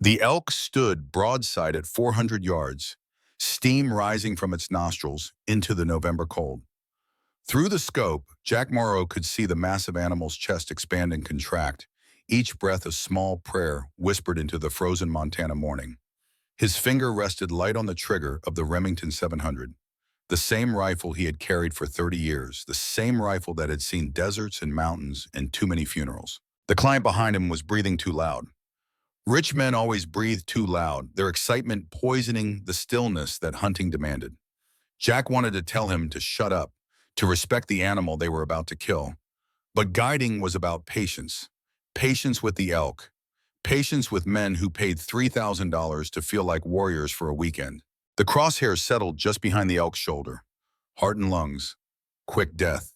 The elk stood broadside at 400 yards, steam rising from its nostrils into the November cold. Through the scope, Jack Morrow could see the massive animal's chest expand and contract, each breath a small prayer whispered into the frozen Montana morning. His finger rested light on the trigger of the Remington 700, the same rifle he had carried for 30 years, the same rifle that had seen deserts and mountains and too many funerals. The client behind him was breathing too loud. Rich men always breathed too loud, their excitement poisoning the stillness that hunting demanded. Jack wanted to tell him to shut up, to respect the animal they were about to kill. But guiding was about patience. Patience with the elk. Patience with men who paid $3,000 to feel like warriors for a weekend. The crosshairs settled just behind the elk's shoulder. Heart and lungs. Quick death.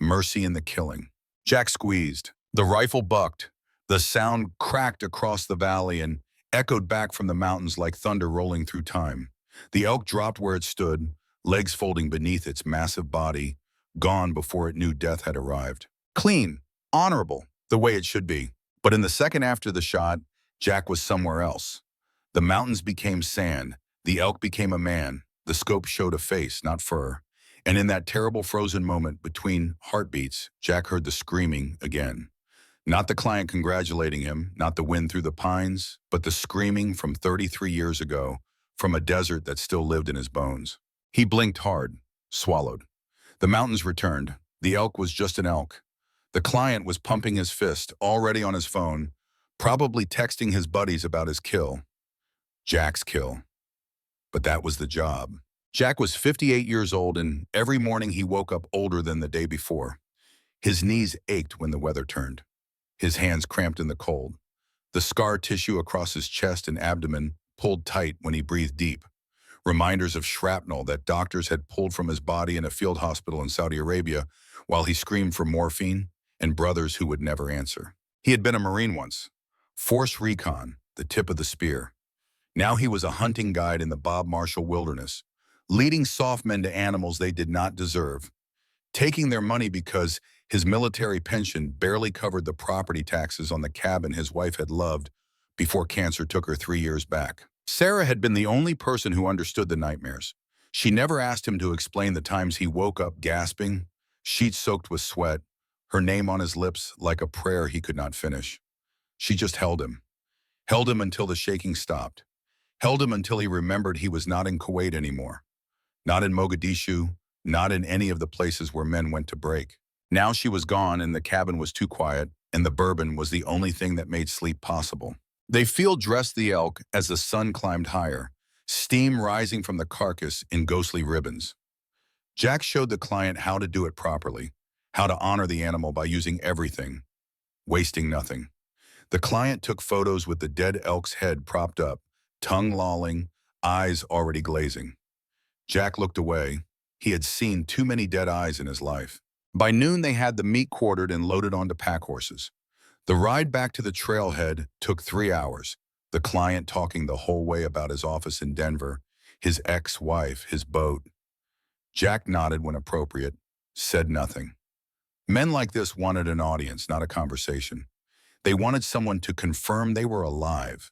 Mercy in the killing. Jack squeezed. The rifle bucked. The sound cracked across the valley and echoed back from the mountains like thunder rolling through time. The elk dropped where it stood, legs folding beneath its massive body, gone before it knew death had arrived. Clean, honorable, the way it should be. But in the second after the shot, Jack was somewhere else. The mountains became sand. The elk became a man. The scope showed a face, not fur. And in that terrible frozen moment between heartbeats, Jack heard the screaming again. Not the client congratulating him, not the wind through the pines, but the screaming from 33 years ago, from a desert that still lived in his bones. He blinked hard, swallowed. The mountains returned. The elk was just an elk. The client was pumping his fist, already on his phone, probably texting his buddies about his kill. Jack's kill. But that was the job. Jack was 58 years old, and every morning he woke up older than the day before. His knees ached when the weather turned. His hands cramped in the cold. The scar tissue across his chest and abdomen pulled tight when he breathed deep. Reminders of shrapnel that doctors had pulled from his body in a field hospital in Saudi Arabia while he screamed for morphine, and brothers who would never answer. He had been a Marine once. Force recon, the tip of the spear. Now he was a hunting guide in the Bob Marshall wilderness, leading soft men to animals they did not deserve, taking their money because his military pension barely covered the property taxes on the cabin his wife had loved before cancer took her 3 years back. Sarah had been the only person who understood the nightmares. She never asked him to explain the times he woke up gasping, sheets soaked with sweat, her name on his lips like a prayer he could not finish. She just held him until the shaking stopped, held him until he remembered he was not in Kuwait anymore, not in Mogadishu, not in any of the places where men went to break. Now she was gone and the cabin was too quiet, and the bourbon was the only thing that made sleep possible. They field-dressed the elk as the sun climbed higher, steam rising from the carcass in ghostly ribbons. Jack showed the client how to do it properly, how to honor the animal by using everything, wasting nothing. The client took photos with the dead elk's head propped up, tongue lolling, eyes already glazing. Jack looked away. He had seen too many dead eyes in his life. By noon, they had the meat quartered and loaded onto pack horses. The ride back to the trailhead took 3 hours, the client talking the whole way about his office in Denver, his ex-wife, his boat. Jack nodded when appropriate, said nothing. Men like this wanted an audience, not a conversation. They wanted someone to confirm they were alive,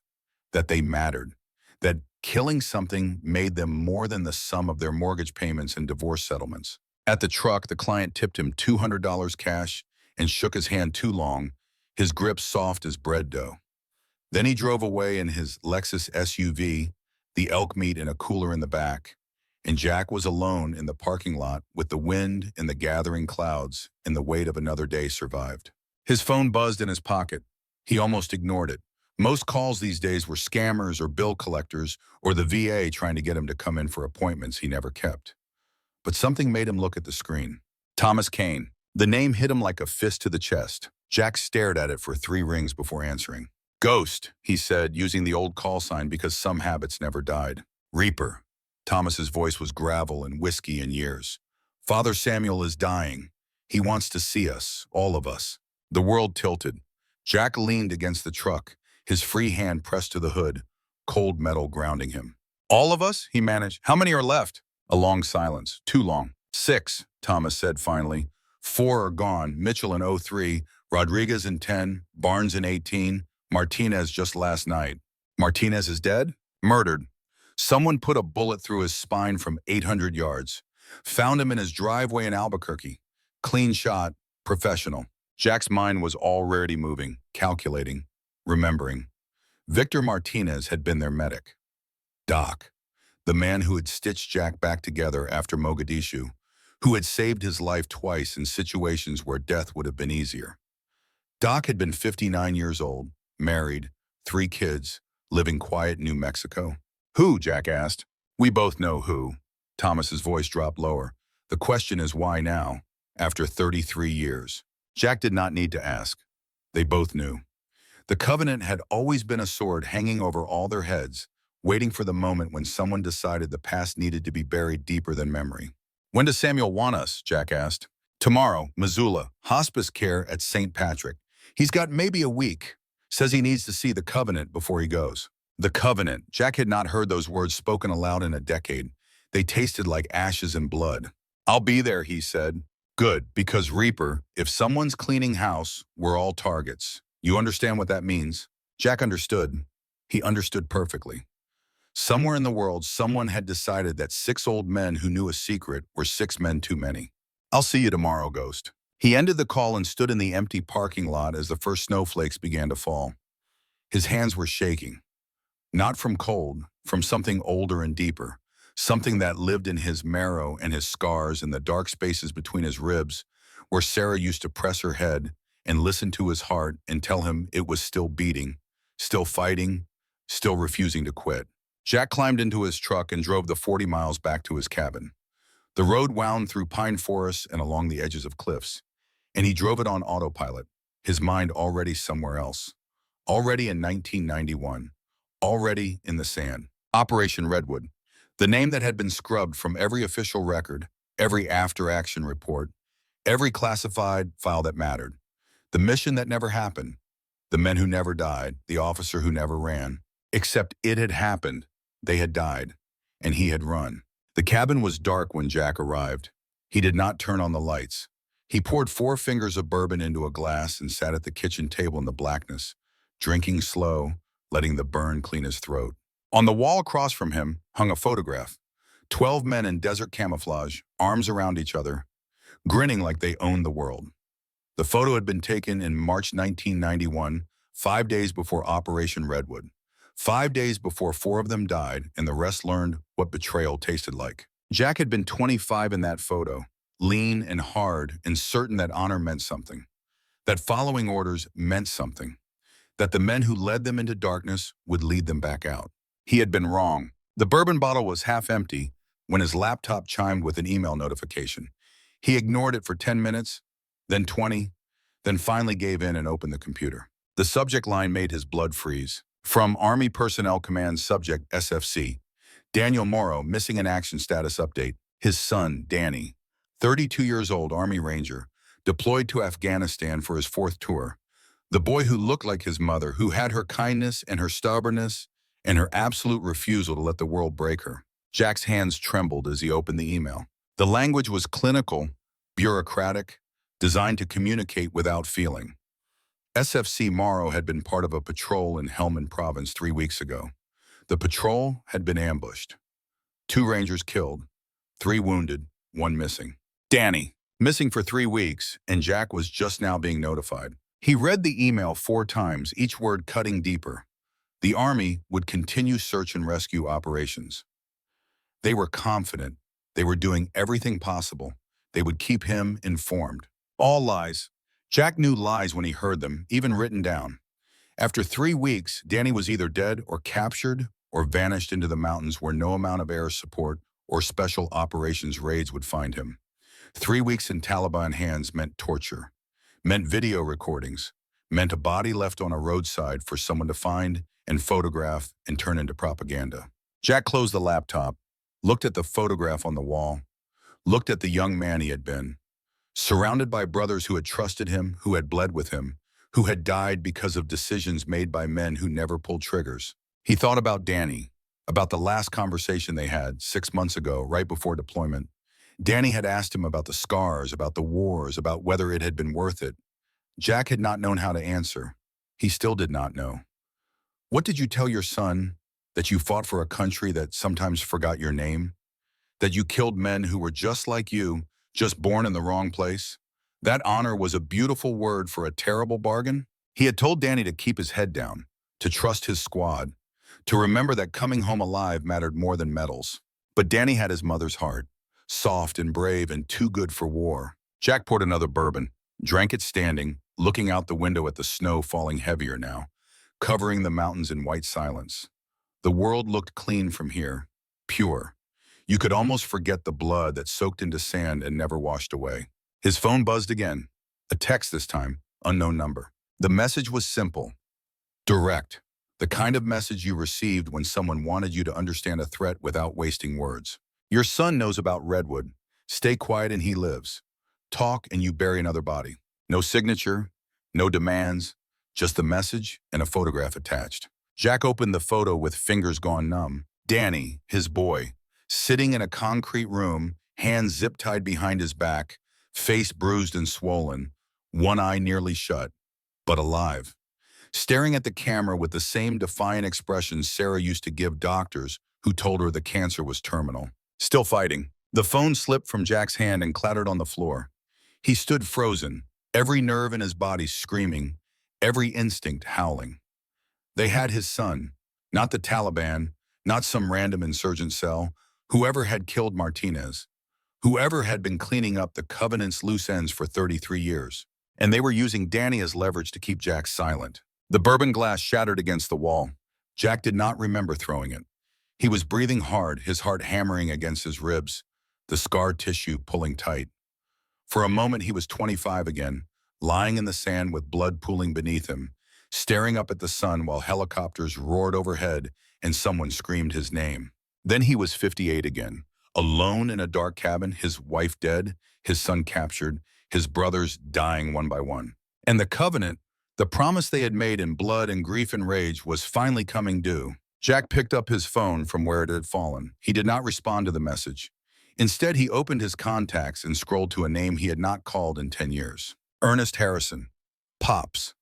that they mattered, that killing something made them more than the sum of their mortgage payments and divorce settlements. At the truck, the client tipped him $200 cash and shook his hand too long, his grip soft as bread dough. Then he drove away in his Lexus SUV, the elk meat in a cooler in the back, and Jack was alone in the parking lot with the wind and the gathering clouds, and the weight of another day survived. His phone buzzed in his pocket. He almost ignored it. Most calls these days were scammers or bill collectors or the VA trying to get him to come in for appointments he never kept. But something made him look at the screen. Thomas Kane. The name hit him like a fist to the chest. Jack stared at it for 3 rings before answering. Ghost, he said, using the old call sign because some habits never died. Reaper. Thomas's voice was gravel and whiskey in years. Father Samuel is dying. He wants to see us, all of us. The world tilted. Jack leaned against the truck, his free hand pressed to the hood, cold metal grounding him. All of us? He managed. How many are left? A long silence. Too long. 6, Thomas said finally. 4 are gone. Mitchell in 03, Rodriguez in 10, Barnes in 18, Martinez just last night. Martinez is dead? Murdered. Someone put a bullet through his spine from 800 yards. Found him in his driveway in Albuquerque. Clean shot, professional. Jack's mind was already moving, calculating, remembering. Victor Martinez had been their medic. Doc, the man who had stitched Jack back together after Mogadishu, who had saved his life twice in situations where death would have been easier. Doc had been 59 years old, married, 3 kids, living quiet in New Mexico. Who? Jack asked. We both know who. Thomas's voice dropped lower. The question is why now, after 33 years? Jack did not need to ask. They both knew. The Covenant had always been a sword hanging over all their heads, waiting for the moment when someone decided the past needed to be buried deeper than memory. When does Samuel want us? Jack asked. Tomorrow, Missoula, hospice care at St. Patrick. He's got maybe a week. Says he needs to see the Covenant before he goes. The Covenant. Jack had not heard those words spoken aloud in a decade. They tasted like ashes and blood. I'll be there, he said. Good, because Reaper, if someone's cleaning house, we're all targets. You understand what that means? Jack understood. He understood perfectly. Somewhere in the world, someone had decided that 6 old men who knew a secret were 6 men too many. I'll see you tomorrow, Ghost. He ended the call and stood in the empty parking lot as the first snowflakes began to fall. His hands were shaking. Not from cold, from something older and deeper, something that lived in his marrow and his scars and the dark spaces between his ribs, where Sarah used to press her head and listen to his heart and tell him it was still beating, still fighting, still refusing to quit. Jack climbed into his truck and drove the 40 miles back to his cabin. The road wound through pine forests and along the edges of cliffs, and he drove it on autopilot, his mind already somewhere else, already in 1991, already in the sand. Operation Redwood, the name that had been scrubbed from every official record, every after-action report, every classified file that mattered. The mission that never happened, the men who never died, the officer who never ran. Except it had happened, they had died, and he had run. The cabin was dark when Jack arrived. He did not turn on the lights. He poured 4 fingers of bourbon into a glass and sat at the kitchen table in the blackness, drinking slow, letting the burn clean his throat. On the wall across from him hung a photograph. 12 men in desert camouflage, arms around each other, grinning like they owned the world. The photo had been taken in March 1991, 5 days before Operation Redwood. 5 days before 4 of them died and the rest learned what betrayal tasted like. Jack had been 25 in that photo, lean and hard and certain that honor meant something, that following orders meant something, that the men who led them into darkness would lead them back out. He had been wrong. The bourbon bottle was half empty when his laptop chimed with an email notification. He ignored it for 10 minutes, then 20, then finally gave in and opened the computer. The subject line made his blood freeze. From Army Personnel Command Subject SFC, Daniel Morrow, missing in action status update. His son, Danny, 32 years old, Army Ranger, deployed to Afghanistan for his 4th tour. The boy who looked like his mother, who had her kindness and her stubbornness and her absolute refusal to let the world break her. Jack's hands trembled as he opened the email. The language was clinical, bureaucratic, designed to communicate without feeling. SFC Morrow had been part of a patrol in Helmand Province 3 weeks ago. The patrol had been ambushed. 2 Rangers killed, 3 wounded, 1 missing. Danny, missing for 3 weeks, and Jack was just now being notified. He read the email 4 times, each word cutting deeper. The Army would continue search and rescue operations. They were confident. They were doing everything possible. They would keep him informed. All lies. Jack knew lies when he heard them, even written down. After 3 weeks, Danny was either dead or captured or vanished into the mountains where no amount of air support or special operations raids would find him. 3 weeks in Taliban hands meant torture, meant video recordings, meant a body left on a roadside for someone to find and photograph and turn into propaganda. Jack closed the laptop, looked at the photograph on the wall, looked at the young man he had been, surrounded by brothers who had trusted him, who had bled with him, who had died because of decisions made by men who never pulled triggers. He thought about Danny, about the last conversation they had 6 months ago, right before deployment. Danny had asked him about the scars, about the wars, about whether it had been worth it. Jack had not known how to answer. He still did not know. What did you tell your son? That you fought for a country that sometimes forgot your name? That you killed men who were just like you, just born in the wrong place? That honor was a beautiful word for a terrible bargain? He had told Danny to keep his head down, to trust his squad, to remember that coming home alive mattered more than medals. But Danny had his mother's heart, soft and brave and too good for war. Jack poured another bourbon, drank it standing, looking out the window at the snow falling heavier now, covering the mountains in white silence. The world looked clean from here, pure. You could almost forget the blood that soaked into sand and never washed away. His phone buzzed again. A text this time, unknown number. The message was simple, direct. The kind of message you received when someone wanted you to understand a threat without wasting words. Your son knows about Redwood. Stay quiet and he lives. Talk and you bury another body. No signature, no demands, just the message and a photograph attached. Jack opened the photo with fingers gone numb. Danny, his boy, sitting in a concrete room, hands zip-tied behind his back, face bruised and swollen, one eye nearly shut, but alive. Staring at the camera with the same defiant expression Sarah used to give doctors who told her the cancer was terminal. Still fighting. The phone slipped from Jack's hand and clattered on the floor. He stood frozen, every nerve in his body screaming, every instinct howling. They had his son, not the Taliban, not some random insurgent cell, whoever had killed Martinez, whoever had been cleaning up the Covenant's loose ends for 33 years. And they were using Danny as leverage to keep Jack silent. The bourbon glass shattered against the wall. Jack did not remember throwing it. He was breathing hard, his heart hammering against his ribs, the scar tissue pulling tight. For a moment he was 25 again, lying in the sand with blood pooling beneath him, staring up at the sun while helicopters roared overhead and someone screamed his name. Then he was 58 again, alone in a dark cabin, his wife dead, his son captured, his brothers dying one by one. And the Covenant, the promise they had made in blood and grief and rage, was finally coming due. Jack picked up his phone from where it had fallen. He did not respond to the message. Instead, he opened his contacts and scrolled to a name he had not called in 10 years. Ernest Harrison. Pops.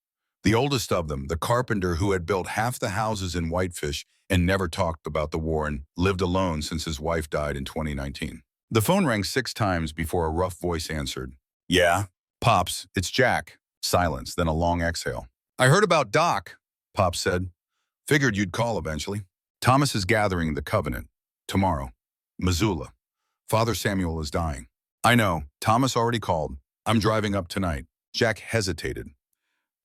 The oldest of them, the carpenter who had built half the houses in Whitefish and never talked about the war and lived alone since his wife died in 2019. The phone rang 6 times before a rough voice answered. Yeah, Pops, it's Jack. Silence, then a long exhale. I heard about Doc, Pops said. Figured you'd call eventually. Thomas is gathering the Covenant. Tomorrow. Missoula. Father Samuel is dying. I know, Thomas already called. I'm driving up tonight. Jack hesitated,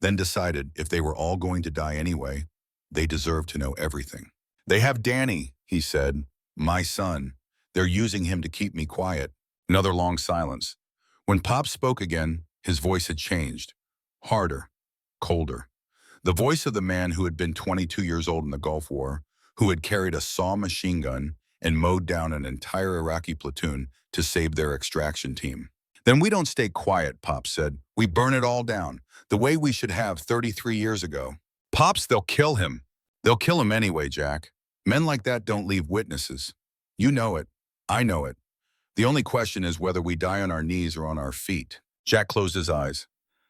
then decided if they were all going to die anyway, they deserved to know everything. They have Danny, he said. My son. They're using him to keep me quiet. Another long silence. When Pop spoke again, his voice had changed. Harder. Colder. The voice of the man who had been 22 years old in the Gulf War, who had carried a SAW machine gun and mowed down an entire Iraqi platoon to save their extraction team. Then we don't stay quiet, Pop said. We burn it all down, the way we should have 33 years ago. Pops, they'll kill him. They'll kill him anyway, Jack. Men like that don't leave witnesses. You know it. I know it. The only question is whether we die on our knees or on our feet. Jack closed his eyes.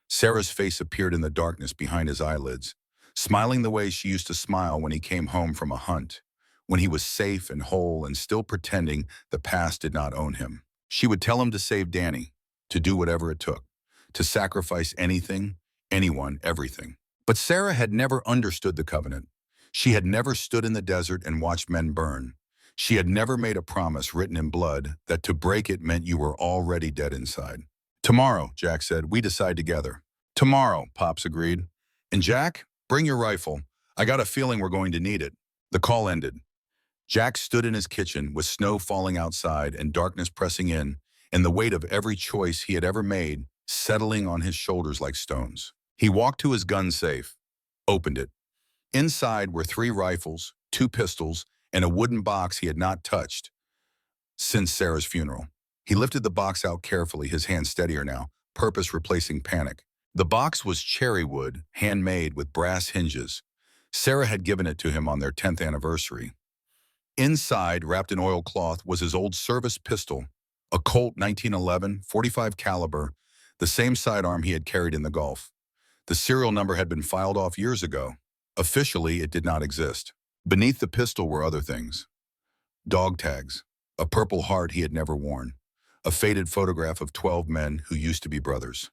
Sarah's face appeared in the darkness behind his eyelids, smiling the way she used to smile when he came home from a hunt, when he was safe and whole and still pretending the past did not own him. She would tell him to save Danny, to do whatever it took, to sacrifice anything, anyone, everything. But Sarah had never understood the Covenant. She had never stood in the desert and watched men burn. She had never made a promise written in blood that to break it meant you were already dead inside. Tomorrow, Jack said, we decide together. Tomorrow, Pops agreed. And Jack, bring your rifle. I got a feeling we're going to need it. The call ended. Jack stood in his kitchen with snow falling outside and darkness pressing in, and the weight of every choice he had ever made settling on his shoulders like stones. He walked to his gun safe, opened it. Inside were 3 rifles, 2 pistols, and a wooden box he had not touched since Sarah's funeral. He lifted the box out carefully, his hand steadier now, purpose replacing panic. The box was cherry wood, handmade with brass hinges. Sarah had given it to him on their 10th anniversary. Inside, wrapped in oilcloth, was his old service pistol, a Colt 1911, .45 caliber, the same sidearm he had carried in the Gulf. The serial number had been filed off years ago. Officially, it did not exist. Beneath the pistol were other things. Dog tags, a purple heart he had never worn, a faded photograph of 12 men who used to be brothers.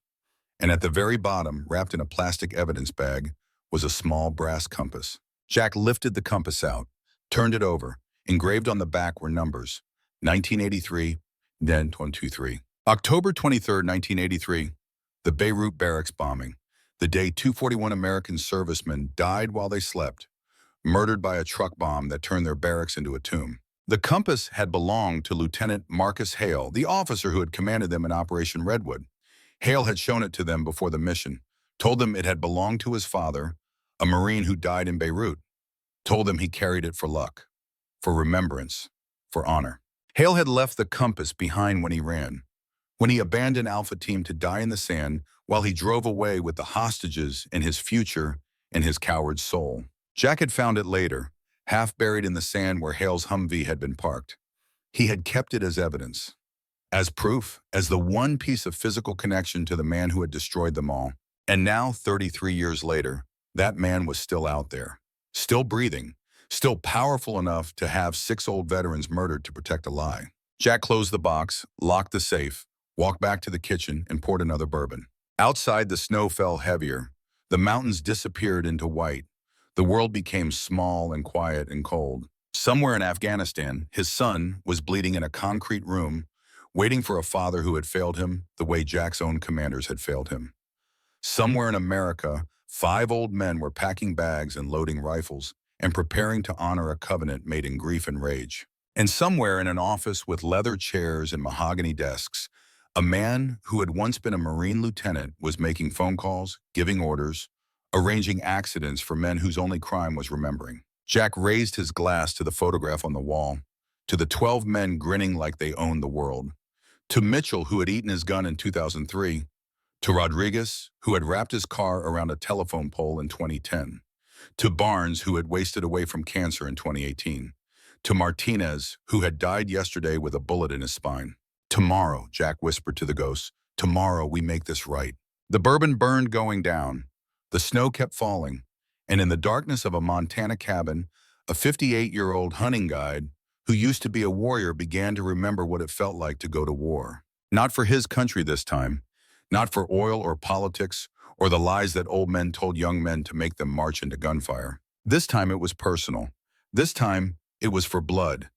And at the very bottom, wrapped in a plastic evidence bag, was a small brass compass. Jack lifted the compass out, turned it over. Engraved on the back were numbers, 1983, then 123. October 23, 1983, the Beirut barracks bombing, the day 241 American servicemen died while they slept, murdered by a truck bomb that turned their barracks into a tomb. The compass had belonged to Lieutenant Marcus Hale, the officer who had commanded them in Operation Redwood. Hale had shown it to them before the mission, told them it had belonged to his father, a Marine who died in Beirut, told them he carried it for luck, for remembrance, for honor. Hale had left the compass behind when he ran, when he abandoned Alpha Team to die in the sand while he drove away with the hostages and his future and his coward soul. Jack had found it later, half buried in the sand where Hale's Humvee had been parked. He had kept it as evidence, as proof, as the one piece of physical connection to the man who had destroyed them all. And now, 33 years later, that man was still out there, still breathing, still powerful enough to have 6 old veterans murdered to protect a lie. Jack closed the box, locked the safe, walked back to the kitchen, and poured another bourbon. Outside, the snow fell heavier. The mountains disappeared into white. The world became small and quiet and cold. Somewhere in Afghanistan, his son was bleeding in a concrete room, waiting for a father who had failed him the way Jack's own commanders had failed him. Somewhere in America, 5 old men were packing bags and loading rifles and preparing to honor a covenant made in grief and rage. And somewhere in an office with leather chairs and mahogany desks, a man who had once been a Marine lieutenant was making phone calls, giving orders, arranging accidents for men whose only crime was remembering. Jack raised his glass to the photograph on the wall, to the 12 men grinning like they owned the world, to Mitchell, who had eaten his gun in 2003, to Rodriguez, who had wrapped his car around a telephone pole in 2010, to Barnes, who had wasted away from cancer in 2018, to Martinez, who had died yesterday with a bullet in his spine. Tomorrow, Jack whispered to the ghosts, tomorrow we make this right. The bourbon burned going down. The snow kept falling, and in the darkness of a Montana cabin, a 58-year-old hunting guide who used to be a warrior began to remember what it felt like to go to war. Not for his country this time, not for oil or politics or the lies that old men told young men to make them march into gunfire. This time it was personal. This time it was for blood.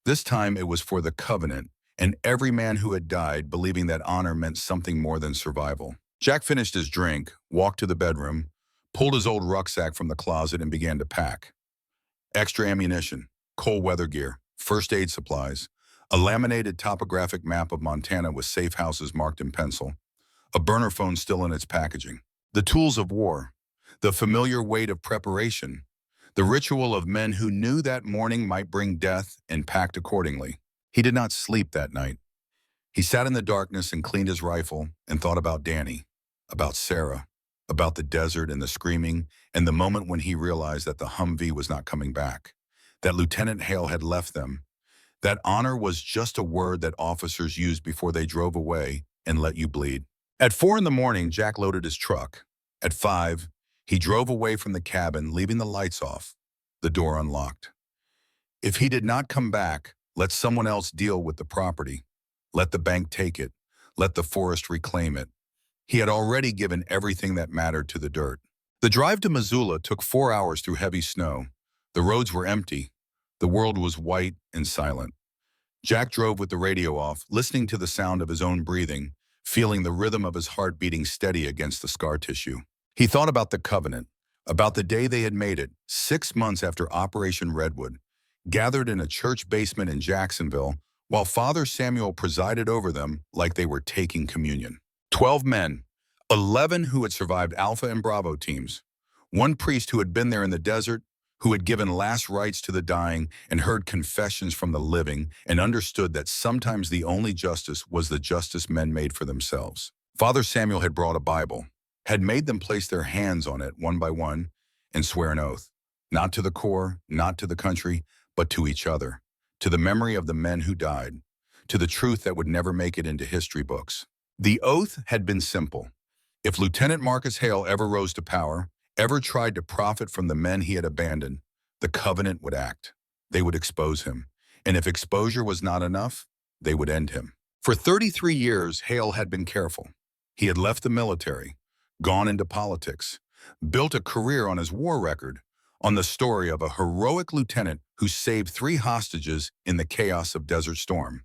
This time it was for the covenant and every man who had died believing that honor meant something more than survival. Jack finished his drink, walked to the bedroom, pulled his old rucksack from the closet and began to pack. Extra ammunition, cold weather gear, first aid supplies, a laminated topographic map of Montana with safe houses marked in pencil, a burner phone still in its packaging, the tools of war, the familiar weight of preparation, the ritual of men who knew that morning might bring death and packed accordingly. He did not sleep that night. He sat in the darkness and cleaned his rifle and thought about Danny, about Sarah, about the desert and the screaming, and the moment when he realized that the Humvee was not coming back, that Lieutenant Hale had left them, that honor was just a word that officers used before they drove away and let you bleed. At 4 in the morning, Jack loaded his truck. At 5, he drove away from the cabin, leaving the lights off, the door unlocked. If he did not come back, let someone else deal with the property. Let the bank take it. Let the forest reclaim it. He had already given everything that mattered to the dirt. The drive to Missoula took 4 hours through heavy snow. The roads were empty. The world was white and silent. Jack drove with the radio off, listening to the sound of his own breathing, feeling the rhythm of his heart beating steady against the scar tissue. He thought about the covenant, about the day they had made it, 6 months after Operation Redwood, gathered in a church basement in Jacksonville, while Father Samuel presided over them like they were taking communion. 12 men, 11 who had survived Alpha and Bravo teams, one priest who had been there in the desert, who had given last rites to the dying and heard confessions from the living and understood that sometimes the only justice was the justice men made for themselves. Father Samuel had brought a Bible, had made them place their hands on it one by one and swear an oath, not to the Corps, not to the country, but to each other, to the memory of the men who died, to the truth that would never make it into history books. The oath had been simple. If Lieutenant Marcus Hale ever rose to power, ever tried to profit from the men he had abandoned, the Covenant would act. They would expose him. And if exposure was not enough, they would end him. For 33 years, Hale had been careful. He had left the military, gone into politics, built a career on his war record, on the story of a heroic lieutenant who saved 3 hostages in the chaos of Desert Storm.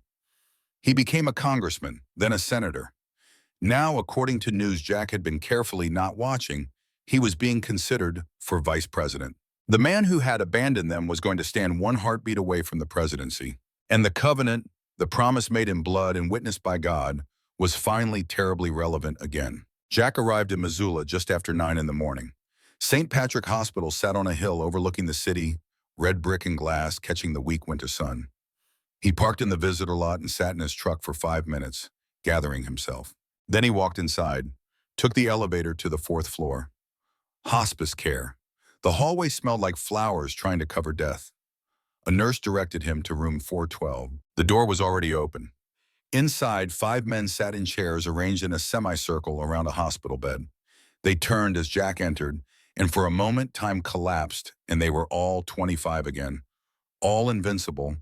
He became a congressman, then a senator. Now, according to news Jack had been carefully not watching, he was being considered for vice president. The man who had abandoned them was going to stand one heartbeat away from the presidency. And the covenant, the promise made in blood and witnessed by God, was finally terribly relevant again. Jack arrived in Missoula just after 9 in the morning. St. Patrick Hospital sat on a hill overlooking the city, red brick and glass catching the weak winter sun. He parked in the visitor lot and sat in his truck for 5 minutes, gathering himself. Then he walked inside, took the elevator to the 4th floor. Hospice care. The hallway smelled like flowers trying to cover death. A nurse directed him to room 412. The door was already open. Inside, 5 men sat in chairs arranged in a semicircle around a hospital bed. They turned as Jack entered, and for a moment time collapsed, and they were all 25 again. All invincible,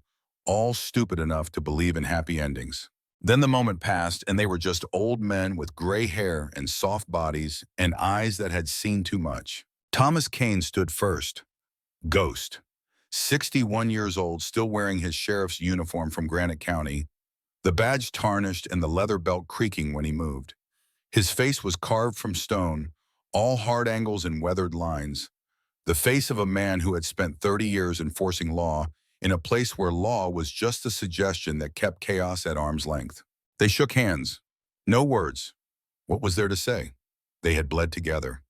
all stupid enough to believe in happy endings. Then the moment passed, and they were just old men with gray hair and soft bodies and eyes that had seen too much. Thomas Kane stood first. Ghost. 61 years old, still wearing his sheriff's uniform from Granite County, the badge tarnished and the leather belt creaking when he moved. His face was carved from stone, all hard angles and weathered lines. The face of a man who had spent 30 years enforcing law in a place where law was just a suggestion that kept chaos at arm's length. They shook hands. No words. What was there to say? They had bled together.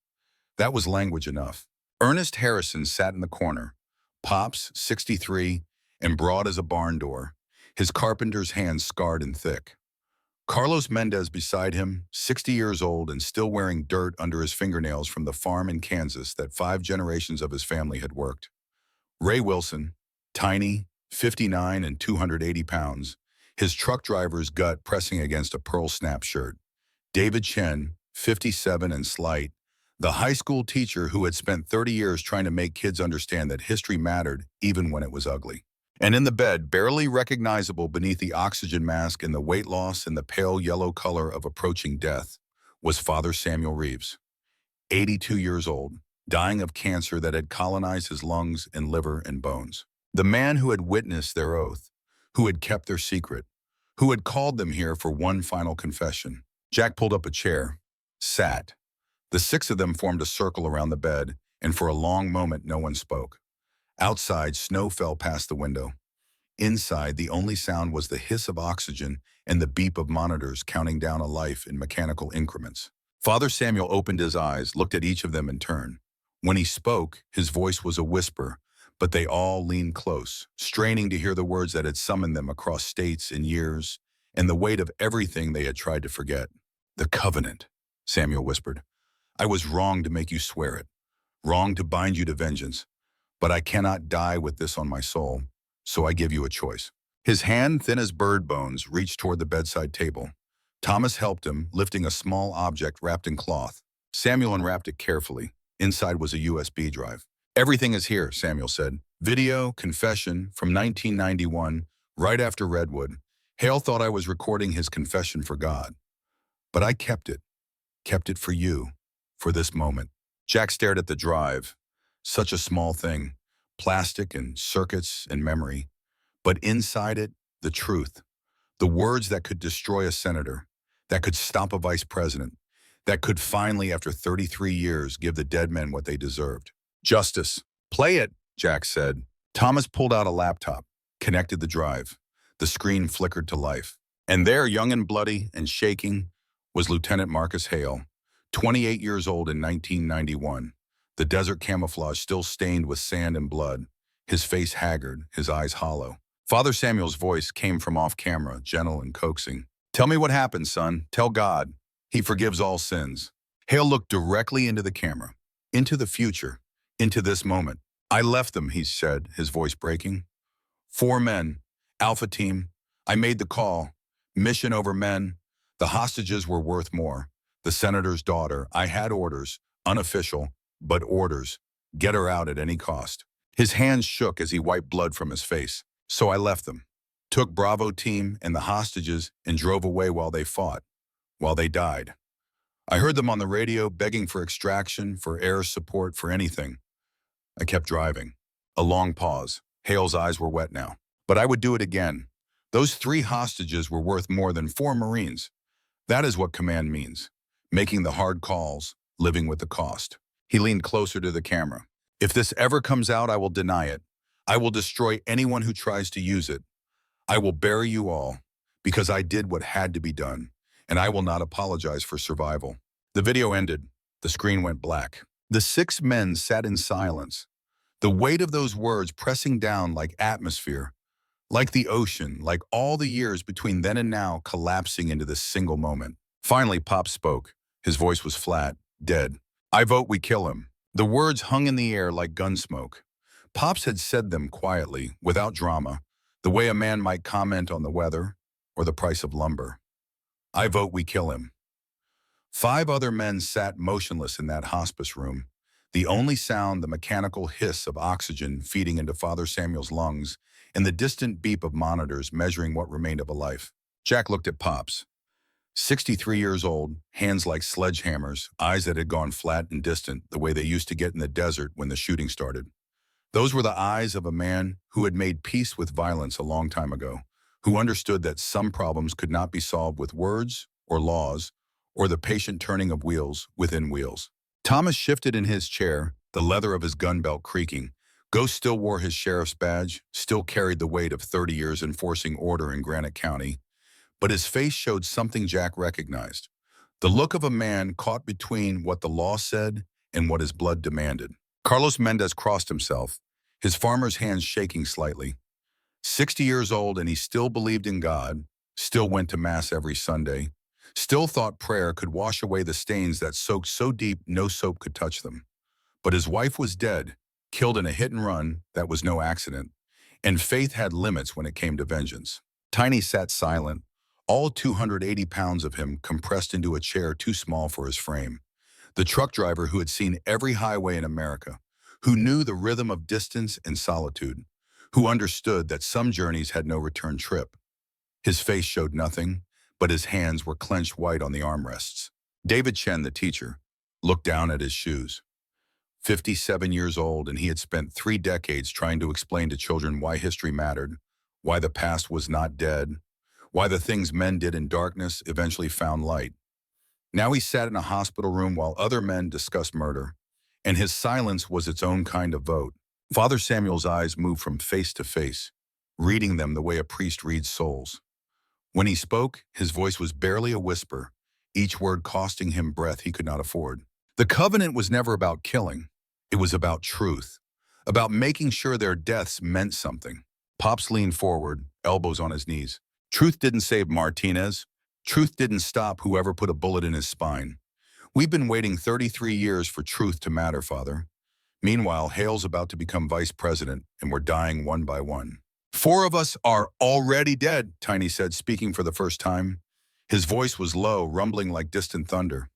That was language enough. Ernest Harrison sat in the corner. Pops, 63, and broad as a barn door, his carpenter's hands scarred and thick. Carlos Mendez beside him, 60 years old and still wearing dirt under his fingernails from the farm in Kansas that 5 generations of his family had worked. Ray Wilson, tiny, 59 and 280 pounds, his truck driver's gut pressing against a pearl snap shirt. David Chen, 57 and slight, the high school teacher who had spent 30 years trying to make kids understand that history mattered even when it was ugly. And in the bed, barely recognizable beneath the oxygen mask and the weight loss and the pale yellow color of approaching death, was Father Samuel Reeves, 82 years old, dying of cancer that had colonized his lungs and liver and bones. The man who had witnessed their oath, who had kept their secret, who had called them here for one final confession. Jack pulled up a chair, sat. The 6 of them formed a circle around the bed, and for a long moment no one spoke. Outside, snow fell past the window. Inside, the only sound was the hiss of oxygen and the beep of monitors counting down a life in mechanical increments. Father Samuel opened his eyes, looked at each of them in turn. When he spoke, his voice was a whisper, but they all leaned close, straining to hear the words that had summoned them across states and years, and the weight of everything they had tried to forget. "The covenant," Samuel whispered. "I was wrong to make you swear it, wrong to bind you to vengeance, but I cannot die with this on my soul, so I give you a choice." His hand, thin as bird bones, reached toward the bedside table. Thomas helped him, lifting a small object wrapped in cloth. Samuel unwrapped it carefully. Inside was a USB drive. "Everything is here," Samuel said. "Video, confession, from 1991, right after Redwood. Hale thought I was recording his confession for God. But I kept it for you, for this moment." Jack stared at the drive. Such a small thing, plastic and circuits and memory. But inside it, the truth. The words that could destroy a senator, that could stop a vice president, that could finally, after 33 years, give the dead men what they deserved. "Justice." "Play it," Jack said. Thomas pulled out a laptop, connected the drive. The screen flickered to life. And there, young and bloody and shaking, was Lieutenant Marcus Hale, 28 years old in 1991. The desert camouflage still stained with sand and blood, his face haggard, his eyes hollow. Father Samuel's voice came from off camera, gentle and coaxing. "Tell me what happened, son. Tell God. He forgives all sins." Hale looked directly into the camera, into the future, into this moment. "I left them," he said, his voice breaking. 4 men, Alpha Team. I made the call. Mission over men. The hostages were worth more. The senator's daughter. I had orders, unofficial, but orders. Get her out at any cost. His hands shook as he wiped blood from his face. So I left them, took Bravo team and the hostages and drove away while they fought, while they died. I heard them on the radio begging for extraction, for air support, for anything. I kept driving. A long pause. Hale's eyes were wet now. But I would do it again. Those 3 hostages were worth more than 4 Marines. That is what command means. Making the hard calls, living with the cost. He leaned closer to the camera. If this ever comes out, I will deny it. I will destroy anyone who tries to use it. I will bury you all, because I did what had to be done, and I will not apologize for survival. The video ended. The screen went black. The 6 men sat in silence, the weight of those words pressing down like atmosphere, like the ocean, like all the years between then and now collapsing into this single moment. Finally, Pop spoke. His voice was flat, dead. I vote we kill him. The words hung in the air like gun smoke. Pops had said them quietly, without drama, the way a man might comment on the weather or the price of lumber. I vote we kill him. 5 other men sat motionless in that hospice room, the only sound the mechanical hiss of oxygen feeding into Father Samuel's lungs and the distant beep of monitors measuring what remained of a life. Jack looked at Pops. 63 years old, hands like sledgehammers, eyes that had gone flat and distant the way they used to get in the desert when the shooting started. Those were the eyes of a man who had made peace with violence a long time ago, who understood that some problems could not be solved with words or laws or the patient turning of wheels within wheels. Thomas shifted in his chair, the leather of his gun belt creaking. Ghost still wore his sheriff's badge, still carried the weight of 30 years enforcing order in Granite County, but his face showed something Jack recognized. The look of a man caught between what the law said and what his blood demanded. Carlos Mendez crossed himself, his farmer's hands shaking slightly. 60 years old, and he still believed in God, still went to Mass every Sunday, still thought prayer could wash away the stains that soaked so deep no soap could touch them. But his wife was dead, killed in a hit and run that was no accident, and faith had limits when it came to vengeance. Tiny sat silent, all 280 pounds of him compressed into a chair too small for his frame. The truck driver who had seen every highway in America, who knew the rhythm of distance and solitude, who understood that some journeys had no return trip. His face showed nothing, but his hands were clenched white on the armrests. David Chen, the teacher, looked down at his shoes. 57 years old, and he had spent 3 decades trying to explain to children why history mattered, why the past was not dead, why the things men did in darkness eventually found light. Now he sat in a hospital room while other men discussed murder, and his silence was its own kind of vote. Father Samuel's eyes moved from face to face, reading them the way a priest reads souls. When he spoke, his voice was barely a whisper, each word costing him breath he could not afford. The covenant was never about killing. It was about truth, about making sure their deaths meant something. Pops leaned forward, elbows on his knees. Truth didn't save Martinez. Truth didn't stop whoever put a bullet in his spine. We've been waiting 33 years for truth to matter, Father. Meanwhile, Hale's about to become vice president, and we're dying one by one. 4 of us are already dead, Tiny said, speaking for the first time. His voice was low, rumbling like distant thunder.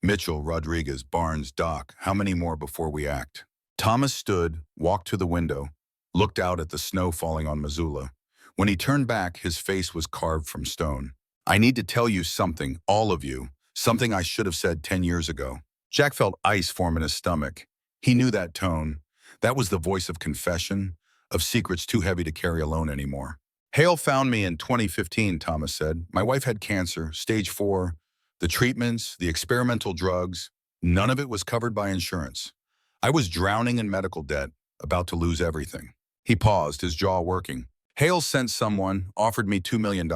Mitchell, Rodriguez, Barnes, Doc, how many more before we act? Thomas stood, walked to the window, looked out at the snow falling on Missoula. When he turned back, his face was carved from stone. I need to tell you something, all of you, something I should have said 10 years ago. Jack felt ice form in his stomach. He knew that tone. That was the voice of confession, of secrets too heavy to carry alone anymore. Hale found me in 2015, Thomas said. My wife had cancer, stage 4. The treatments, the experimental drugs, none of it was covered by insurance. I was drowning in medical debt, about to lose everything. He paused, his jaw working. Hale sent someone, offered me $2 million.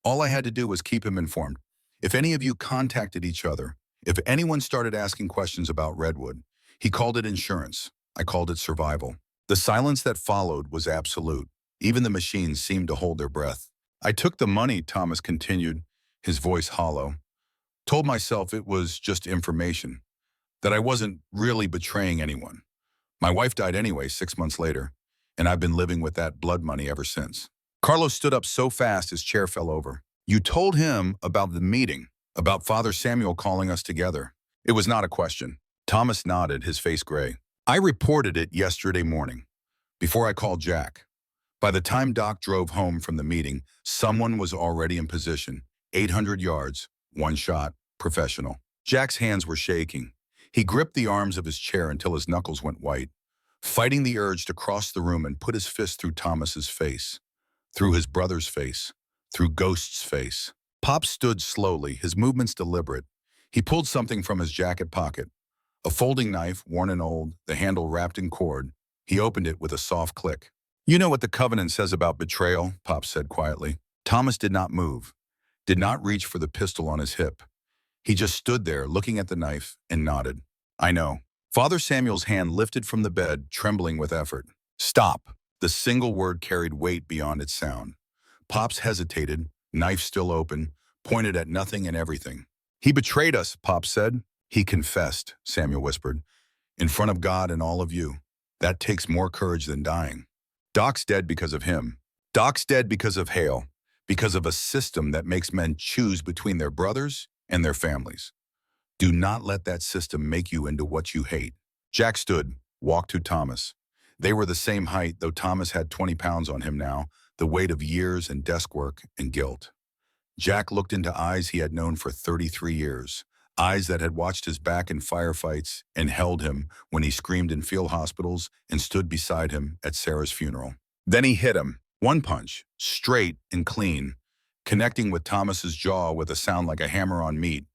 All I had to do was keep him informed. If any of you contacted each other, if anyone started asking questions about Redwood, he called it insurance. I called it survival. The silence that followed was absolute. Even the machines seemed to hold their breath. I took the money, Thomas continued, his voice hollow. Told myself it was just information, that I wasn't really betraying anyone. My wife died anyway 6 months later, and I've been living with that blood money ever since. Carlos stood up so fast his chair fell over. You told him about the meeting, about Father Samuel calling us together. It was not a question. Thomas nodded, his face gray. I reported it yesterday morning, before I called Jack. By the time Doc drove home from the meeting, someone was already in position. 800 yards, one shot, professional. Jack's hands were shaking. He gripped the arms of his chair until his knuckles went white, fighting the urge to cross the room and put his fist through Thomas's face, through his brother's face, through Ghost's face. Pop stood slowly, his movements deliberate. He pulled something from his jacket pocket, a folding knife, worn and old, the handle wrapped in cord. He opened it with a soft click. You know what the covenant says about betrayal, Pop said quietly. Thomas did not move, did not reach for the pistol on his hip. He just stood there, looking at the knife, and nodded. I know. Father Samuel's hand lifted from the bed, trembling with effort. Stop. The single word carried weight beyond its sound. Pops hesitated, knife still open, pointed at nothing and everything. He betrayed us, Pop said. He confessed, Samuel whispered. In front of God and all of you. That takes more courage than dying. Doc's dead because of him. Doc's dead because of Hale, because of a system that makes men choose between their brothers and their families. Do not let that system make you into what you hate. Jack stood, walked to Thomas. They were the same height, though Thomas had 20 pounds on him now, the weight of years and desk work and guilt. Jack looked into eyes he had known for 33 years, eyes that had watched his back in firefights and held him when he screamed in field hospitals and stood beside him at Sarah's funeral. Then he hit him, one punch, straight and clean, connecting with Thomas's jaw with a sound like a hammer on meat.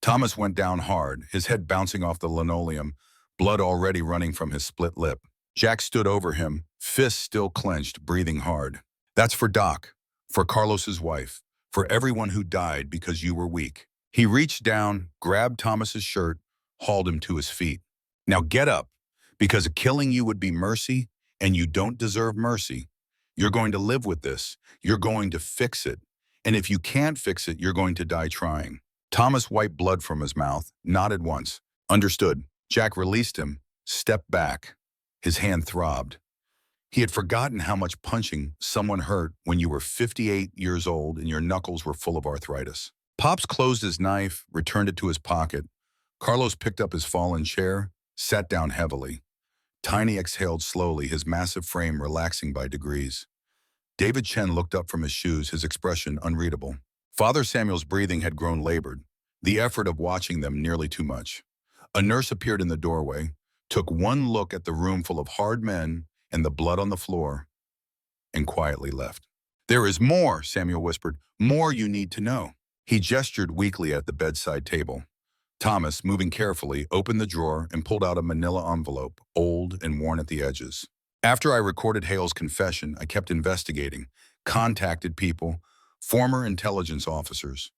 Thomas went down hard, his head bouncing off the linoleum, blood already running from his split lip. Jack stood over him, fists still clenched, breathing hard. That's for Doc, for Carlos's wife, for everyone who died because you were weak. He reached down, grabbed Thomas's shirt, hauled him to his feet. Now get up, because killing you would be mercy, and you don't deserve mercy. You're going to live with this. You're going to fix it. And if you can't fix it, you're going to die trying. Thomas wiped blood from his mouth, nodded once. Understood. Jack released him, stepped back. His hand throbbed. He had forgotten how much punching someone hurt when you were 58 years old and your knuckles were full of arthritis. Pops closed his knife, returned it to his pocket. Carlos picked up his fallen chair, sat down heavily. Tiny exhaled slowly, his massive frame relaxing by degrees. David Chen looked up from his shoes, his expression unreadable. Father Samuel's breathing had grown labored, the effort of watching them nearly too much. A nurse appeared in the doorway, took one look at the room full of hard men and the blood on the floor, and quietly left. There is more, Samuel whispered, more you need to know. He gestured weakly at the bedside table. Thomas, moving carefully, opened the drawer and pulled out a manila envelope, old and worn at the edges. After I recorded Hale's confession, I kept investigating, contacted people, former intelligence officers,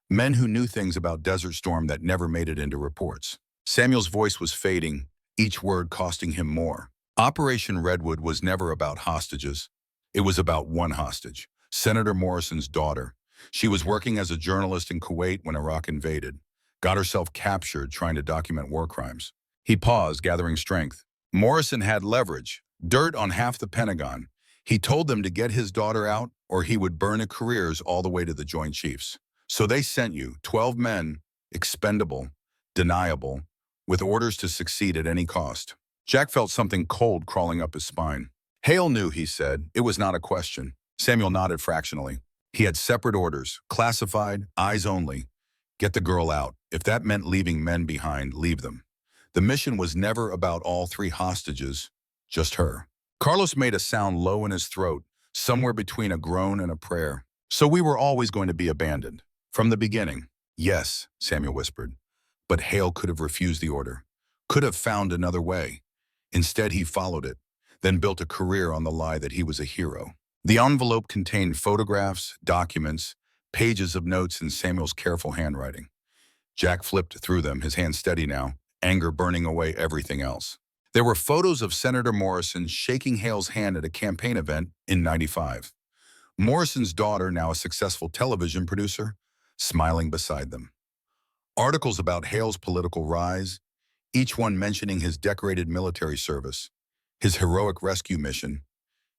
men who knew things about Desert Storm that never made it into reports. Samuel's voice was fading, each word costing him more. Operation Redwood was never about hostages. It was about one hostage, Senator Morrison's daughter. She was working as a journalist in Kuwait when Iraq invaded, got herself captured trying to document war crimes. He paused, gathering strength. Morrison had leverage, dirt on half the Pentagon. He told them to get his daughter out or he would burn their careers all the way to the Joint Chiefs. So they sent you, 12 men, expendable, deniable, with orders to succeed at any cost. Jack felt something cold crawling up his spine. Hale knew, he said. It was not a question. Samuel nodded fractionally. He had separate orders, classified, eyes only. Get the girl out. If that meant leaving men behind, leave them. The mission was never about all three hostages, just her. Carlos made a sound low in his throat, somewhere between a groan and a prayer. So we were always going to be abandoned. From the beginning. Yes, Samuel whispered. But Hale could have refused the order, could have found another way. Instead, he followed it, then built a career on the lie that he was a hero. The envelope contained photographs, documents, pages of notes in Samuel's careful handwriting. Jack flipped through them, his hand steady now, anger burning away everything else. There were photos of Senator Morrison shaking Hale's hand at a campaign event in '95. Morrison's daughter, now a successful television producer, smiling beside them. Articles about Hale's political rise, each one mentioning his decorated military service, his heroic rescue mission,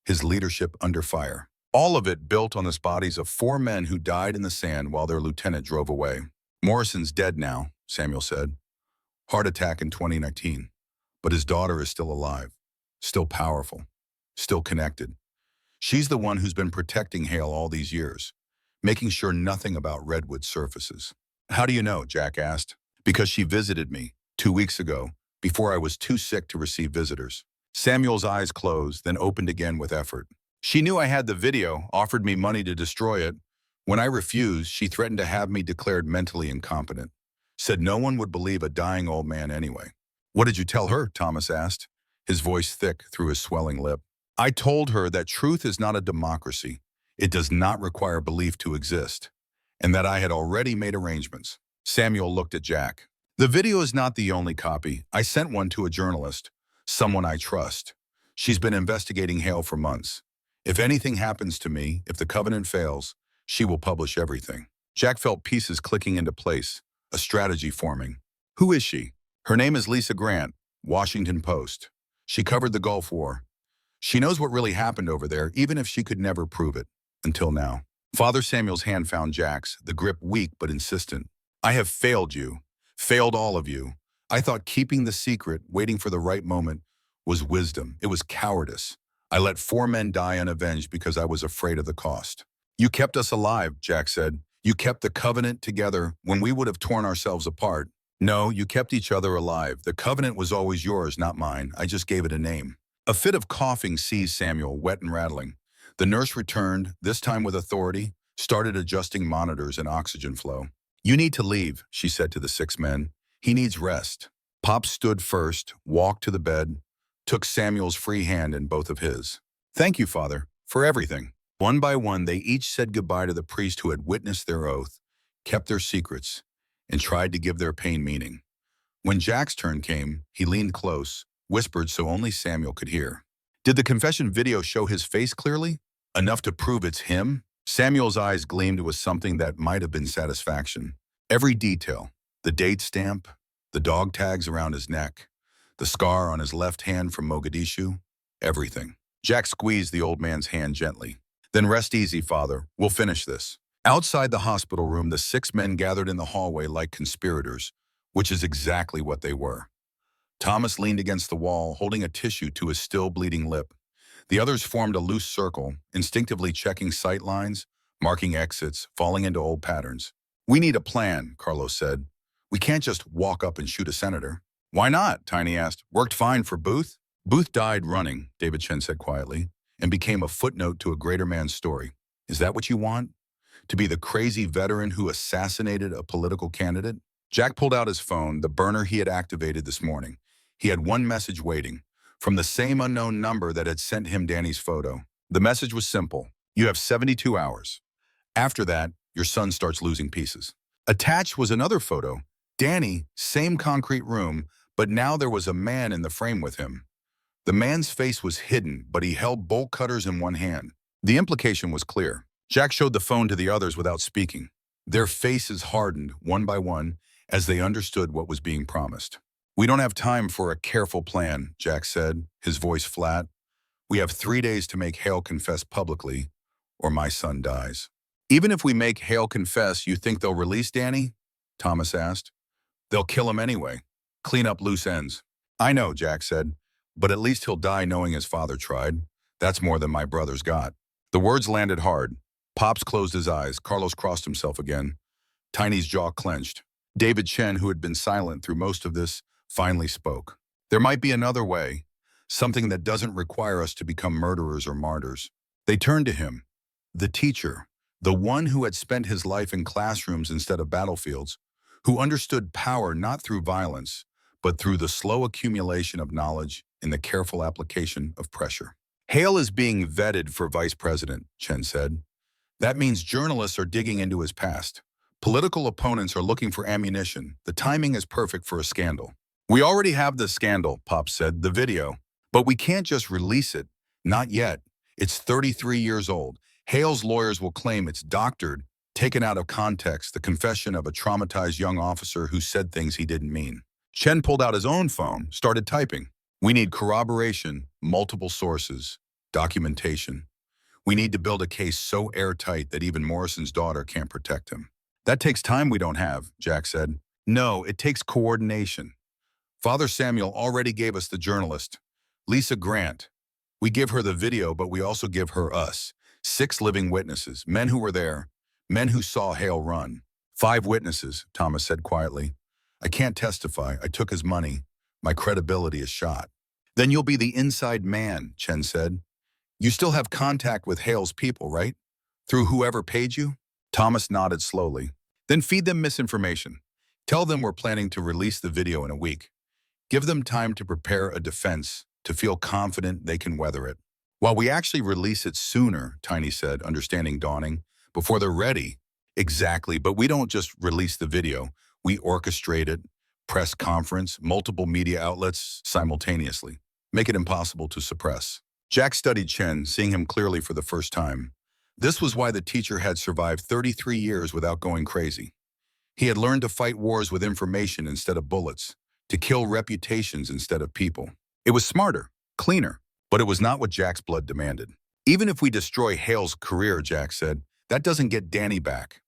his leadership under fire. All of it built on the bodies of 4 men who died in the sand while their lieutenant drove away. Morrison's dead now, Samuel said. Heart attack in 2019. But his daughter is still alive, still powerful, still connected. She's the one who's been protecting Hale all these years, making sure nothing about Redwood surfaces. How do you know? Jack asked. Because she visited me 2 weeks ago, before I was too sick to receive visitors. Samuel's eyes closed, then opened again with effort. She knew I had the video, offered me money to destroy it. When I refused, she threatened to have me declared mentally incompetent. Said no one would believe a dying old man anyway. What did you tell her? Thomas asked, his voice thick through his swelling lip. I told her that truth is not a democracy. It does not require belief to exist, and that I had already made arrangements. Samuel looked at Jack. The video is not the only copy. I sent one to a journalist, someone I trust. She's been investigating Hale for months. If anything happens to me, if the covenant fails, she will publish everything. Jack felt pieces clicking into place, a strategy forming. Who is she? Her name is Lisa Grant, Washington Post. She covered the Gulf War. She knows what really happened over there, even if she could never prove it. Until now. Father Samuel's hand found Jack's, the grip weak but insistent. I have failed you. Failed all of you. I thought keeping the secret, waiting for the right moment, was wisdom. It was cowardice. I let 4 men die unavenged because I was afraid of the cost. You kept us alive, Jack said. You kept the covenant together when we would have torn ourselves apart. No, you kept each other alive. The covenant was always yours, not mine. I just gave it a name. A fit of coughing seized Samuel, wet and rattling. The nurse returned, this time with authority, started adjusting monitors and oxygen flow. You need to leave, she said to the 6 men. He needs rest. Pop stood first, walked to the bed, took Samuel's free hand in both of his. Thank you, Father, for everything. One by one, they each said goodbye to the priest who had witnessed their oath, kept their secrets, and tried to give their pain meaning. When Jack's turn came, he leaned close, whispered so only Samuel could hear. Did the confession video show his face clearly? Enough to prove it's him? Samuel's eyes gleamed with something that might have been satisfaction. Every detail, the date stamp, the dog tags around his neck, the scar on his left hand from Mogadishu, everything. Jack squeezed the old man's hand gently. Then rest easy, Father. We'll finish this. Outside the hospital room, the 6 men gathered in the hallway like conspirators, which is exactly what they were. Thomas leaned against the wall, holding a tissue to his still bleeding lip. The others formed a loose circle, instinctively checking sight lines, marking exits, falling into old patterns. We need a plan, Carlos said. We can't just walk up and shoot a senator. Why not? Tiny asked. Worked fine for Booth? Booth died running, David Chen said quietly, and became a footnote to a greater man's story. Is that what you want? To be the crazy veteran who assassinated a political candidate? Jack pulled out his phone, the burner he had activated this morning. He had one message waiting, from the same unknown number that had sent him Danny's photo. The message was simple. You have 72 hours. After that, your son starts losing pieces. Attached was another photo. Danny, same concrete room, but now there was a man in the frame with him. The man's face was hidden, but he held bolt cutters in one hand. The implication was clear. Jack showed the phone to the others without speaking. Their faces hardened, one by one, as they understood what was being promised. We don't have time for a careful plan, Jack said, his voice flat. We have 3 days to make Hale confess publicly, or my son dies. Even if we make Hale confess, you think they'll release Danny? Thomas asked. They'll kill him anyway. Clean up loose ends. I know, Jack said, but at least he'll die knowing his father tried. That's more than my brother's got. The words landed hard. Pops closed his eyes. Carlos crossed himself again. Tiny's jaw clenched. David Chen, who had been silent through most of this, finally spoke. There might be another way, something that doesn't require us to become murderers or martyrs. They turned to him, the teacher, the one who had spent his life in classrooms instead of battlefields, who understood power not through violence, but through the slow accumulation of knowledge and the careful application of pressure. Hale is being vetted for vice president, Chen said. That means journalists are digging into his past. Political opponents are looking for ammunition. The timing is perfect for a scandal. We already have the scandal, Pop said, the video. But we can't just release it. Not yet. It's 33 years old. Hale's lawyers will claim it's doctored, taken out of context, the confession of a traumatized young officer who said things he didn't mean. Chen pulled out his own phone, started typing. We need corroboration, multiple sources, documentation. We need to build a case so airtight that even Morrison's daughter can't protect him. That takes time we don't have, Jack said. No, it takes coordination. Father Samuel already gave us the journalist, Lisa Grant. We give her the video, but we also give her us. 6 living witnesses, men who were there, men who saw Hale run. 5 witnesses, Thomas said quietly. I can't testify. I took his money. My credibility is shot. Then you'll be the inside man, Chen said. You still have contact with Hale's people, right? Through whoever paid you? Thomas nodded slowly. Then feed them misinformation. Tell them we're planning to release the video in a week. Give them time to prepare a defense, to feel confident they can weather it. While we actually release it sooner, Tiny said, understanding dawning, before they're ready. Exactly, but we don't just release the video. We orchestrate it, press conference, multiple media outlets simultaneously. Make it impossible to suppress. Jack studied Chen, seeing him clearly for the first time. This was why the teacher had survived 33 years without going crazy. He had learned to fight wars with information instead of bullets, to kill reputations instead of people. It was smarter, cleaner, but it was not what Jack's blood demanded. Even if we destroy Hale's career, Jack said, that doesn't get Danny back.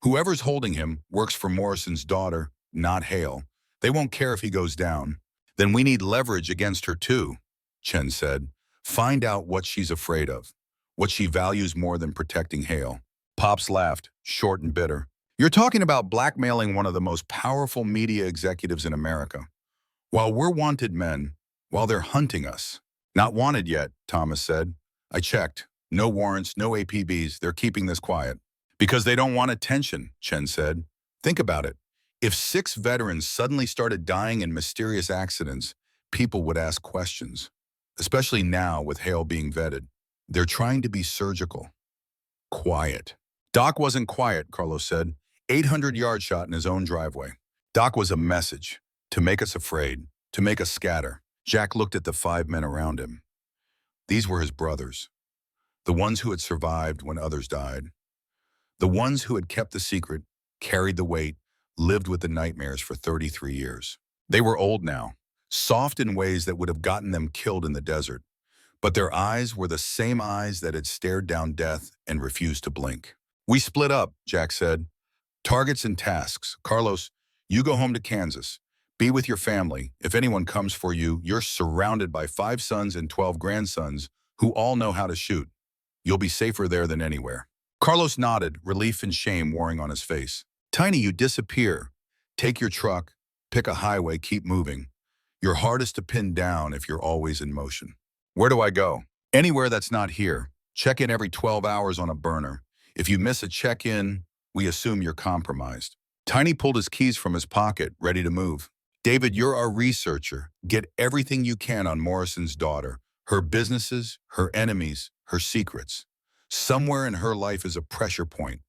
Whoever's holding him works for Morrison's daughter, not Hale. They won't care if he goes down. Then we need leverage against her too, Chen said. Find out what she's afraid of, what she values more than protecting Hale. Pops laughed, short and bitter. You're talking about blackmailing one of the most powerful media executives in America. While we're wanted men, while they're hunting us. Not wanted yet, Thomas said. I checked. No warrants, no APBs. They're keeping this quiet. Because they don't want attention, Chen said. Think about it. If 6 veterans suddenly started dying in mysterious accidents, people would ask questions. Especially now with Hale being vetted. They're trying to be surgical. Quiet. Doc wasn't quiet, Carlos said. 800-yard shot in his own driveway. Doc was a message. To make us afraid. To make us scatter. Jack looked at the 5 men around him. These were his brothers. The ones who had survived when others died. The ones who had kept the secret, carried the weight, lived with the nightmares for 33 years. They were old now, soft in ways that would have gotten them killed in the desert. But their eyes were the same eyes that had stared down death and refused to blink. We split up, Jack said. Targets and tasks. Carlos, you go home to Kansas. Be with your family. If anyone comes for you, you're surrounded by 5 sons and 12 grandsons who all know how to shoot. You'll be safer there than anywhere. Carlos nodded, relief and shame warring on his face. Tiny, you disappear. Take your truck, pick a highway, keep moving. You're hardest to pin down if you're always in motion. Where do I go? Anywhere that's not here. Check in every 12 hours on a burner. If you miss a check-in, we assume you're compromised. Tiny pulled his keys from his pocket, ready to move. David, you're our researcher. Get everything you can on Morrison's daughter, her businesses, her enemies, her secrets. Somewhere in her life is a pressure point.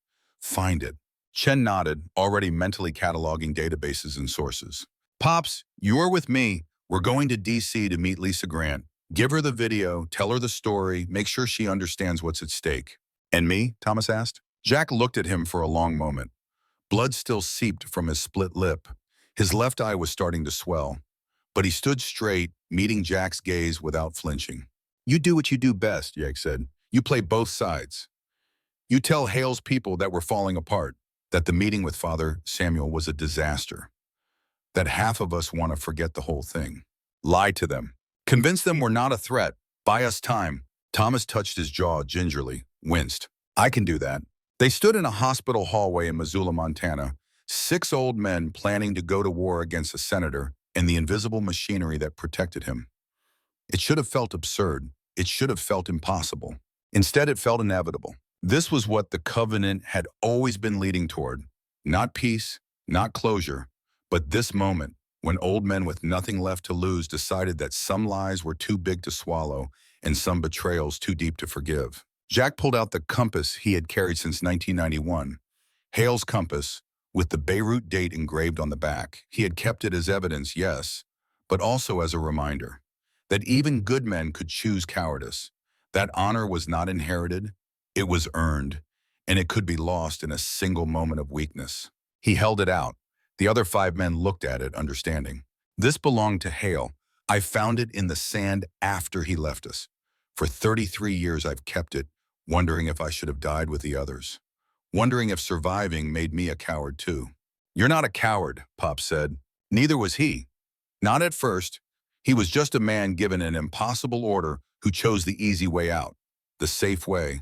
Find it. Chen nodded, already mentally cataloging databases and sources. Pops, you're with me. We're going to D.C. to meet Lisa Grant. Give her the video, tell her the story, make sure she understands what's at stake. And me? Thomas asked. Jack looked at him for a long moment. Blood still seeped from his split lip. His left eye was starting to swell. But he stood straight, meeting Jack's gaze without flinching. You do what you do best, Jack said. You play both sides. You tell Hale's people that we're falling apart, that the meeting with Father Samuel was a disaster, that half of us want to forget the whole thing. Lie to them. Convince them we're not a threat. Buy us time. Thomas touched his jaw gingerly, winced. I can do that. They stood in a hospital hallway in Missoula, Montana, 6 old men planning to go to war against a senator and the invisible machinery that protected him. It should have felt absurd. It should have felt impossible. Instead, it felt inevitable. This was what the Covenant had always been leading toward. Not peace, not closure, but this moment when old men with nothing left to lose decided that some lies were too big to swallow and some betrayals too deep to forgive. Jack pulled out the compass he had carried since 1991, Hale's compass, with the Beirut date engraved on the back. He had kept it as evidence, yes, but also as a reminder that even good men could choose cowardice. That honor was not inherited, it was earned, and it could be lost in a single moment of weakness. He held it out. The other 5 men looked at it, understanding. This belonged to Hale. I found it in the sand after he left us. For 33 years I've kept it, wondering if I should have died with the others. Wondering if surviving made me a coward too. You're not a coward, Pop said. Neither was he. Not at first. He was just a man given an impossible order who chose the easy way out, the safe way,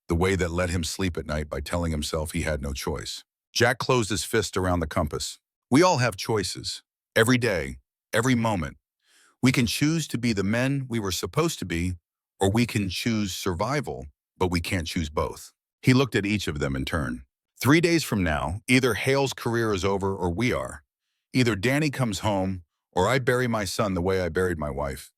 the way that let him sleep at night by telling himself he had no choice. Jack closed his fist around the compass. We all have choices. Every day, every moment. We can choose to be the men we were supposed to be, or we can choose survival, but we can't choose both. He looked at each of them in turn. 3 days from now, either Hale's career is over or we are. Either Danny comes home, or I bury my son the way I buried my wife.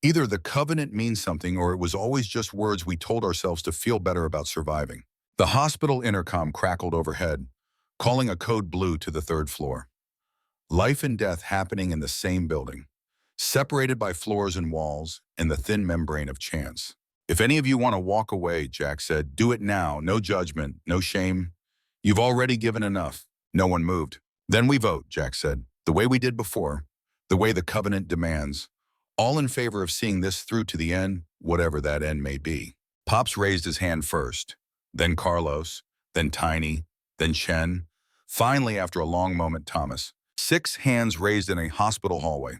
Either the covenant means something or it was always just words we told ourselves to feel better about surviving. The hospital intercom crackled overhead, calling a code blue to the third floor. Life and death happening in the same building, separated by floors and walls and the thin membrane of chance. If any of you want to walk away, Jack said, do it now. No judgment, no shame. You've already given enough. No one moved. Then we vote, Jack said, the way we did before, the way the covenant demands, all in favor of seeing this through to the end, whatever that end may be. Pops raised his hand first, then Carlos, then Tiny, then Chen. Finally, after a long moment, Thomas. 6 hands raised in a hospital hallway.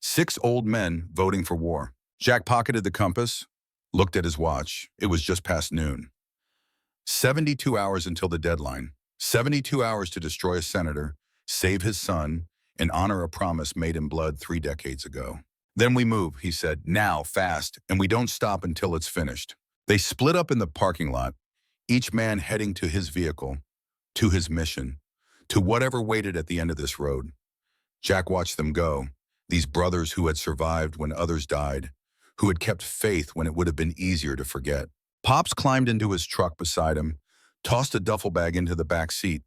6 old men voting for war. Jack pocketed the compass, looked at his watch. It was just past noon. 72 hours until the deadline. 72 hours to destroy a senator, save his son, and honor a promise made in blood 3 decades ago. Then we move, he said, now, fast, and we don't stop until it's finished. They split up in the parking lot, each man heading to his vehicle, to his mission, to whatever waited at the end of this road. Jack watched them go, these brothers who had survived when others died, who had kept faith when it would have been easier to forget. Pops climbed into his truck beside him, tossed a duffel bag into the back seat.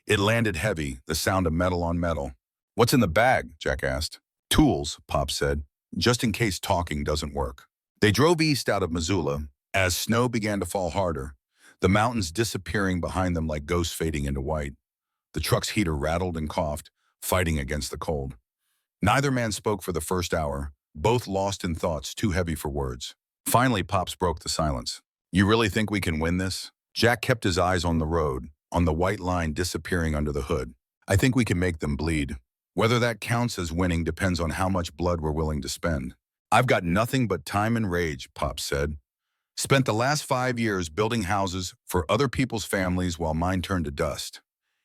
It landed heavy, the sound of metal on metal. What's in the bag? Jack asked. Tools, Pops said, just in case talking doesn't work. They drove east out of Missoula as snow began to fall harder, the mountains disappearing behind them like ghosts fading into white. The truck's heater rattled and coughed, fighting against the cold. Neither man spoke for the first hour, both lost in thoughts too heavy for words. Finally, Pops broke the silence. You really think we can win this? Jack kept his eyes on the road, on the white line disappearing under the hood. I think we can make them bleed. Whether that counts as winning depends on how much blood we're willing to spend. I've got nothing but time and rage, Pops said. Spent the last 5 years building houses for other people's families while mine turned to dust.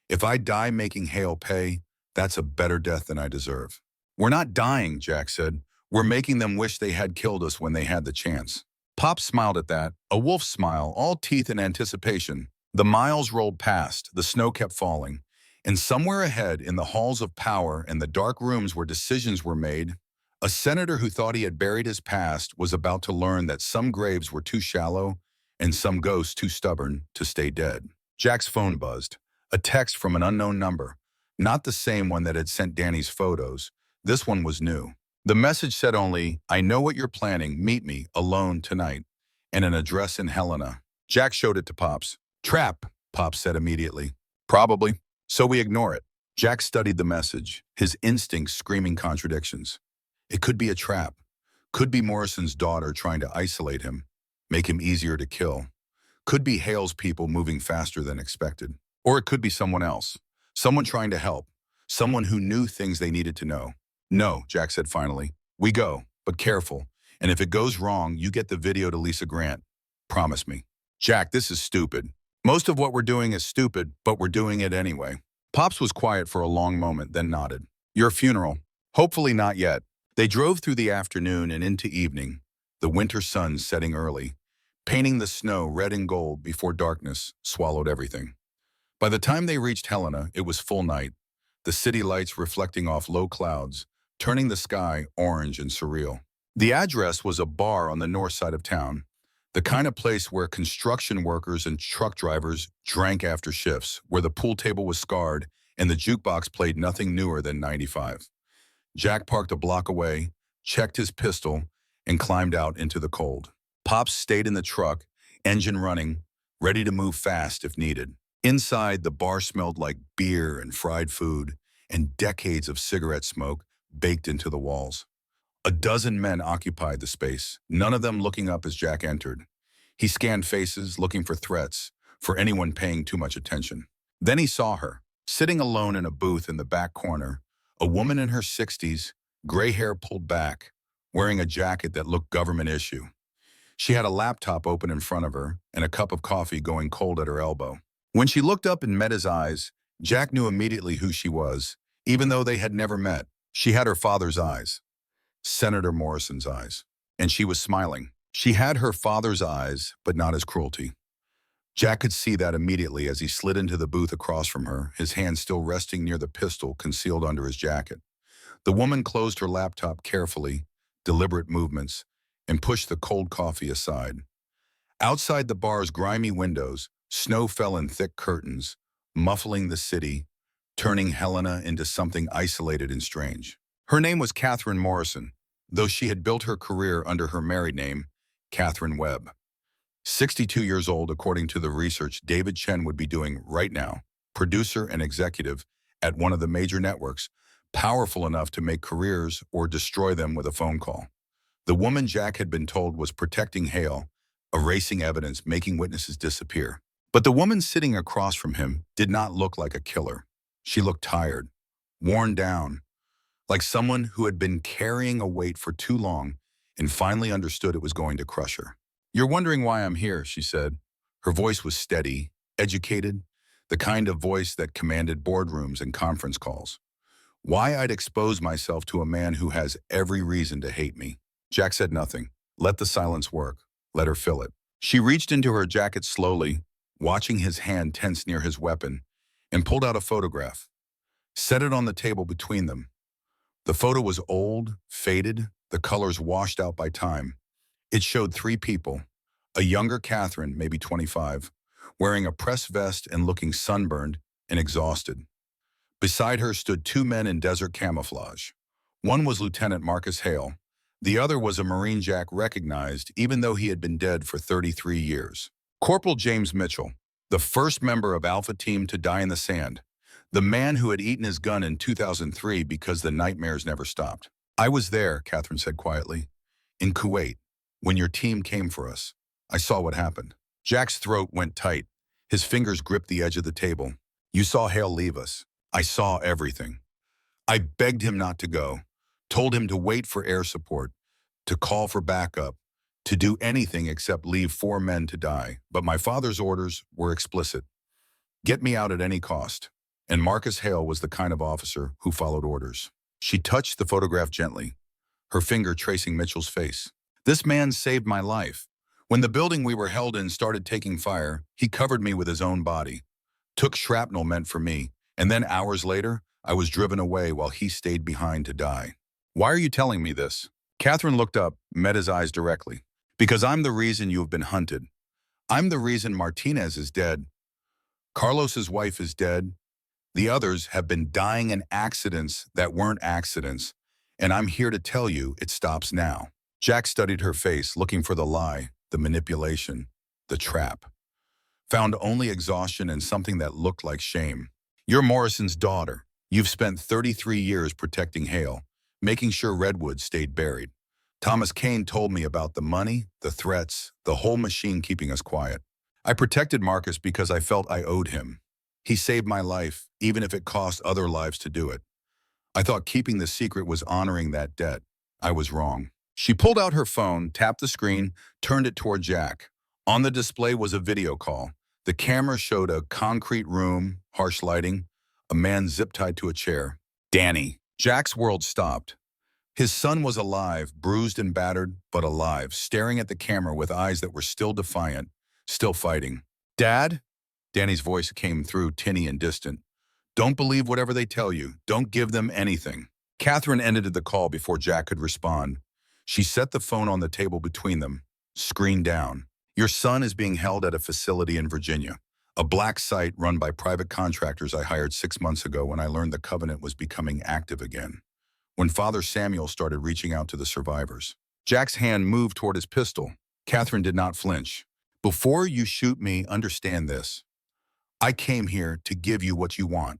If I die making Hale pay, that's a better death than I deserve. We're not dying, Jack said. We're making them wish they had killed us when they had the chance. Pop smiled at that, a wolf smile, all teeth and anticipation. The miles rolled past, the snow kept falling. And somewhere ahead, in the halls of power and the dark rooms where decisions were made, a senator who thought he had buried his past was about to learn that some graves were too shallow and some ghosts too stubborn to stay dead. Jack's phone buzzed. A text from an unknown number. Not the same one that had sent Danny's photos. This one was new. The message said only, I know what you're planning. Meet me alone tonight. And an address in Helena. Jack showed it to Pops. Trap, Pops said immediately. Probably. So we ignore it. Jack studied the message, his instincts screaming contradictions. It could be a trap. Could be Morrison's daughter trying to isolate him, make him easier to kill. Could be Hale's people moving faster than expected. Or it could be someone else. Someone trying to help. Someone who knew things they needed to know. No, Jack said finally. We go, but careful. And if it goes wrong, you get the video to Lisa Grant. Promise me. Jack, this is stupid. Most of what we're doing is stupid, but we're doing it anyway. Pops was quiet for a long moment, then nodded. Your funeral. Hopefully not yet. They drove through the afternoon and into evening, the winter sun setting early, painting the snow red and gold before darkness swallowed everything. By the time they reached Helena, it was full night, the city lights reflecting off low clouds, turning the sky orange and surreal. The address was a bar on the north side of town, the kind of place where construction workers and truck drivers drank after shifts, where the pool table was scarred and the jukebox played nothing newer than 95. Jack parked a block away, checked his pistol, and climbed out into the cold. Pops stayed in the truck, engine running, ready to move fast if needed. Inside, the bar smelled like beer and fried food, and decades of cigarette smoke baked into the walls. A dozen men occupied the space, none of them looking up as Jack entered. He scanned faces, looking for threats, for anyone paying too much attention. Then he saw her, sitting alone in a booth in the back corner, a woman in her 60s, gray hair pulled back, wearing a jacket that looked government issue. She had a laptop open in front of her and a cup of coffee going cold at her elbow. When she looked up and met his eyes, Jack knew immediately who she was, even though they had never met. She had her father's eyes, Senator Morrison's eyes, and she was smiling. She had her father's eyes, but not his cruelty. Jack could see that immediately as he slid into the booth across from her, his hand still resting near the pistol concealed under his jacket. The woman closed her laptop carefully, deliberate movements, and pushed the cold coffee aside. Outside the bar's grimy windows, snow fell in thick curtains, muffling the city, turning Helena into something isolated and strange. Her name was Catherine Morrison, though she had built her career under her married name, Catherine Webb. 62 years old, according to the research David Chen would be doing right now, producer and executive at one of the major networks, powerful enough to make careers or destroy them with a phone call. The woman Jack had been told was protecting Hale, erasing evidence, making witnesses disappear. But the woman sitting across from him did not look like a killer. She looked tired, worn down, like someone who had been carrying a weight for too long and finally understood it was going to crush her. "You're wondering why I'm here," she said. Her voice was steady, educated, the kind of voice that commanded boardrooms and conference calls. "Why I'd expose myself to a man who has every reason to hate me." Jack said nothing. Let the silence work. Let her fill it. She reached into her jacket slowly, watching his hand tense near his weapon, and pulled out a photograph. Set it on the table between them. The photo was old, faded, the colors washed out by time. It showed three people, a younger Catherine, maybe 25, wearing a press vest and looking sunburned and exhausted. Beside her stood two men in desert camouflage. One was Lieutenant Marcus Hale. The other was a Marine Jack recognized, even though he had been dead for 33 years. Corporal James Mitchell, the first member of Alpha Team to die in the sand, the man who had eaten his gun in 2003 because the nightmares never stopped. "I was there," Catherine said quietly, "in Kuwait, when your team came for us. I saw what happened." Jack's throat went tight. His fingers gripped the edge of the table. "You saw Hale leave us. I saw everything. I begged him not to go, told him to wait for air support, to call for backup, to do anything except leave 4 men to die. But my father's orders were explicit. Get me out at any cost." And Marcus Hale was the kind of officer who followed orders. She touched the photograph gently, her finger tracing Mitchell's face. "This man saved my life. When the building we were held in started taking fire, he covered me with his own body, took shrapnel meant for me, and then hours later, I was driven away while he stayed behind to die. Why are you telling me this?" Catherine looked up, met his eyes directly. "Because I'm the reason you have been hunted. I'm the reason Martinez is dead. Carlos's wife is dead. The others have been dying in accidents that weren't accidents, and I'm here to tell you it stops now." Jack studied her face, looking for the lie, the manipulation, the trap. Found only exhaustion and something that looked like shame. "You're Morrison's daughter. You've spent 33 years protecting Hale, making sure Redwood stayed buried. Thomas Kane told me about the money, the threats, the whole machine keeping us quiet. I protected Marcus because I felt I owed him. He saved my life, even if it cost other lives to do it. I thought keeping the secret was honoring that debt. I was wrong." She pulled out her phone, tapped the screen, turned it toward Jack. On the display was a video call. The camera showed a concrete room, harsh lighting, a man zip-tied to a chair. "Danny." Jack's world stopped. His son was alive, bruised and battered, but alive, staring at the camera with eyes that were still defiant, still fighting. "Dad?" Danny's voice came through, tinny and distant. "Don't believe whatever they tell you. Don't give them anything." Catherine ended the call before Jack could respond. She set the phone on the table between them, screen down. "Your son is being held at a facility in Virginia, a black site run by private contractors I hired 6 months ago when I learned the Covenant was becoming active again. When Father Samuel started reaching out to the survivors." Jack's hand moved toward his pistol. Catherine did not flinch. "Before you shoot me, understand this. I came here to give you what you want.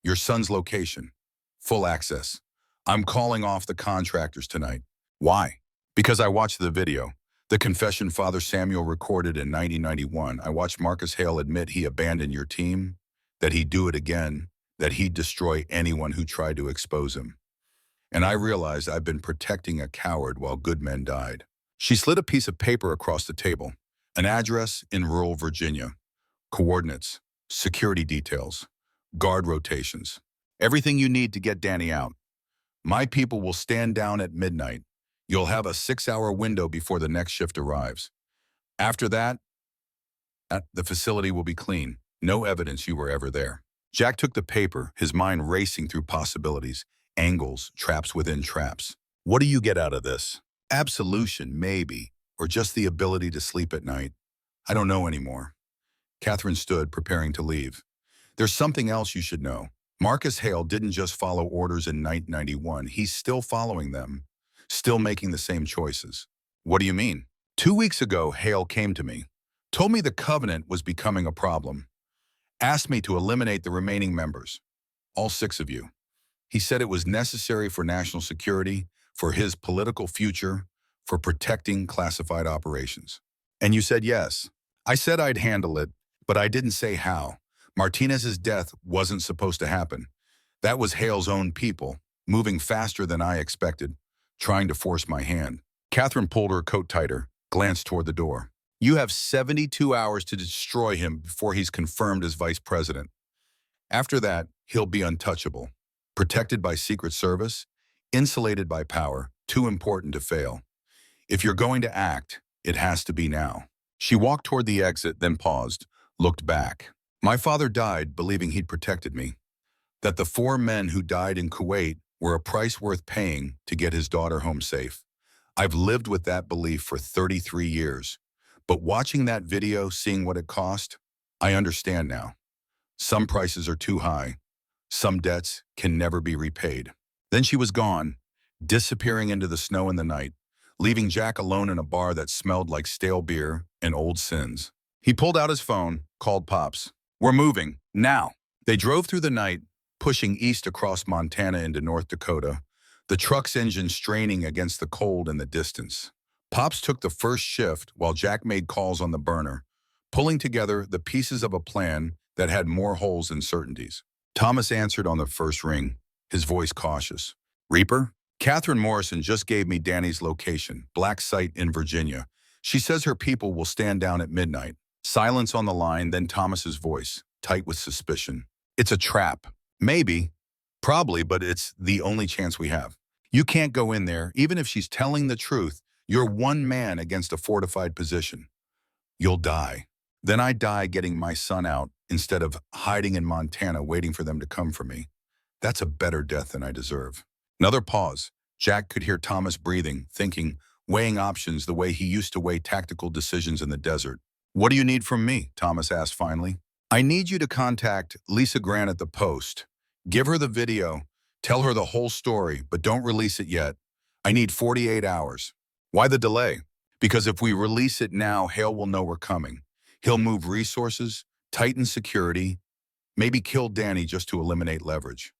Your son's location. Full access. I'm calling off the contractors tonight." "Why?" "Because I watched the video. The confession Father Samuel recorded in 1991. I watched Marcus Hale admit he abandoned your team, that he'd do it again, that he'd destroy anyone who tried to expose him. and I realized I've been protecting a coward while good men died. She slid a piece of paper across the table, an address in rural Virginia, coordinates, security details, guard rotations, everything you need to get Danny out. My people will stand down at midnight. You'll have a 6-hour window before the next shift arrives. After that, the facility will be clean. No evidence you were ever there. Jack took the paper, his mind racing through possibilities, angles, traps within traps. What do you get out of this? Absolution, maybe, or just the ability to sleep at night. I don't know anymore. Catherine stood, preparing to leave. There's something else you should know. Marcus Hale didn't just follow orders in 1991. He's still following them, still making the same choices. What do you mean? 2 weeks ago, Hale came to me, told me the Covenant was becoming a problem, asked me to eliminate the remaining members, all 6 of you. He said it was necessary for national security, for his political future, for protecting classified operations. And you said yes. I said I'd handle it, but I didn't say how. Martinez's death wasn't supposed to happen. That was Hale's own people, moving faster than I expected, trying to force my hand. Catherine pulled her coat tighter, glanced toward the door. You have 72 hours to destroy him before he's confirmed as vice president. After that, he'll be untouchable, protected by Secret Service, insulated by power, too important to fail. If you're going to act, it has to be now. She walked toward the exit, then paused, looked back. My father died believing he'd protected me, that the 4 men who died in Kuwait were a price worth paying to get his daughter home safe. I've lived with that belief for 33 years, but watching that video, seeing what it cost, I understand now. Some prices are too high. Some debts can never be repaid. Then she was gone, disappearing into the snow in the night, leaving Jack alone in a bar that smelled like stale beer and old sins. He pulled out his phone, called Pops. We're moving, now. They drove through the night, pushing east across Montana into North Dakota, the truck's engine straining against the cold in the distance. Pops took the first shift while Jack made calls on the burner, pulling together the pieces of a plan that had more holes than certainties. Thomas answered on the first ring, his voice cautious. Reaper? Catherine Morrison just gave me Danny's location, Black Site in Virginia. She says her people will stand down at midnight. Silence on the line, then Thomas's voice, tight with suspicion. It's a trap. Maybe. Probably, but it's the only chance we have. You can't go in there, even if she's telling the truth. You're one man against a fortified position. You'll die. Then I die getting my son out instead of hiding in Montana waiting for them to come for me. That's a better death than I deserve. Another pause. Jack could hear Thomas breathing, thinking, weighing options the way he used to weigh tactical decisions in the desert. What do you need from me? Thomas asked finally. I need you to contact Lisa Grant at the Post. Give her the video. Tell her the whole story, but don't release it yet. I need 48 hours. Why the delay? Because if we release it now, Hale will know we're coming. He'll move resources, tighten security, maybe kill Danny just to eliminate leverage.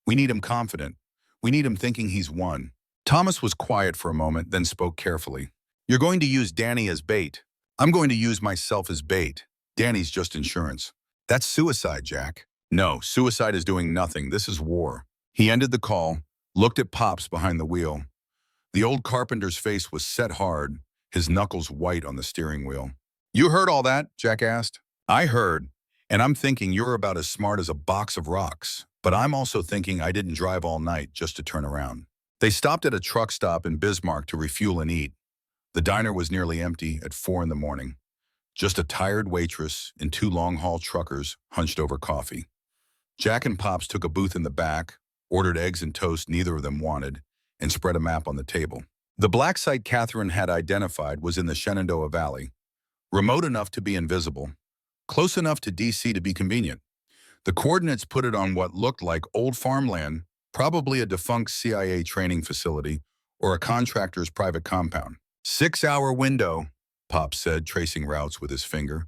We need him confident. We need him thinking he's won. Thomas was quiet for a moment, then spoke carefully. You're going to use Danny as bait. I'm going to use myself as bait. Danny's just insurance. That's suicide, Jack. No, suicide is doing nothing. This is war. He ended the call, looked at Pops behind the wheel. The old carpenter's face was set hard, his knuckles white on the steering wheel. You heard all that? Jack asked. I heard, and I'm thinking you're about as smart as a box of rocks. But I'm also thinking I didn't drive all night just to turn around. They stopped at a truck stop in Bismarck to refuel and eat. The diner was nearly empty at 4 in the morning. Just a tired waitress and 2 long-haul truckers hunched over coffee. Jack and Pops took a booth in the back, ordered eggs and toast neither of them wanted, and spread a map on the table. The black site Catherine had identified was in the Shenandoah Valley, remote enough to be invisible, close enough to DC to be convenient. The coordinates put it on what looked like old farmland, probably a defunct CIA training facility or a contractor's private compound. 6-hour window, Pop said, tracing routes with his finger.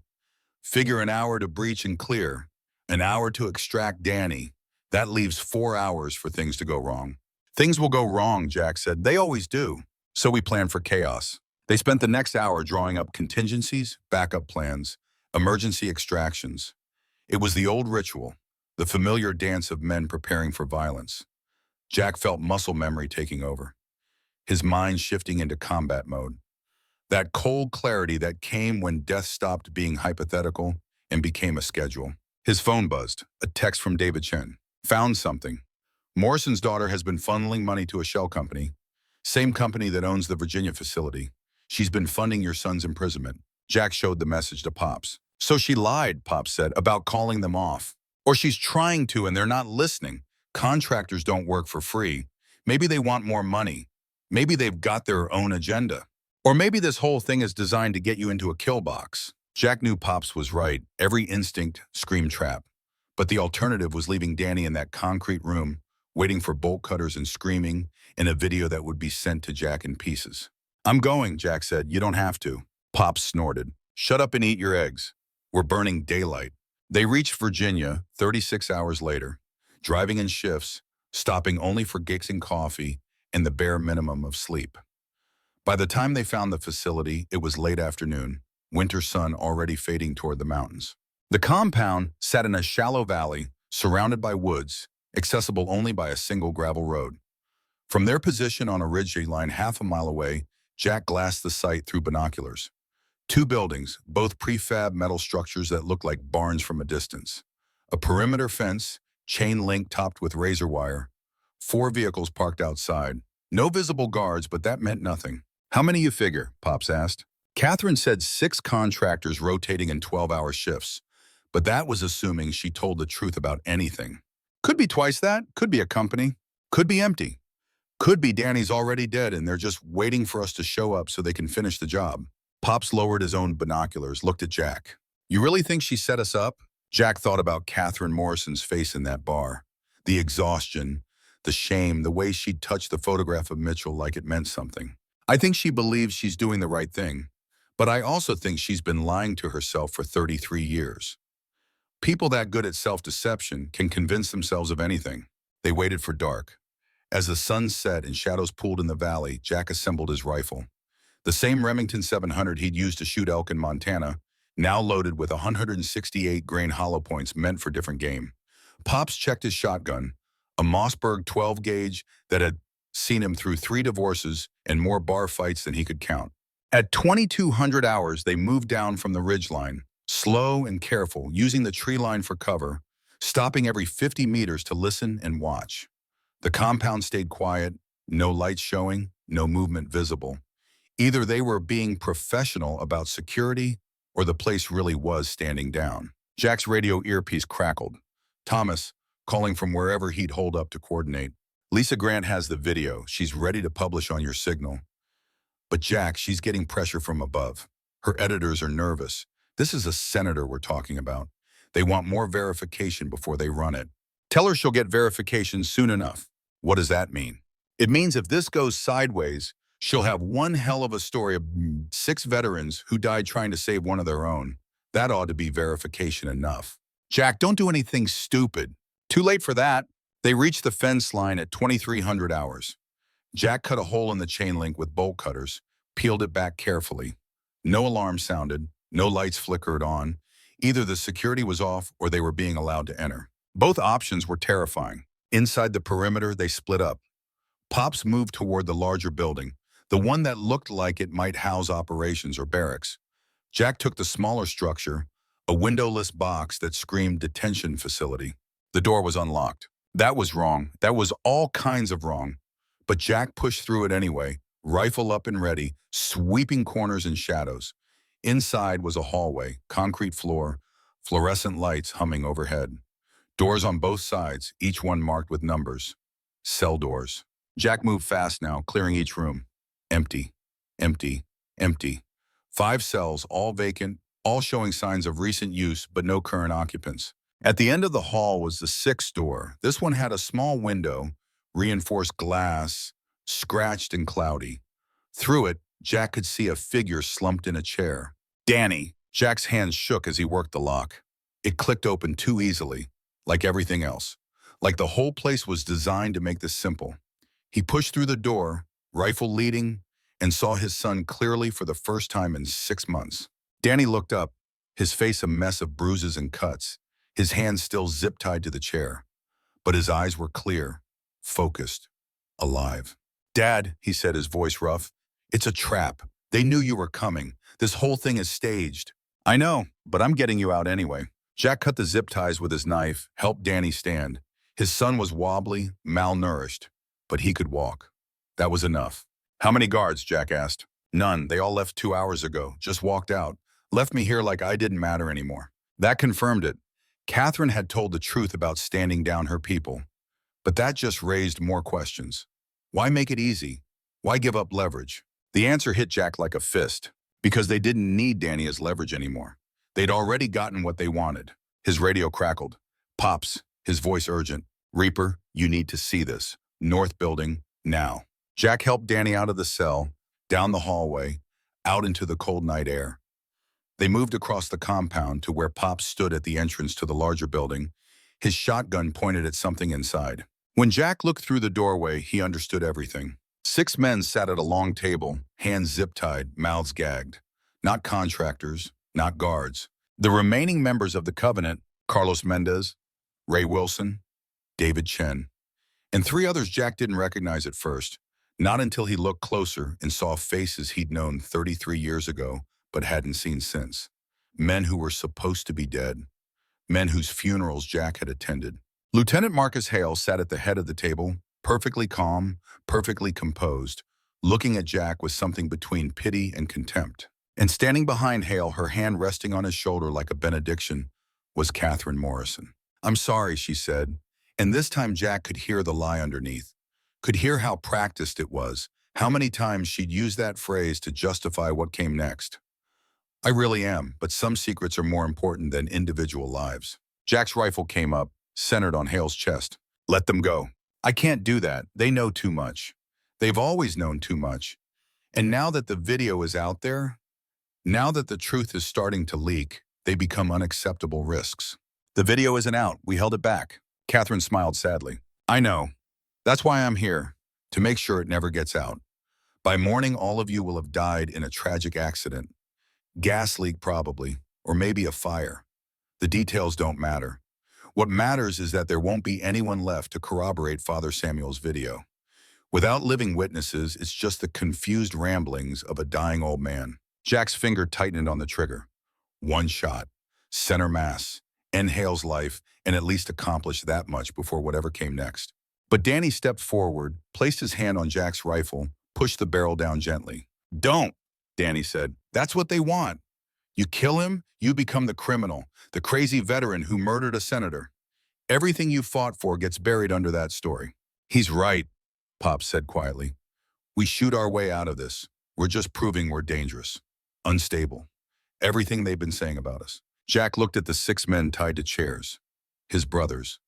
Figure an hour to breach and clear, an hour to extract Danny. That leaves 4 hours for things to go wrong. Things will go wrong, Jack said. They always do. So we planned for chaos. They spent the next hour drawing up contingencies, backup plans, emergency extractions. It was the old ritual, the familiar dance of men preparing for violence. Jack felt muscle memory taking over, his mind shifting into combat mode. That cold clarity that came when death stopped being hypothetical and became a schedule. His phone buzzed, a text from David Chen. Found something. Morrison's daughter has been funneling money to a shell company, same company that owns the Virginia facility. She's been funding your son's imprisonment. Jack showed the message to Pops. So she lied, Pops said, about calling them off. Or she's trying to and they're not listening. Contractors don't work for free. Maybe they want more money. Maybe they've got their own agenda. Or maybe this whole thing is designed to get you into a kill box. Jack knew Pops was right. Every instinct screamed trap. But the alternative was leaving Danny in that concrete room, waiting for bolt cutters and screaming in a video that would be sent to Jack in pieces. I'm going, Jack said. You don't have to. Pops snorted. Shut up and eat your eggs. We're burning daylight. They reached Virginia 36 hours later, driving in shifts, stopping only for gigs and coffee and the bare minimum of sleep. By the time they found the facility, it was late afternoon, winter sun already fading toward the mountains. The compound sat in a shallow valley, surrounded by woods, accessible only by a single gravel road. From their position on a ridge line half a mile away, Jack glassed the site through binoculars. Two buildings, both prefab metal structures that looked like barns from a distance. A perimeter fence, chain link topped with razor wire. 4 vehicles parked outside. No visible guards, but that meant nothing. How many you figure? Pops asked. Catherine said 6 contractors rotating in 12-hour shifts, but that was assuming she told the truth about anything. Could be twice that, could be a company, could be empty. Could be Danny's already dead and they're just waiting for us to show up so they can finish the job. Pops lowered his own binoculars, looked at Jack. You really think she set us up? Jack thought about Catherine Morrison's face in that bar. The exhaustion, the shame, the way she'd touched the photograph of Mitchell like it meant something. I think she believes she's doing the right thing, but I also think she's been lying to herself for 33 years. People that good at self-deception can convince themselves of anything. They waited for dark. As the sun set and shadows pooled in the valley, Jack assembled his rifle. The same Remington 700 he'd used to shoot elk in Montana, now loaded with 168 grain hollow points meant for different game. Pops checked his shotgun, a Mossberg 12 gauge that had seen him through 3 divorces and more bar fights than he could count. At 2,200 hours, they moved down from the ridgeline, slow and careful, using the tree line for cover, stopping every 50 meters to listen and watch. The compound stayed quiet, no lights showing, no movement visible. Either they were being professional about security or the place really was standing down. Jack's radio earpiece crackled. Thomas, calling from wherever he'd holed up to coordinate. Lisa Grant has the video. She's ready to publish on your signal. But Jack, she's getting pressure from above. Her editors are nervous. This is a senator we're talking about. They want more verification before they run it. Tell her she'll get verification soon enough. What does that mean? It means if this goes sideways, she'll have one hell of a story of 6 veterans who died trying to save one of their own. That ought to be verification enough. Jack, don't do anything stupid. Too late for that. They reached the fence line at 2,300 hours. Jack cut a hole in the chain link with bolt cutters, peeled it back carefully. No alarm sounded, no lights flickered on. Either the security was off or they were being allowed to enter. Both options were terrifying. Inside the perimeter, they split up. Pops moved toward the larger building, the one that looked like it might house operations or barracks. Jack took the smaller structure, a windowless box that screamed detention facility. The door was unlocked. That was wrong. That was all kinds of wrong. But Jack pushed through it anyway, rifle up and ready, sweeping corners and shadows. Inside was a hallway, concrete floor, fluorescent lights humming overhead. Doors on both sides, each one marked with numbers. Cell doors. Jack moved fast now, clearing each room. Empty, empty, empty. 5 cells, all vacant, all showing signs of recent use, but no current occupants. At the end of the hall was the 6th door. This one had a small window, reinforced glass, scratched and cloudy. Through it, Jack could see a figure slumped in a chair. Danny! Jack's hands shook as he worked the lock. It clicked open too easily, like everything else. Like the whole place was designed to make this simple. He pushed through the door, rifle leading, and saw his son clearly for the first time in 6 months. Danny looked up, his face a mess of bruises and cuts, his hands still zip-tied to the chair. But his eyes were clear, focused, alive. "Dad," he said, his voice rough, "it's a trap. They knew you were coming. This whole thing is staged." "I know, but I'm getting you out anyway." Jack cut the zip ties with his knife, helped Danny stand. His son was wobbly, malnourished, but he could walk. That was enough. "How many guards?" Jack asked. "None. They all left 2 hours ago. Just walked out. Left me here like I didn't matter anymore." That confirmed it. Catherine had told the truth about standing down her people. But that just raised more questions. Why make it easy? Why give up leverage? The answer hit Jack like a fist. Because they didn't need Danny as leverage anymore. They'd already gotten what they wanted. His radio crackled. "Pops," his voice urgent. "Reaper, you need to see this. North building, now." Jack helped Danny out of the cell, down the hallway, out into the cold night air. They moved across the compound to where Pops stood at the entrance to the larger building, his shotgun pointed at something inside. When Jack looked through the doorway, he understood everything. 6 men sat at a long table, hands zip-tied, mouths gagged. Not contractors, not guards. The remaining members of the Covenant, Carlos Mendez, Ray Wilson, David Chen, and 3 others Jack didn't recognize at first, not until he looked closer and saw faces he'd known 33 years ago but hadn't seen since. Men who were supposed to be dead. Men whose funerals Jack had attended. Lieutenant Marcus Hale sat at the head of the table, perfectly calm, perfectly composed, looking at Jack with something between pity and contempt. And standing behind Hale, her hand resting on his shoulder like a benediction, was Catherine Morrison. "I'm sorry," she said, and this time Jack could hear the lie underneath, could hear how practiced it was, how many times she'd used that phrase to justify what came next. "I really am, but some secrets are more important than individual lives." Jack's rifle came up, centered on Hale's chest. "Let them go." "I can't do that. They know too much. They've always known too much. And now that the video is out there, now that the truth is starting to leak, they become unacceptable risks." "The video isn't out. We held it back." Catherine smiled sadly. "I know. That's why I'm here, to make sure it never gets out. By morning, all of you will have died in a tragic accident. Gas leak probably, or maybe a fire. The details don't matter. What matters is that there won't be anyone left to corroborate Father Samuel's video. Without living witnesses, it's just the confused ramblings of a dying old man." Jack's finger tightened on the trigger. One shot, center mass, end Hale's life, and at least accomplish that much before whatever came next. But Danny stepped forward, placed his hand on Jack's rifle, pushed the barrel down gently. "Don't," Danny said. "That's what they want. You kill him, you become the criminal, the crazy veteran who murdered a senator. Everything you fought for gets buried under that story." "He's right," Pops said quietly. "We shoot our way out of this. We're just proving we're dangerous, unstable. Everything they've been saying about us." Jack looked at the 6 men tied to chairs. His brothers.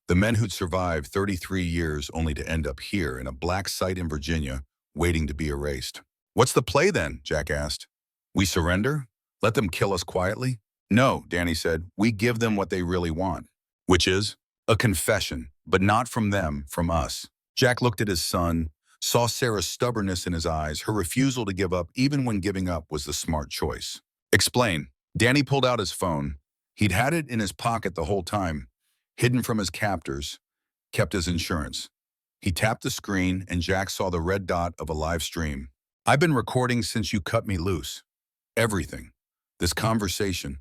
The men who'd survived 33 years only to end up here in a black site in Virginia, waiting to be erased. "What's the play then?" Jack asked. "We surrender? Let them kill us quietly?" "No," Danny said. "We give them what they really want." "Which is?" "A confession, but not from them, from us." Jack looked at his son, saw Sarah's stubbornness in his eyes, her refusal to give up even when giving up was the smart choice. "Explain." Danny pulled out his phone. He'd had it in his pocket the whole time, hidden from his captors, kept as insurance. He tapped the screen and Jack saw the red dot of a live stream. "I've been recording since you cut me loose. Everything. This conversation.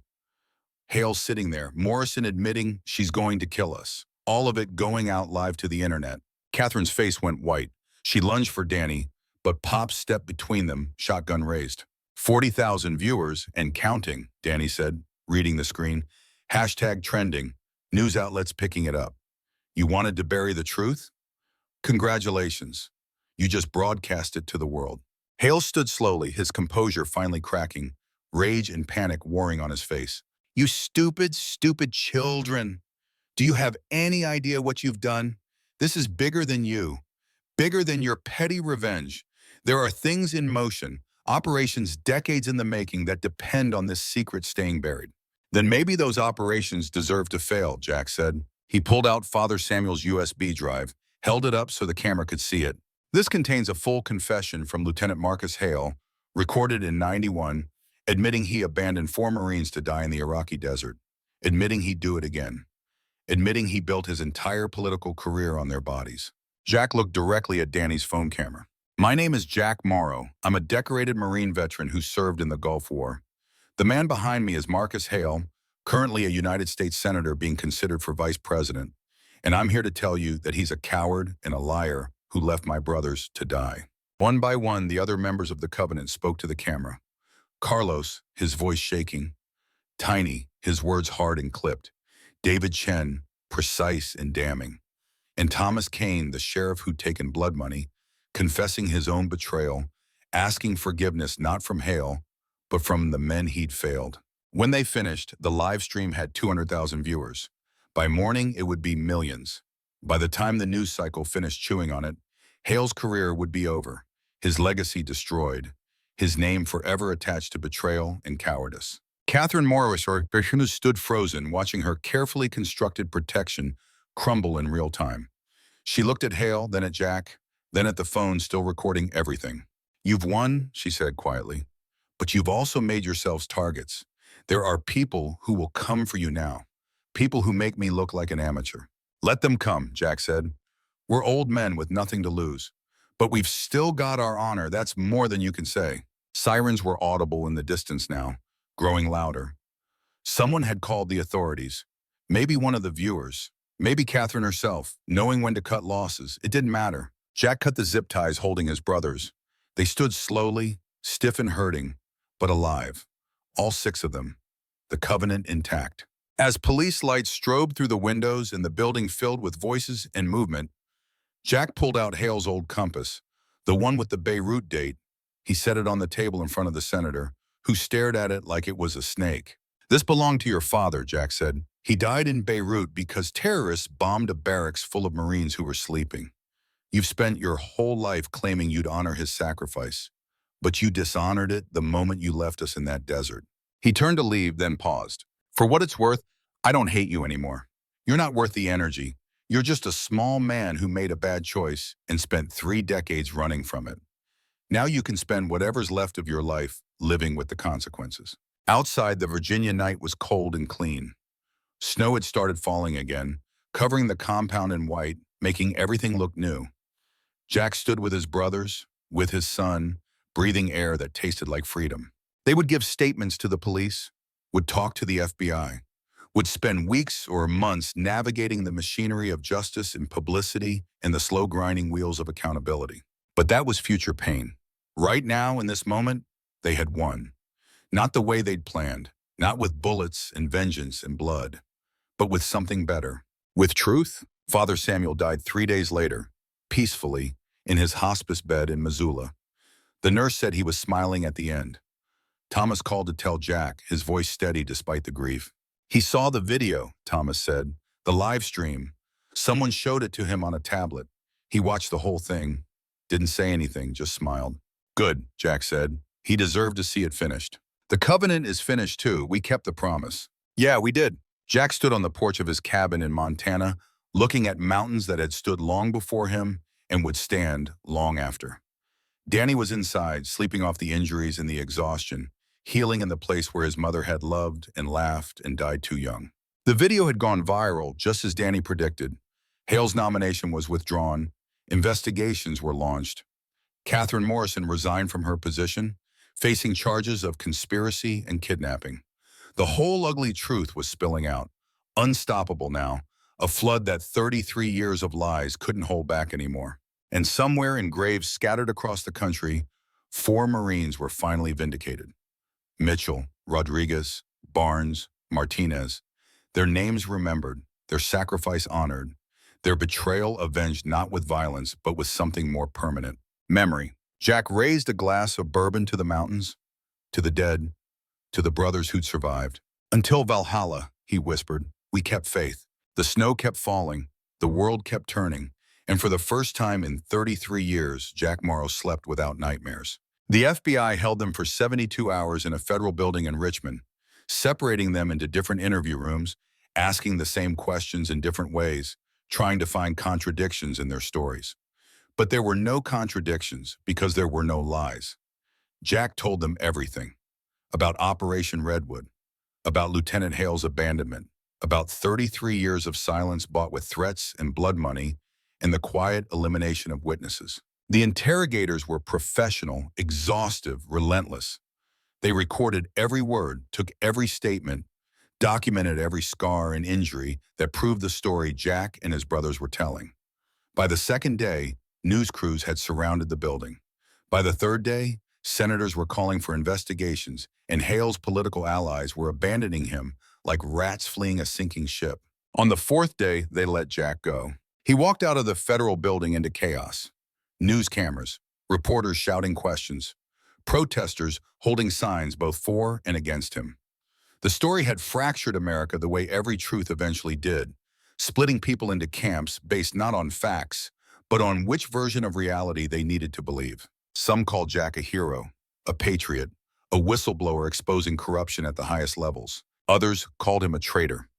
Hale sitting there, Morrison admitting she's going to kill us. All of it going out live to the internet." Catherine's face went white. She lunged for Danny, but Pops stepped between them, shotgun raised. 40,000 viewers and counting, Danny said, reading the screen. Hashtag trending. News outlets picking it up. "You wanted to bury the truth? Congratulations. You just broadcast it to the world." Hale stood slowly, his composure finally cracking, rage and panic warring on his face. "You stupid, stupid children. Do you have any idea what you've done? This is bigger than you, bigger than your petty revenge. There are things in motion, operations decades in the making that depend on this secret staying buried." "Then maybe those operations deserve to fail," Jack said. He pulled out Father Samuel's USB drive, held it up so the camera could see it. "This contains a full confession from Lieutenant Marcus Hale, recorded in '91, admitting he abandoned 4 Marines to die in the Iraqi desert, admitting he'd do it again, admitting he built his entire political career on their bodies. Jack looked directly at Danny's phone camera. My name is Jack Morrow. I'm a decorated Marine veteran who served in the Gulf War. The man behind me is Marcus Hale, currently a United States Senator being considered for Vice President. And I'm here to tell you that he's a coward and a liar who left my brothers to die. One by one, the other members of the Covenant spoke to the camera. Carlos, his voice shaking. Tiny, his words hard and clipped. David Chen, precise and damning. And Thomas Kane, the sheriff who'd taken blood money, confessing his own betrayal, asking forgiveness not from Hale, but from the men he'd failed. When they finished, the live stream had 200,000 viewers. By morning, it would be millions. By the time the news cycle finished chewing on it, Hale's career would be over, his legacy destroyed, his name forever attached to betrayal and cowardice. Catherine Morrow stood frozen, watching her carefully constructed protection crumble in real time. She looked at Hale, then at Jack, then at the phone still recording everything. You've won, she said quietly, but you've also made yourselves targets. There are people who will come for you now, people who make me look like an amateur. Let them come, Jack said. We're old men with nothing to lose, but we've still got our honor. That's more than you can say. Sirens were audible in the distance now, growing louder. Someone had called the authorities. Maybe one of the viewers. Maybe Catherine herself, knowing when to cut losses. It didn't matter. Jack cut the zip ties holding his brothers. They stood slowly, stiff and hurting, but alive. All 6 of them. The Covenant intact. As police lights strobed through the windows and the building filled with voices and movement, Jack pulled out Hale's old compass, the one with the Beirut date. He set it on the table in front of the senator, who stared at it like it was a snake. This belonged to your father, Jack said. He died in Beirut because terrorists bombed a barracks full of Marines who were sleeping. You've spent your whole life claiming you'd honor his sacrifice, but you dishonored it the moment you left us in that desert. He turned to leave, then paused. For what it's worth, I don't hate you anymore. You're not worth the energy. You're just a small man who made a bad choice and spent 3 decades running from it. Now you can spend whatever's left of your life living with the consequences. Outside, the Virginia night was cold and clean. Snow had started falling again, covering the compound in white, making everything look new. Jack stood with his brothers, with his son, breathing air that tasted like freedom. They would give statements to the police, would talk to the FBI, would spend weeks or months navigating the machinery of justice and publicity and the slow grinding wheels of accountability. But that was future pain. Right now, in this moment, they had won. Not the way they'd planned, not with bullets and vengeance and blood, but with something better. With truth. Father Samuel died 3 days later, peacefully, in his hospice bed in Missoula. The nurse said he was smiling at the end. Thomas called to tell Jack, his voice steady despite the grief. He saw the video, Thomas said, the live stream. Someone showed it to him on a tablet. He watched the whole thing, didn't say anything, just smiled. Good, Jack said. He deserved to see it finished. The Covenant is finished too. We kept the promise. Yeah, we did. Jack stood on the porch of his cabin in Montana, looking at mountains that had stood long before him and would stand long after. Danny was inside, sleeping off the injuries and the exhaustion, healing in the place where his mother had loved and laughed and died too young. The video had gone viral, just as Danny predicted. Hale's nomination was withdrawn. Investigations were launched. Catherine Morrison resigned from her position, facing charges of conspiracy and kidnapping. The whole ugly truth was spilling out, unstoppable now, a flood that 33 years of lies couldn't hold back anymore. And somewhere in graves scattered across the country, 4 Marines were finally vindicated. Mitchell, Rodriguez, Barnes, Martinez. Their names remembered, their sacrifice honored, their betrayal avenged not with violence, but with something more permanent. Memory. Jack raised a glass of bourbon to the mountains, to the dead, to the brothers who'd survived. Until Valhalla, he whispered, we kept faith. The snow kept falling, the world kept turning, and for the first time in 33 years, Jack Morrow slept without nightmares. The FBI held them for 72 hours in a federal building in Richmond, separating them into different interview rooms, asking the same questions in different ways, trying to find contradictions in their stories. But there were no contradictions because there were no lies. Jack told them everything. About Operation Redwood, about Lieutenant Hale's abandonment, about 33 years of silence bought with threats and blood money, and the quiet elimination of witnesses. The interrogators were professional, exhaustive, relentless. They recorded every word, took every statement, documented every scar and injury that proved the story Jack and his brothers were telling. By the second day, news crews had surrounded the building. By the third day, senators were calling for investigations, and Hale's political allies were abandoning him like rats fleeing a sinking ship. On the fourth day, they let Jack go. He walked out of the federal building into chaos. News cameras, reporters shouting questions, protesters holding signs both for and against him. The story had fractured America the way every truth eventually did, splitting people into camps based not on facts, but on which version of reality they needed to believe. Some called Jack a hero, a patriot, a whistleblower exposing corruption at the highest levels. Others called him a traitor,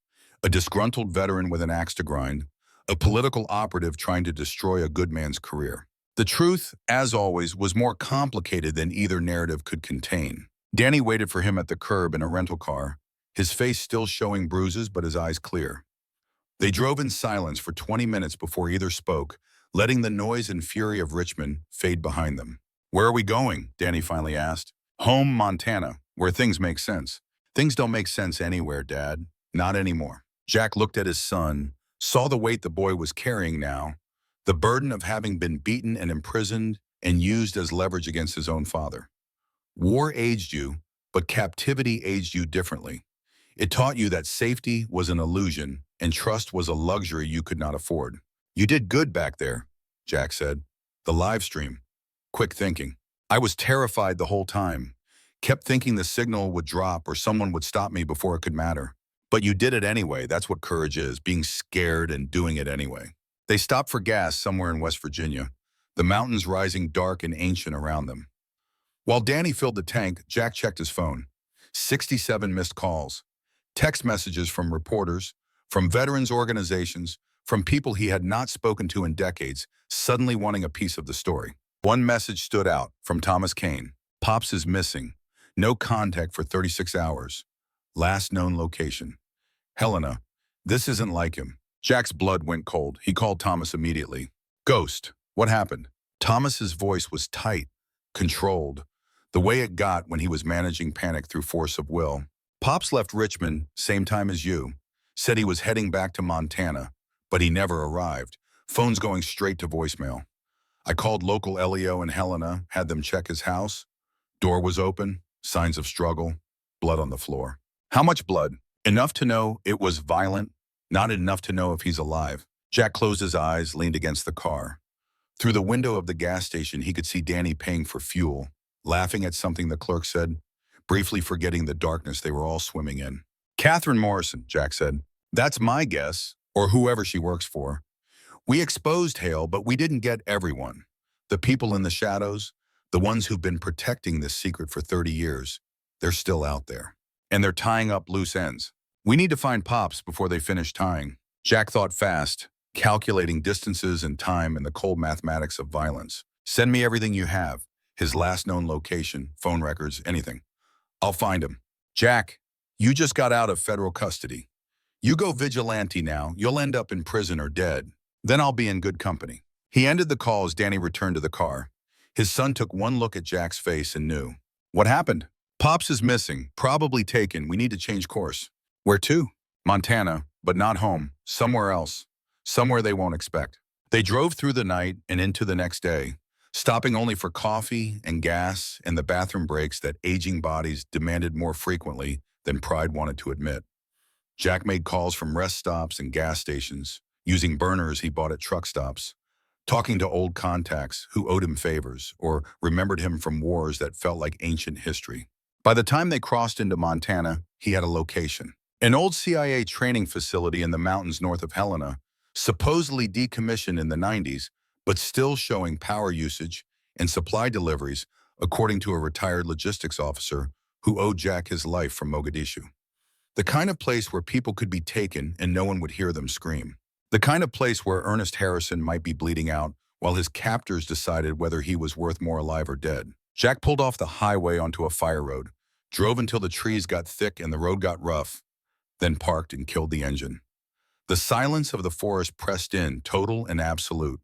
a disgruntled veteran with an axe to grind, a political operative trying to destroy a good man's career. The truth, as always, was more complicated than either narrative could contain. Danny waited for him at the curb in a rental car, his face still showing bruises but his eyes clear. They drove in silence for 20 minutes before either spoke, letting the noise and fury of Richmond fade behind them. "Where are we going?" Danny finally asked. "Home, Montana, where things make sense." "Things don't make sense anywhere, Dad. Not anymore." Jack looked at his son, saw the weight the boy was carrying now, the burden of having been beaten and imprisoned and used as leverage against his own father. War aged you, but captivity aged you differently. It taught you that safety was an illusion and trust was a luxury you could not afford. "You did good back there," Jack said. "The live stream. Quick thinking. I was terrified the whole time. Kept thinking the signal would drop or someone would stop me before it could matter. But you did it anyway. That's what courage is, being scared and doing it anyway." They stopped for gas somewhere in West Virginia, the mountains rising dark and ancient around them. While Danny filled the tank, Jack checked his phone. 67 missed calls. Text messages from reporters, from veterans organizations, from people he had not spoken to in decades, suddenly wanting a piece of the story. One message stood out, from Thomas Kane. "Pops is missing. No contact for 36 hours. Last known location. Helena, this isn't like him." Jack's blood went cold. He called Thomas immediately. "Ghost, what happened?" Thomas's voice was tight, controlled, the way it got when he was managing panic through force of will. "Pops left Richmond, same time as you. Said he was heading back to Montana, but he never arrived. Phone's going straight to voicemail. I called local LEO in Helena, had them check his house. Door was open, signs of struggle, blood on the floor." "How much blood?" "Enough to know it was violent, not enough to know if he's alive." Jack closed his eyes, leaned against the car. Through the window of the gas station, he could see Danny paying for fuel, laughing at something the clerk said, briefly forgetting the darkness they were all swimming in. "Catherine Morrison," Jack said. "That's my guess, or whoever she works for. We exposed Hale, but we didn't get everyone. The people in the shadows, the ones who've been protecting this secret for 30 years, they're still out there. And they're tying up loose ends. We need to find Pops before they finish tying." Jack thought fast, calculating distances and time in the cold mathematics of violence. "Send me everything you have. His last known location, phone records, anything. I'll find him." "Jack, you just got out of federal custody. You go vigilante now, you'll end up in prison or dead. Then I'll be in good company." He ended the call as Danny returned to the car. His son took one look at Jack's face and knew. "What happened?" "Pops is missing, probably taken. We need to change course." "Where to?" "Montana, but not home. Somewhere else. Somewhere they won't expect." They drove through the night and into the next day, stopping only for coffee and gas and the bathroom breaks that aging bodies demanded more frequently than pride wanted to admit. Jack made calls from rest stops and gas stations, using burners he bought at truck stops, talking to old contacts who owed him favors or remembered him from wars that felt like ancient history. By the time they crossed into Montana, he had a location. An old CIA training facility in the mountains north of Helena, supposedly decommissioned in the 90s, but still showing power usage and supply deliveries, according to a retired logistics officer who owed Jack his life from Mogadishu. The kind of place where people could be taken and no one would hear them scream. The kind of place where Ernest Harrison might be bleeding out while his captors decided whether he was worth more alive or dead. Jack pulled off the highway onto a fire road, drove until the trees got thick and the road got rough, then parked and killed the engine. The silence of the forest pressed in, total and absolute.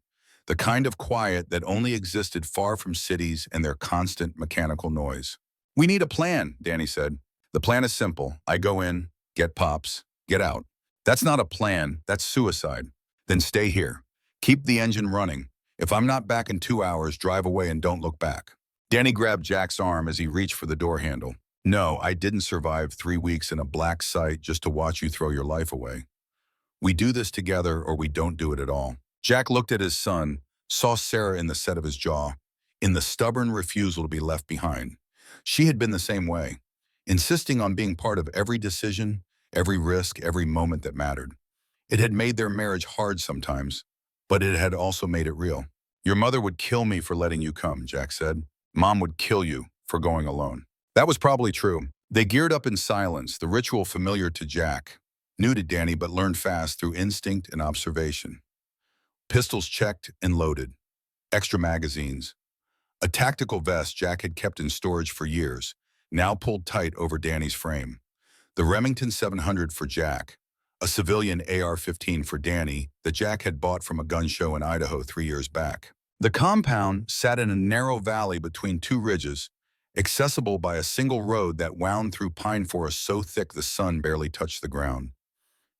The kind of quiet that only existed far from cities and their constant mechanical noise. "We need a plan," Danny said. "The plan is simple. I go in, get Pops, get out." "That's not a plan. That's suicide." "Then stay here. Keep the engine running. If I'm not back in 2 hours, drive away and don't look back." Danny grabbed Jack's arm as he reached for the door handle. "No, I didn't survive 3 weeks in a black site just to watch you throw your life away. We do this together or we don't do it at all." Jack looked at his son, saw Sarah in the set of his jaw, in the stubborn refusal to be left behind. She had been the same way, insisting on being part of every decision, every risk, every moment that mattered. It had made their marriage hard sometimes, but it had also made it real. "Your mother would kill me for letting you come," Jack said. "Mom would kill you for going alone." That was probably true. They geared up in silence, the ritual familiar to Jack, new to Danny but learned fast through instinct and observation. Pistols checked and loaded. Extra magazines. A tactical vest Jack had kept in storage for years, now pulled tight over Danny's frame. The Remington 700 for Jack, a civilian AR-15 for Danny that Jack had bought from a gun show in Idaho 3 years back. The compound sat in a narrow valley between two ridges, accessible by a single road that wound through pine forest so thick the sun barely touched the ground.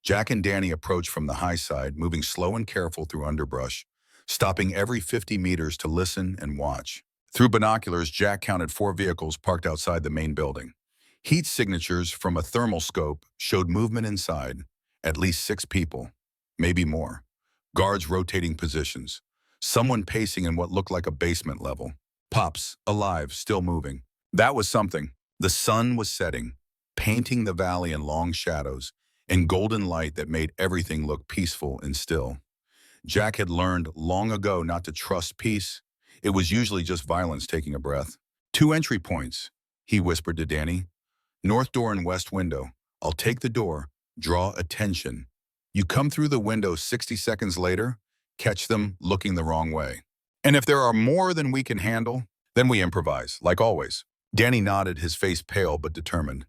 Jack and Danny approached from the high side, moving slow and careful through underbrush, stopping every 50 meters to listen and watch. Through binoculars, Jack counted 4 vehicles parked outside the main building. Heat signatures from a thermal scope showed movement inside, at least 6 people, maybe more. Guards rotating positions, someone pacing in what looked like a basement level. Pops, alive, still moving. That was something. The sun was setting, painting the valley in long shadows and golden light that made everything look peaceful and still. Jack had learned long ago not to trust peace. It was usually just violence taking a breath. 2 entry points, he whispered to Danny. "North door and west window. I'll take the door. Draw attention. You come through the window 60 seconds later, catch them looking the wrong way. And if there are more than we can handle, then we improvise, like always." Danny nodded, his face pale but determined.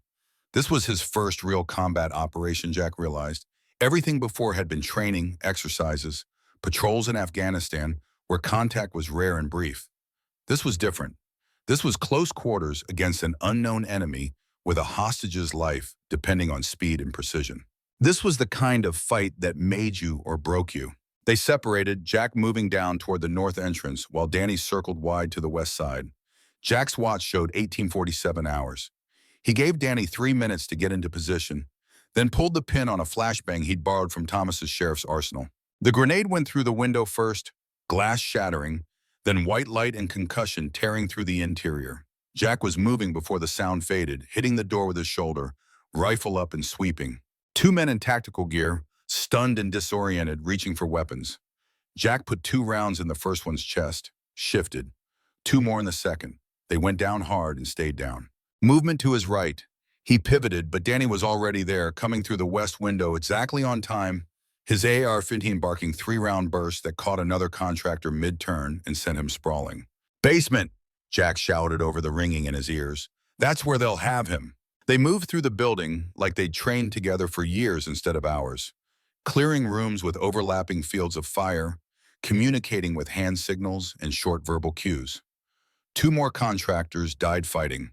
This was his first real combat operation, Jack realized. Everything before had been training, exercises, patrols in Afghanistan, where contact was rare and brief. This was different. This was close quarters against an unknown enemy with a hostage's life depending on speed and precision. This was the kind of fight that made you or broke you. They separated, Jack moving down toward the north entrance while Danny circled wide to the west side. Jack's watch showed 1847 hours. He gave Danny 3 minutes to get into position, then pulled the pin on a flashbang he'd borrowed from Thomas's sheriff's arsenal. The grenade went through the window first, glass shattering, then white light and concussion tearing through the interior. Jack was moving before the sound faded, hitting the door with his shoulder, rifle up and sweeping. 2 men in tactical gear, stunned and disoriented, reaching for weapons. Jack put 2 rounds in the first one's chest, shifted. 2 more in the second. They went down hard and stayed down. Movement to his right. He pivoted, but Danny was already there, coming through the west window exactly on time, his AR-15 barking 3-round bursts that caught another contractor mid-turn and sent him sprawling. "Basement!" Jack shouted over the ringing in his ears. "That's where they'll have him." They moved through the building like they'd trained together for years instead of hours, clearing rooms with overlapping fields of fire, communicating with hand signals and short verbal cues. 2 more contractors died fighting.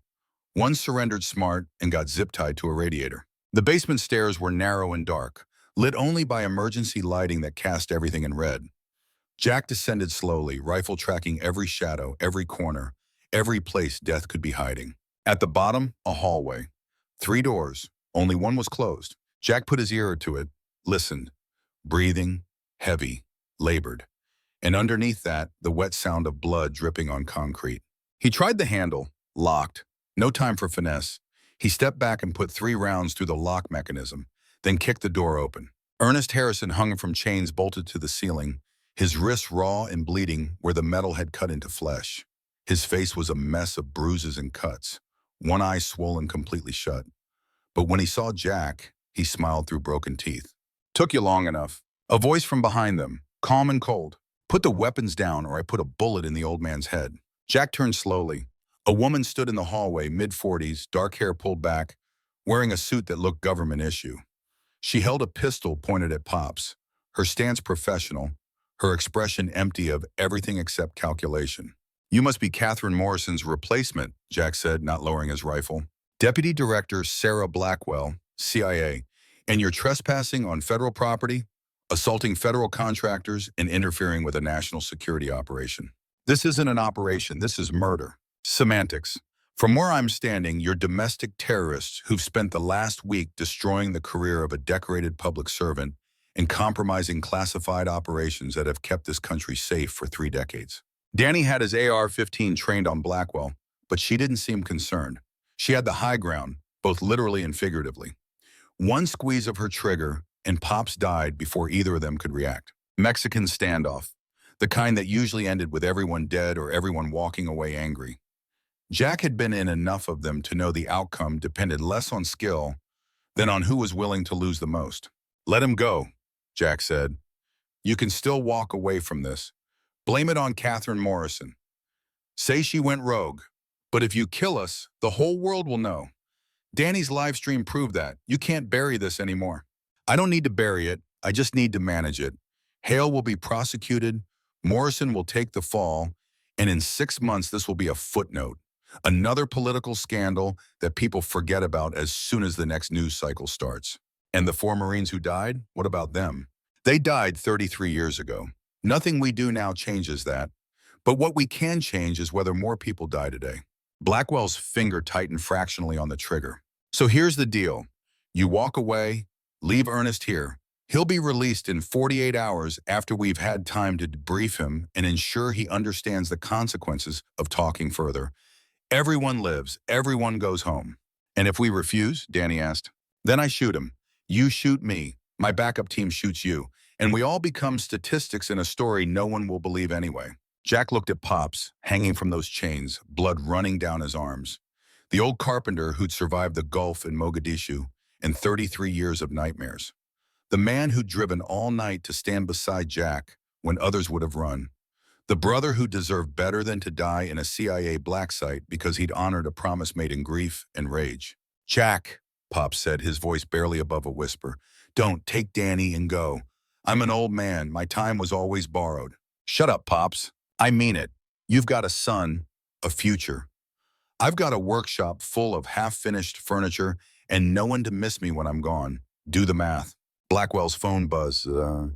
One surrendered smart and got zip-tied to a radiator. The basement stairs were narrow and dark, lit only by emergency lighting that cast everything in red. Jack descended slowly, rifle tracking every shadow, every corner, every place death could be hiding. At the bottom, a hallway. 3 doors. Only one was closed. Jack put his ear to it, listened. Breathing, heavy, labored. And underneath that, the wet sound of blood dripping on concrete. He tried the handle, locked. No time for finesse. He stepped back and put 3 rounds through the lock mechanism, then kicked the door open. Ernest Harrison hung from chains bolted to the ceiling, his wrists raw and bleeding where the metal had cut into flesh. His face was a mess of bruises and cuts, one eye swollen completely shut. But when he saw Jack, he smiled through broken teeth. "Took you long enough." A voice from behind them, calm and cold. "Put the weapons down or I put a bullet in the old man's head." Jack turned slowly. A woman stood in the hallway, mid-40s, dark hair pulled back, wearing a suit that looked government issue. She held a pistol pointed at Pops, her stance professional, her expression empty of everything except calculation. "You must be Catherine Morrison's replacement," Jack said, not lowering his rifle. "Deputy Director Sarah Blackwell, CIA, and you're trespassing on federal property, assaulting federal contractors, and interfering with a national security operation. This isn't an operation, this is murder." Semantics. "From where I'm standing, you're domestic terrorists who've spent the last week destroying the career of a decorated public servant and compromising classified operations that have kept this country safe for 3 decades. Danny had his AR-15 trained on Blackwell, but she didn't seem concerned. She had the high ground, both literally and figuratively. One squeeze of her trigger, and Pops died before either of them could react. Mexican standoff, the kind that usually ended with everyone dead or everyone walking away angry. Jack had been in enough of them to know the outcome depended less on skill than on who was willing to lose the most. "Let him go," Jack said. "You can still walk away from this. Blame it on Catherine Morrison. Say she went rogue. But if you kill us, the whole world will know. Danny's live stream proved that. You can't bury this anymore." "I don't need to bury it. I just need to manage it. Hale will be prosecuted, Morrison will take the fall, and in 6 months this will be a footnote. Another political scandal that people forget about as soon as the next news cycle starts. And the 4 Marines who died? What about them? They died 33 years ago. Nothing we do now changes that. But what we can change is whether more people die today." Blackwell's finger tightened fractionally on the trigger. "So here's the deal. You walk away, leave Ernest here. He'll be released in 48 hours after we've had time to debrief him and ensure he understands the consequences of talking further. Everyone lives, everyone goes home." "And if we refuse?" Danny asked. "Then I shoot him. You shoot me. My backup team shoots you. And we all become statistics in a story no one will believe anyway." Jack looked at Pops, hanging from those chains, blood running down his arms. The old carpenter who'd survived the Gulf in Mogadishu and 33 years of nightmares. The man who'd driven all night to stand beside Jack when others would have run. The brother who deserved better than to die in a CIA black site because he'd honored a promise made in grief and rage. "Jack," Pops said, his voice barely above a whisper, "don't take Danny and go. I'm an old man. My time was always borrowed." "Shut up, Pops. I mean it. You've got a son, a future. I've got a workshop full of half-finished furniture and no one to miss me when I'm gone. Do the math." Blackwell's phone buzzed.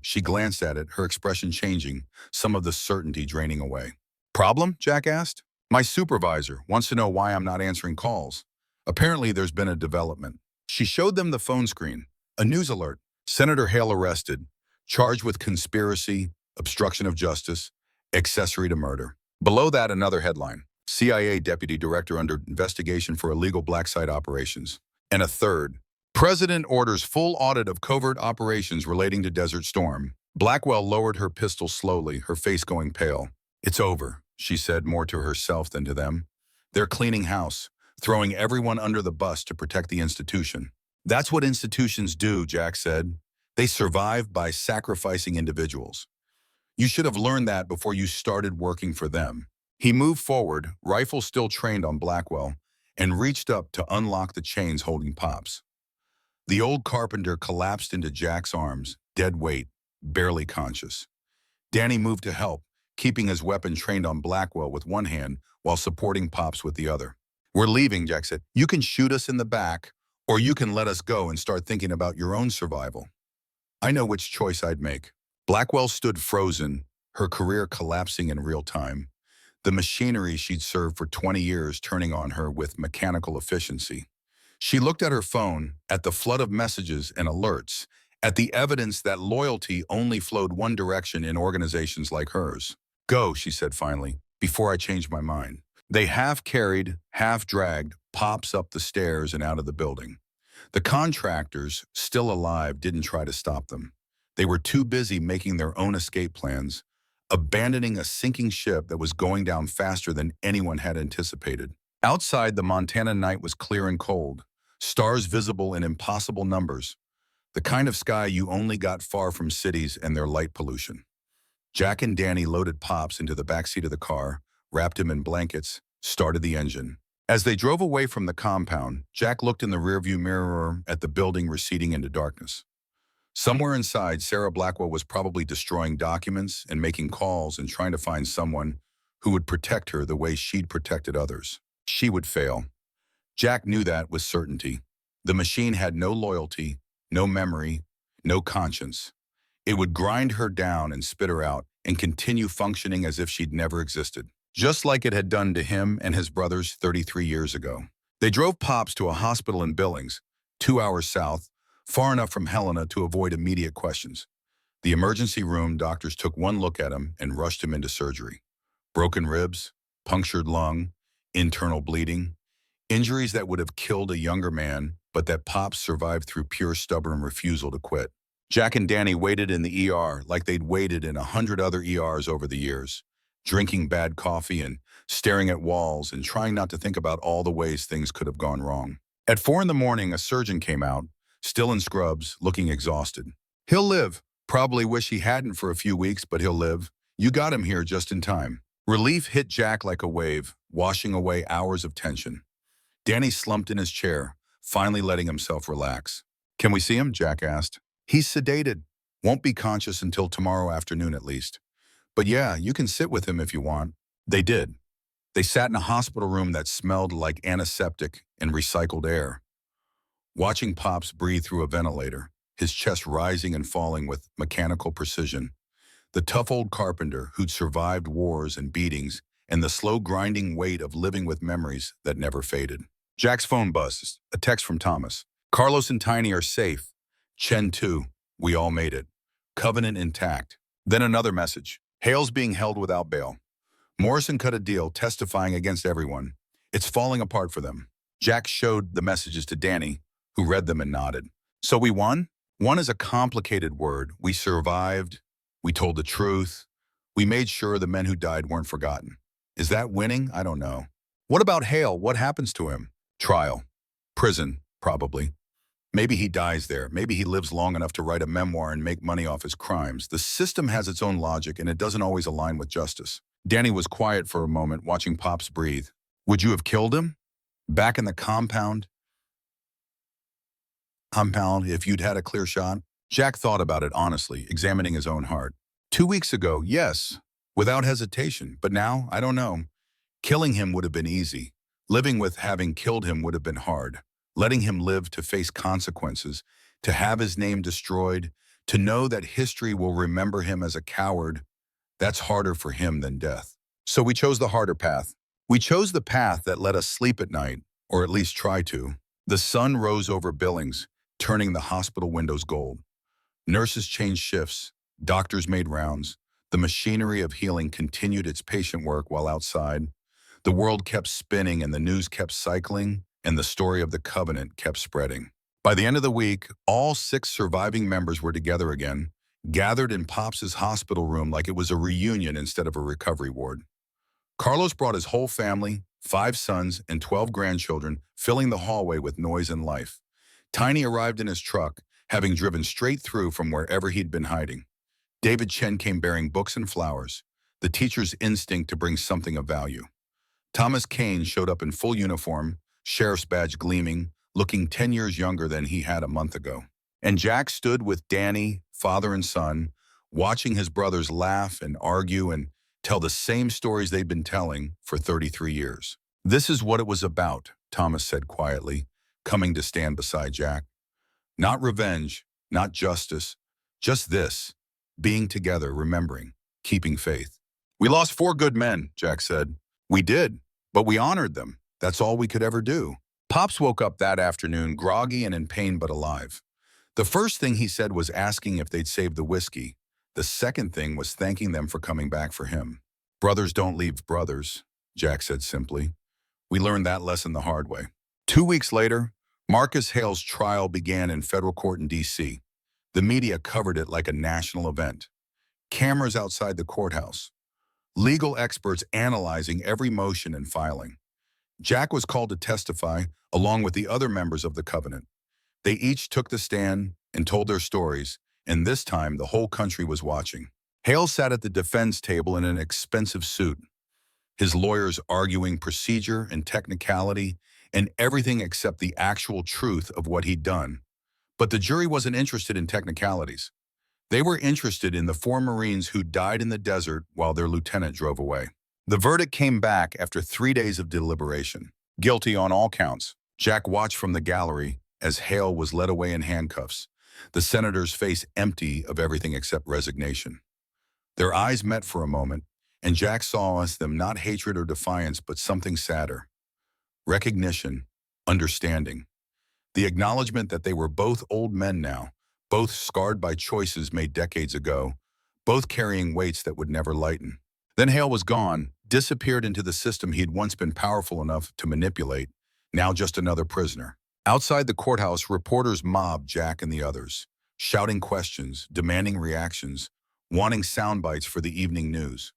She glanced at it, her expression changing, some of the certainty draining away. "Problem?" Jack asked. "My supervisor wants to know why I'm not answering calls. Apparently there's been a development." She showed them the phone screen. A news alert. "Senator Hale arrested, charged with conspiracy, obstruction of justice, accessory to murder." Below that, another headline. "CIA Deputy Director under investigation for illegal black site operations." And a third. "President orders full audit of covert operations relating to Desert Storm." Blackwell lowered her pistol slowly, her face going pale. "It's over," she said, more to herself than to them. "They're cleaning house, throwing everyone under the bus to protect the institution." "That's what institutions do," Jack said. "They survive by sacrificing individuals. You should have learned that before you started working for them." He moved forward, rifle still trained on Blackwell, and reached up to unlock the chains holding Pops. The old carpenter collapsed into Jack's arms, dead weight, barely conscious. Danny moved to help, keeping his weapon trained on Blackwell with one hand while supporting Pops with the other. "We're leaving," Jack said. "You can shoot us in the back, or you can let us go and start thinking about your own survival." "I know which choice I'd make." Blackwell stood frozen, her career collapsing in real time. The machinery she'd served for 20 years turning on her with mechanical efficiency. She looked at her phone, at the flood of messages and alerts, at the evidence that loyalty only flowed one direction in organizations like hers. "Go," she said finally, "before I change my mind." They half-carried, half-dragged Pops up the stairs and out of the building. The contractors, still alive, didn't try to stop them. They were too busy making their own escape plans, abandoning a sinking ship that was going down faster than anyone had anticipated. Outside, the Montana night was clear and cold, stars visible in impossible numbers, the kind of sky you only got far from cities and their light pollution. Jack and Danny loaded Pops into the backseat of the car, wrapped him in blankets, started the engine. As they drove away from the compound, Jack looked in the rearview mirror at the building receding into darkness. Somewhere inside, Sarah Blackwell was probably destroying documents and making calls and trying to find someone who would protect her the way she'd protected others. She would fail. Jack knew that with certainty. The machine had no loyalty, no memory, no conscience. It would grind her down and spit her out and continue functioning as if she'd never existed, just like it had done to him and his brothers 33 years ago. They drove Pops to a hospital in Billings, 2 hours south, far enough from Helena to avoid immediate questions. The emergency room doctors took one look at him and rushed him into surgery. Broken ribs, punctured lung, internal bleeding, injuries that would have killed a younger man, but that Pops survived through pure stubborn refusal to quit. Jack and Danny waited in the ER like they'd waited in 100 other ERs over the years, drinking bad coffee and staring at walls and trying not to think about all the ways things could have gone wrong. At 4 in the morning, a surgeon came out, still in scrubs, looking exhausted. "He'll live. Probably wish he hadn't for a few weeks, but he'll live. You got him here just in time." Relief hit Jack like a wave, washing away hours of tension. Danny slumped in his chair, finally letting himself relax. "Can we see him?" Jack asked. "He's sedated. Won't be conscious until tomorrow afternoon at least. But yeah, you can sit with him if you want." They did. They sat in a hospital room that smelled like antiseptic and recycled air, watching Pops breathe through a ventilator, his chest rising and falling with mechanical precision. The tough old carpenter who'd survived wars and beatings, and the slow grinding weight of living with memories that never faded. Jack's phone buzzed, a text from Thomas. "Carlos and Tiny are safe. Chen too. We all made it. Covenant intact." Then another message. "Hale's being held without bail. Morrison cut a deal testifying against everyone. It's falling apart for them." Jack showed the messages to Danny, who read them and nodded. "So we won?" "Won is a complicated word. We survived. We told the truth. We made sure the men who died weren't forgotten. Is that winning? I don't know." "What about Hale? What happens to him?" "Trial. Prison, probably. Maybe he dies there. Maybe he lives long enough to write a memoir and make money off his crimes. The system has its own logic, and it doesn't always align with justice." Danny was quiet for a moment, watching Pops breathe. "Would you have killed him? Back in the compound, if you'd had a clear shot?" Jack thought about it honestly, examining his own heart. 2 weeks ago, yes, without hesitation. But now, I don't know. Killing him would have been easy. Living with having killed him would have been hard. Letting him live to face consequences, to have his name destroyed, to know that history will remember him as a coward, that's harder for him than death. So we chose the harder path. We chose the path that let us sleep at night, or at least try to. The sun rose over Billings, turning the hospital windows gold. Nurses changed shifts, doctors made rounds. The machinery of healing continued its patient work while outside. The world kept spinning and the news kept cycling, and the story of the Covenant kept spreading. By the end of the week, all 6 surviving members were together again, gathered in Pops's hospital room like it was a reunion instead of a recovery ward. Carlos brought his whole family, 5 sons and 12 grandchildren, filling the hallway with noise and life. Tiny arrived in his truck, having driven straight through from wherever he'd been hiding. David Chen came bearing books and flowers, the teacher's instinct to bring something of value. Thomas Kane showed up in full uniform, sheriff's badge gleaming, looking 10 years younger than he had a month ago. And Jack stood with Danny, father and son, watching his brothers laugh and argue and tell the same stories they'd been telling for 33 years. "This is what it was about," Thomas said quietly, coming to stand beside Jack. "Not revenge, not justice, just this, being together, remembering, keeping faith." "We lost 4 good men," Jack said. "We did, but we honored them. That's all we could ever do." Pops woke up that afternoon groggy and in pain but alive. The first thing he said was asking if they'd saved the whiskey. The second thing was thanking them for coming back for him. "Brothers don't leave brothers," Jack said simply. "We learned that lesson the hard way." 2 weeks later, Marcus Hale's trial began in federal court in D.C. The media covered it like a national event. Cameras outside the courthouse. Legal experts analyzing every motion and filing. Jack was called to testify, along with the other members of the Covenant. They each took the stand and told their stories, and this time the whole country was watching. Hale sat at the defense table in an expensive suit, his lawyers arguing procedure and technicality and everything except the actual truth of what he'd done. But the jury wasn't interested in technicalities. They were interested in the four Marines who died in the desert while their lieutenant drove away. The verdict came back after 3 days of deliberation. Guilty on all counts. Jack watched from the gallery as Hale was led away in handcuffs, the senator's face empty of everything except resignation. Their eyes met for a moment, and Jack saw in them not hatred or defiance, but something sadder. Recognition, understanding. The acknowledgement that they were both old men now, both scarred by choices made decades ago, both carrying weights that would never lighten. Then Hale was gone, disappeared into the system he'd once been powerful enough to manipulate, now just another prisoner. Outside the courthouse, reporters mobbed Jack and the others, shouting questions, demanding reactions, wanting sound bites for the evening news.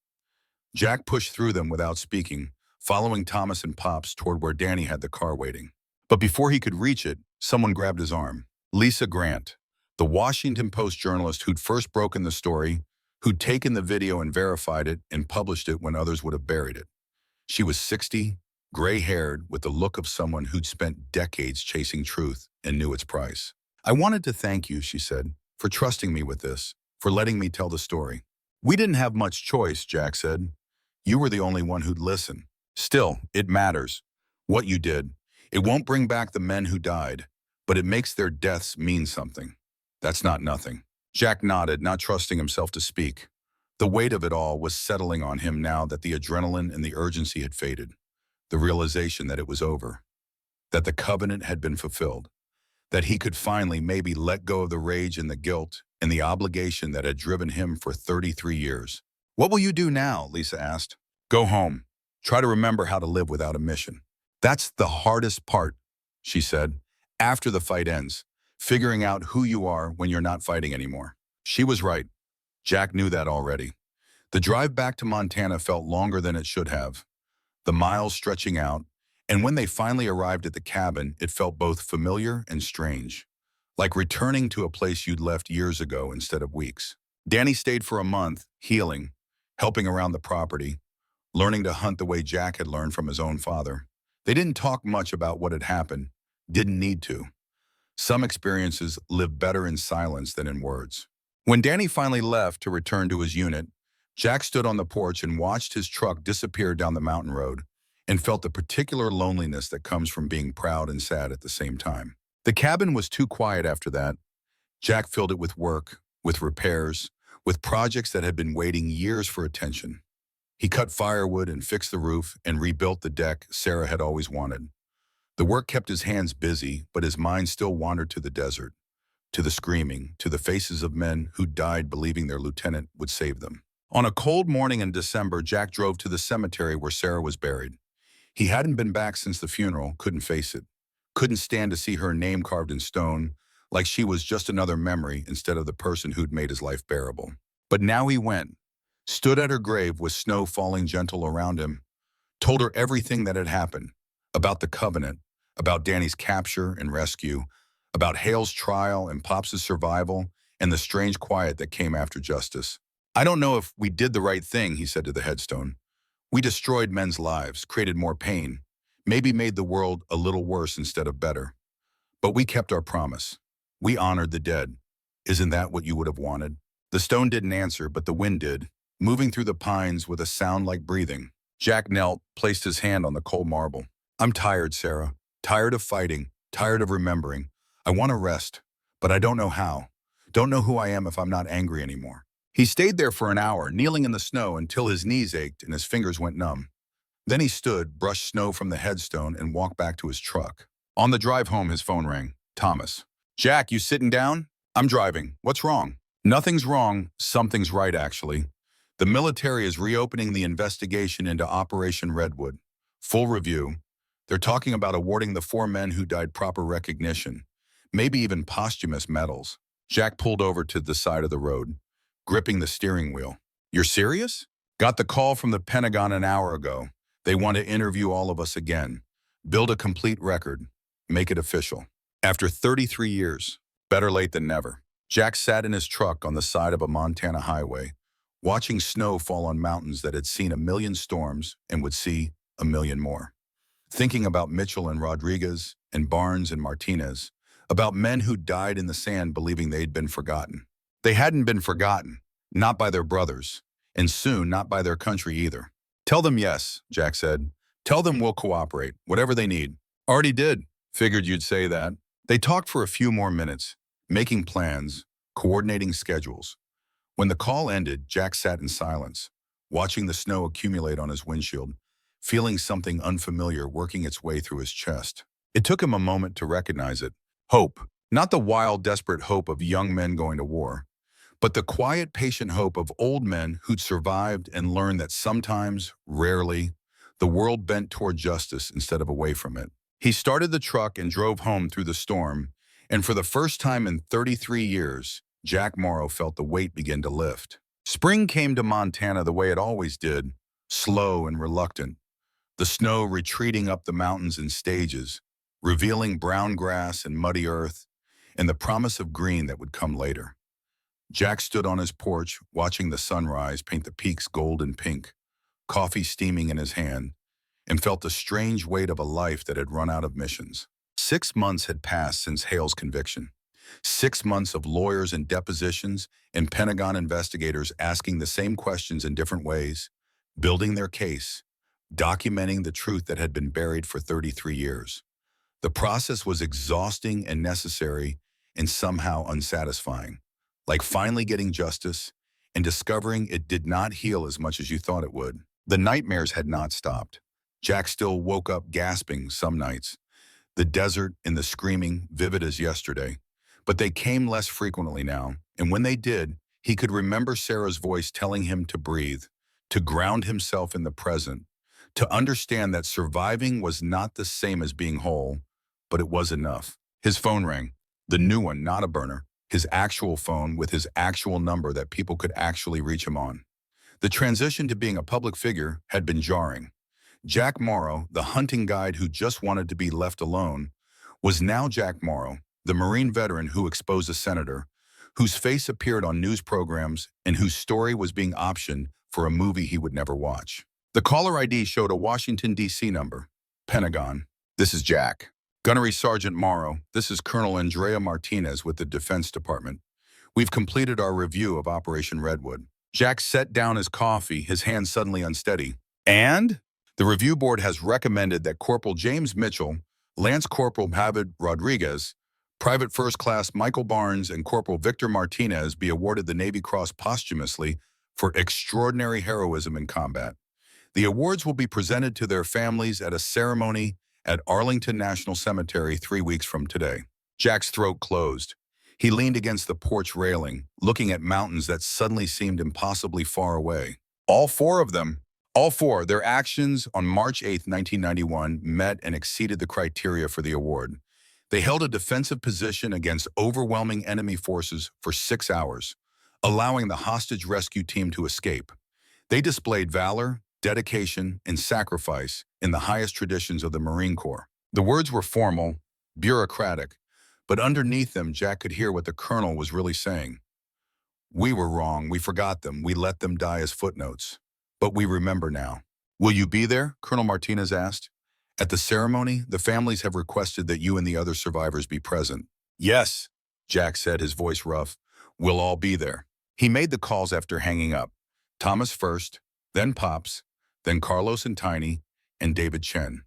Jack pushed through them without speaking, following Thomas and Pops toward where Danny had the car waiting. But before he could reach it, someone grabbed his arm. Lisa Grant, the Washington Post journalist who'd first broken the story, who'd taken the video and verified it and published it when others would have buried it. She was 60, gray-haired, with the look of someone who'd spent decades chasing truth and knew its price. "I wanted to thank you," she said, "for trusting me with this, for letting me tell the story." "We didn't have much choice," Jack said. "You were the only one who'd listen. Still, it matters. What you did. It won't bring back the men who died, but it makes their deaths mean something. That's not nothing." Jack nodded, not trusting himself to speak. The weight of it all was settling on him now that the adrenaline and the urgency had faded. The realization that it was over, that the covenant had been fulfilled, that he could finally maybe let go of the rage and the guilt and the obligation that had driven him for 33 years. "What will you do now?" Lisa asked. "Go home. Try to remember how to live without a mission." "That's the hardest part," she said, "after the fight ends, figuring out who you are when you're not fighting anymore." She was right. Jack knew that already. The drive back to Montana felt longer than it should have, the miles stretching out, and when they finally arrived at the cabin, it felt both familiar and strange, like returning to a place you'd left years ago instead of weeks. Danny stayed for a month, healing, helping around the property, learning to hunt the way Jack had learned from his own father. They didn't talk much about what had happened, didn't need to. Some experiences live better in silence than in words. When Danny finally left to return to his unit, Jack stood on the porch and watched his truck disappear down the mountain road and felt the particular loneliness that comes from being proud and sad at the same time. The cabin was too quiet after that. Jack filled it with work, with repairs, with projects that had been waiting years for attention. He cut firewood and fixed the roof and rebuilt the deck Sarah had always wanted. The work kept his hands busy, but his mind still wandered to the desert, to the screaming, to the faces of men who died believing their lieutenant would save them. On a cold morning in December, Jack drove to the cemetery where Sarah was buried. He hadn't been back since the funeral, couldn't face it. Couldn't stand to see her name carved in stone, like she was just another memory instead of the person who'd made his life bearable. But now he went, stood at her grave with snow falling gentle around him, told her everything that had happened, about the covenant, about Danny's capture and rescue, about Hale's trial and Pops' survival, and the strange quiet that came after justice. "I don't know if we did the right thing," he said to the headstone. "We destroyed men's lives, created more pain, maybe made the world a little worse instead of better. But we kept our promise. We honored the dead. Isn't that what you would have wanted?" The stone didn't answer, but the wind did, moving through the pines with a sound like breathing. Jack knelt, placed his hand on the cold marble. "I'm tired, Sarah. Tired of fighting, tired of remembering. I want to rest, but I don't know how. Don't know who I am if I'm not angry anymore." He stayed there for an hour, kneeling in the snow until his knees ached and his fingers went numb. Then he stood, brushed snow from the headstone, and walked back to his truck. On the drive home, his phone rang. Thomas. "Jack, you sitting down?" "I'm driving. What's wrong?" "Nothing's wrong. Something's right, actually. The military is reopening the investigation into Operation Redwood. Full review. They're talking about awarding the 4 men who died proper recognition, maybe even posthumous medals." Jack pulled over to the side of the road, gripping the steering wheel. "You're serious?" "Got the call from the Pentagon an hour ago. They want to interview all of us again, build a complete record, make it official." After 33 years, better late than never. Jack sat in his truck on the side of a Montana highway, watching snow fall on mountains that had seen a million storms and would see a million more. Thinking about Mitchell and Rodriguez and Barnes and Martinez, about men who died in the sand believing they'd been forgotten. They hadn't been forgotten, not by their brothers, and soon not by their country either. Tell them yes, Jack said. Tell them we'll cooperate, whatever they need. Already did. Figured you'd say that. They talked for a few more minutes, making plans, coordinating schedules. When the call ended, Jack sat in silence, watching the snow accumulate on his windshield, feeling something unfamiliar working its way through his chest. It took him a moment to recognize it. Hope. Not the wild, desperate hope of young men going to war, but the quiet, patient hope of old men who'd survived and learned that sometimes, rarely, the world bent toward justice instead of away from it. He started the truck and drove home through the storm, and for the first time in 33 years, Jack Morrow felt the weight begin to lift. Spring came to Montana the way it always did, slow and reluctant, the snow retreating up the mountains in stages, revealing brown grass and muddy earth, and the promise of green that would come later. Jack stood on his porch, watching the sunrise paint the peaks gold and pink, coffee steaming in his hand, and felt the strange weight of a life that had run out of missions. 6 months had passed since Hale's conviction. 6 months of lawyers and depositions and Pentagon investigators asking the same questions in different ways, building their case, documenting the truth that had been buried for 33 years. The process was exhausting and necessary and somehow unsatisfying, like finally getting justice and discovering it did not heal as much as you thought it would. The nightmares had not stopped. Jack still woke up gasping some nights, the desert and the screaming vivid as yesterday. But they came less frequently now, and when they did, he could remember Sarah's voice telling him to breathe, to ground himself in the present, to understand that surviving was not the same as being whole, but it was enough. His phone rang, the new one, not a burner, his actual phone with his actual number that people could actually reach him on. The transition to being a public figure had been jarring. Jack Morrow, the hunting guide who just wanted to be left alone, was now Jack Morrow, the Marine veteran who exposed a senator, whose face appeared on news programs and whose story was being optioned for a movie he would never watch. The caller ID showed a Washington, D.C. number. Pentagon. This is Jack. Gunnery Sergeant Morrow, this is Colonel Andrea Martinez with the Defense Department. We've completed our review of Operation Redwood. Jack set down his coffee, his hand suddenly unsteady. And? The review board has recommended that Corporal James Mitchell, Lance Corporal Javid Rodriguez, Private First Class Michael Barnes, and Corporal Victor Martinez be awarded the Navy Cross posthumously for extraordinary heroism in combat. The awards will be presented to their families at a ceremony at Arlington National Cemetery 3 weeks from today. Jack's throat closed. He leaned against the porch railing, looking at mountains that suddenly seemed impossibly far away. All four of them. All four, their actions on March 8, 1991, met and exceeded the criteria for the award. They held a defensive position against overwhelming enemy forces for 6 hours, allowing the hostage rescue team to escape. They displayed valor, dedication, and sacrifice in the highest traditions of the Marine Corps. The words were formal, bureaucratic, but underneath them, Jack could hear what the colonel was really saying. We were wrong, we forgot them, we let them die as footnotes. But we remember now. Will you be there? Colonel Martinez asked. At the ceremony, the families have requested that you and the other survivors be present. Yes, Jack said, his voice rough. We'll all be there. He made the calls after hanging up. Thomas first, then Pops, then Carlos and Tiny, and David Chen.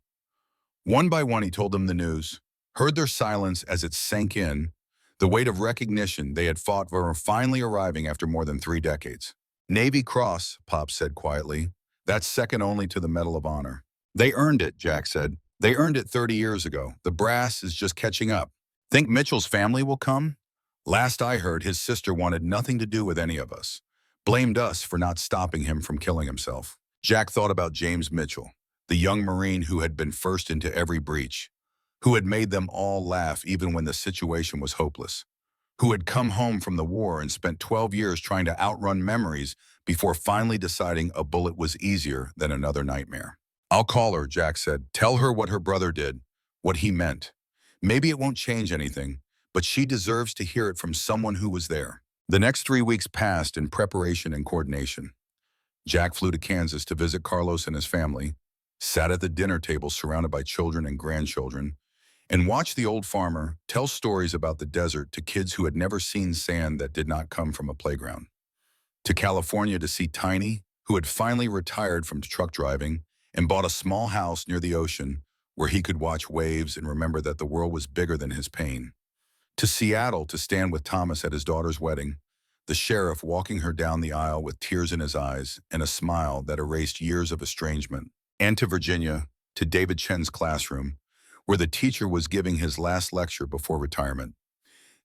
One by one, he told them the news, heard their silence as it sank in, the weight of recognition they had fought for finally arriving after more than 3 decades. Navy Cross, Pops said quietly. That's second only to the Medal of Honor. They earned it, Jack said. They earned it 30 years ago. The brass is just catching up. Think Mitchell's family will come? Last I heard, his sister wanted nothing to do with any of us. Blamed us for not stopping him from killing himself. Jack thought about James Mitchell, the young Marine who had been first into every breach, who had made them all laugh even when the situation was hopeless, who had come home from the war and spent 12 years trying to outrun memories before finally deciding a bullet was easier than another nightmare. I'll call her, Jack said. Tell her what her brother did, what he meant. Maybe it won't change anything, but she deserves to hear it from someone who was there. The next 3 weeks passed in preparation and coordination. Jack flew to Kansas to visit Carlos and his family, sat at the dinner table surrounded by children and grandchildren, and watch the old farmer tell stories about the desert to kids who had never seen sand that did not come from a playground. To California to see Tiny, who had finally retired from truck driving and bought a small house near the ocean where he could watch waves and remember that the world was bigger than his pain. To Seattle to stand with Thomas at his daughter's wedding, the sheriff walking her down the aisle with tears in his eyes and a smile that erased years of estrangement. And to Virginia, to David Chen's classroom, where the teacher was giving his last lecture before retirement.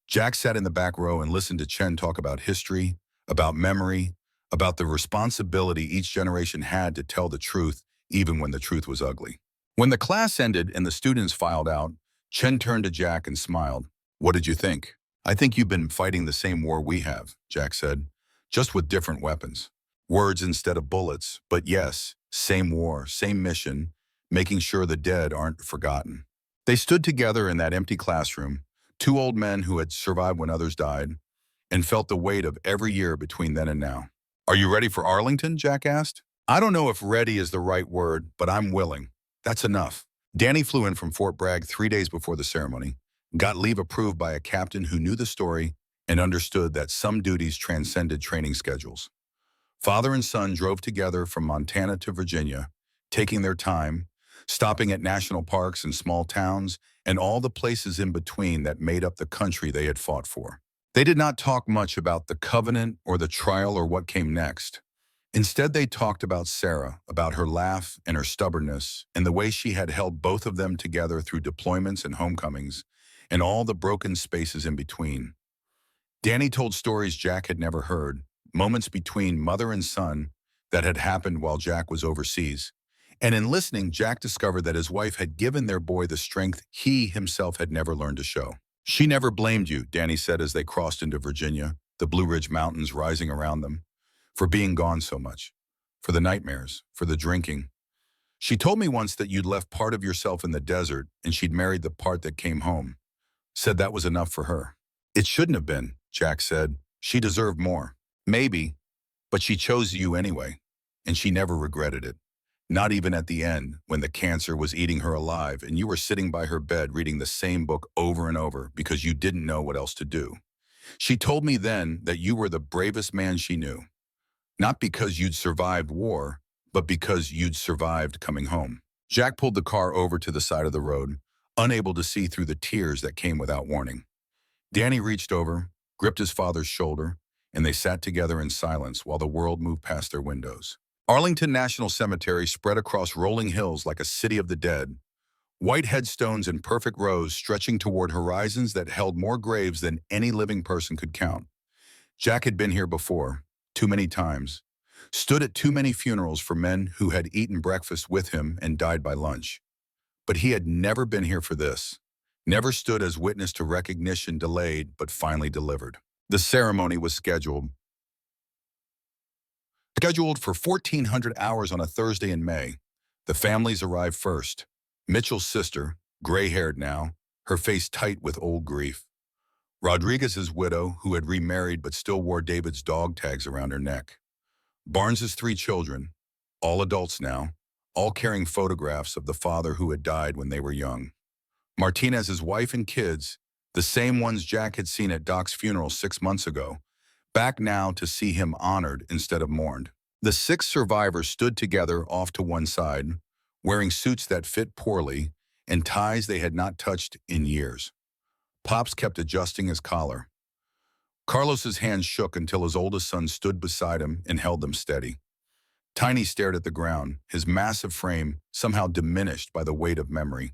Jack sat in the back row and listened to Chen talk about history, about memory, about the responsibility each generation had to tell the truth, even when the truth was ugly. When the class ended and the students filed out, Chen turned to Jack and smiled. "What did you think?" "I think you've been fighting the same war we have," Jack said, "just with different weapons. Words instead of bullets, but yes, same war, same mission, making sure the dead aren't forgotten." They stood together in that empty classroom, two old men who had survived when others died, and felt the weight of every year between then and now. "Are you ready for Arlington?" Jack asked. "I don't know if ready is the right word, but I'm willing. That's enough." Danny flew in from Fort Bragg 3 days before the ceremony, got leave approved by a captain who knew the story and understood that some duties transcended training schedules. Father and son drove together from Montana to Virginia, taking their time, stopping at national parks and small towns and all the places in between that made up the country they had fought for. They did not talk much about the covenant or the trial or what came next. Instead, they talked about Sarah, about her laugh and her stubbornness, and the way she had held both of them together through deployments and homecomings, and all the broken spaces in between. Danny told stories Jack had never heard, moments between mother and son that had happened while Jack was overseas. And in listening, Jack discovered that his wife had given their boy the strength he himself had never learned to show. "She never blamed you," Danny said as they crossed into Virginia, the Blue Ridge Mountains rising around them, "for being gone so much, for the nightmares, for the drinking. She told me once that you'd left part of yourself in the desert and she'd married the part that came home. Said that was enough for her." "It shouldn't have been," Jack said. "She deserved more." "Maybe, but she chose you anyway, and she never regretted it. Not even at the end, when the cancer was eating her alive and you were sitting by her bed reading the same book over and over because you didn't know what else to do. She told me then that you were the bravest man she knew. Not because you'd survived war, but because you'd survived coming home." Jack pulled the car over to the side of the road, unable to see through the tears that came without warning. Danny reached over, gripped his father's shoulder, and they sat together in silence while the world moved past their windows. Arlington National Cemetery spread across rolling hills like a city of the dead, white headstones in perfect rows stretching toward horizons that held more graves than any living person could count. Jack had been here before, too many times, stood at too many funerals for men who had eaten breakfast with him and died by lunch. But he had never been here for this, never stood as witness to recognition delayed but finally delivered. The ceremony was scheduled for 1,400 hours on a Thursday in May. The families arrived first. Mitchell's sister, gray-haired now, her face tight with old grief. Rodriguez's widow, who had remarried but still wore David's dog tags around her neck. Barnes's 3 children, all adults now, all carrying photographs of the father who had died when they were young. Martinez's wife and kids, the same ones Jack had seen at Doc's funeral 6 months ago, back now to see him honored instead of mourned. The 6 survivors stood together off to one side, wearing suits that fit poorly and ties they had not touched in years. Pops kept adjusting his collar. Carlos's hands shook until his oldest son stood beside him and held them steady. Tiny stared at the ground, his massive frame somehow diminished by the weight of memory.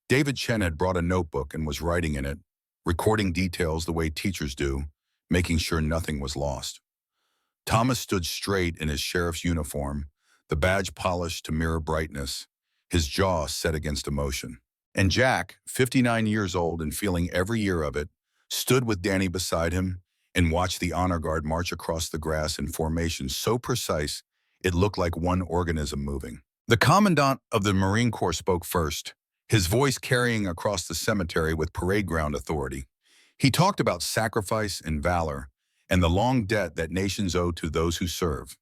David Chen had brought a notebook and was writing in it, recording details the way teachers do, making sure nothing was lost. Thomas stood straight in his sheriff's uniform, the badge polished to mirror brightness, his jaw set against emotion. And Jack, 59 years old and feeling every year of it, stood with Danny beside him and watched the honor guard march across the grass in formation so precise it looked like one organism moving. The commandant of the Marine Corps spoke first, his voice carrying across the cemetery with parade ground authority. He talked about sacrifice and valor and the long debt that nations owe to those who serve.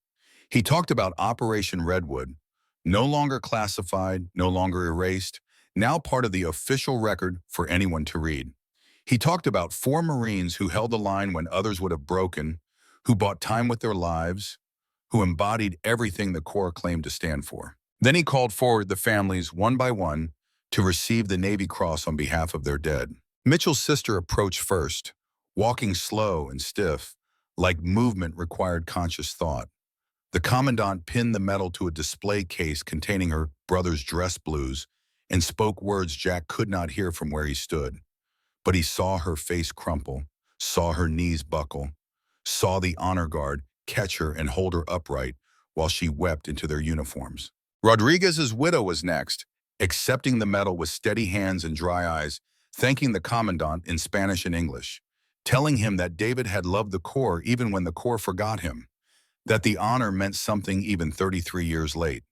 He talked about Operation Redwood, no longer classified, no longer erased, now part of the official record for anyone to read. He talked about 4 Marines who held the line when others would have broken, who bought time with their lives, who embodied everything the Corps claimed to stand for. Then he called forward the families one by one to receive the Navy Cross on behalf of their dead. Mitchell's sister approached first, walking slow and stiff, like movement required conscious thought. The commandant pinned the medal to a display case containing her brother's dress blues and spoke words Jack could not hear from where he stood. But he saw her face crumple, saw her knees buckle, saw the honor guard catch her and hold her upright while she wept into their uniforms. Rodriguez's widow was next, accepting the medal with steady hands and dry eyes, thanking the commandant in Spanish and English, telling him that David had loved the Corps even when the Corps forgot him, that the honor meant something even 33 years late,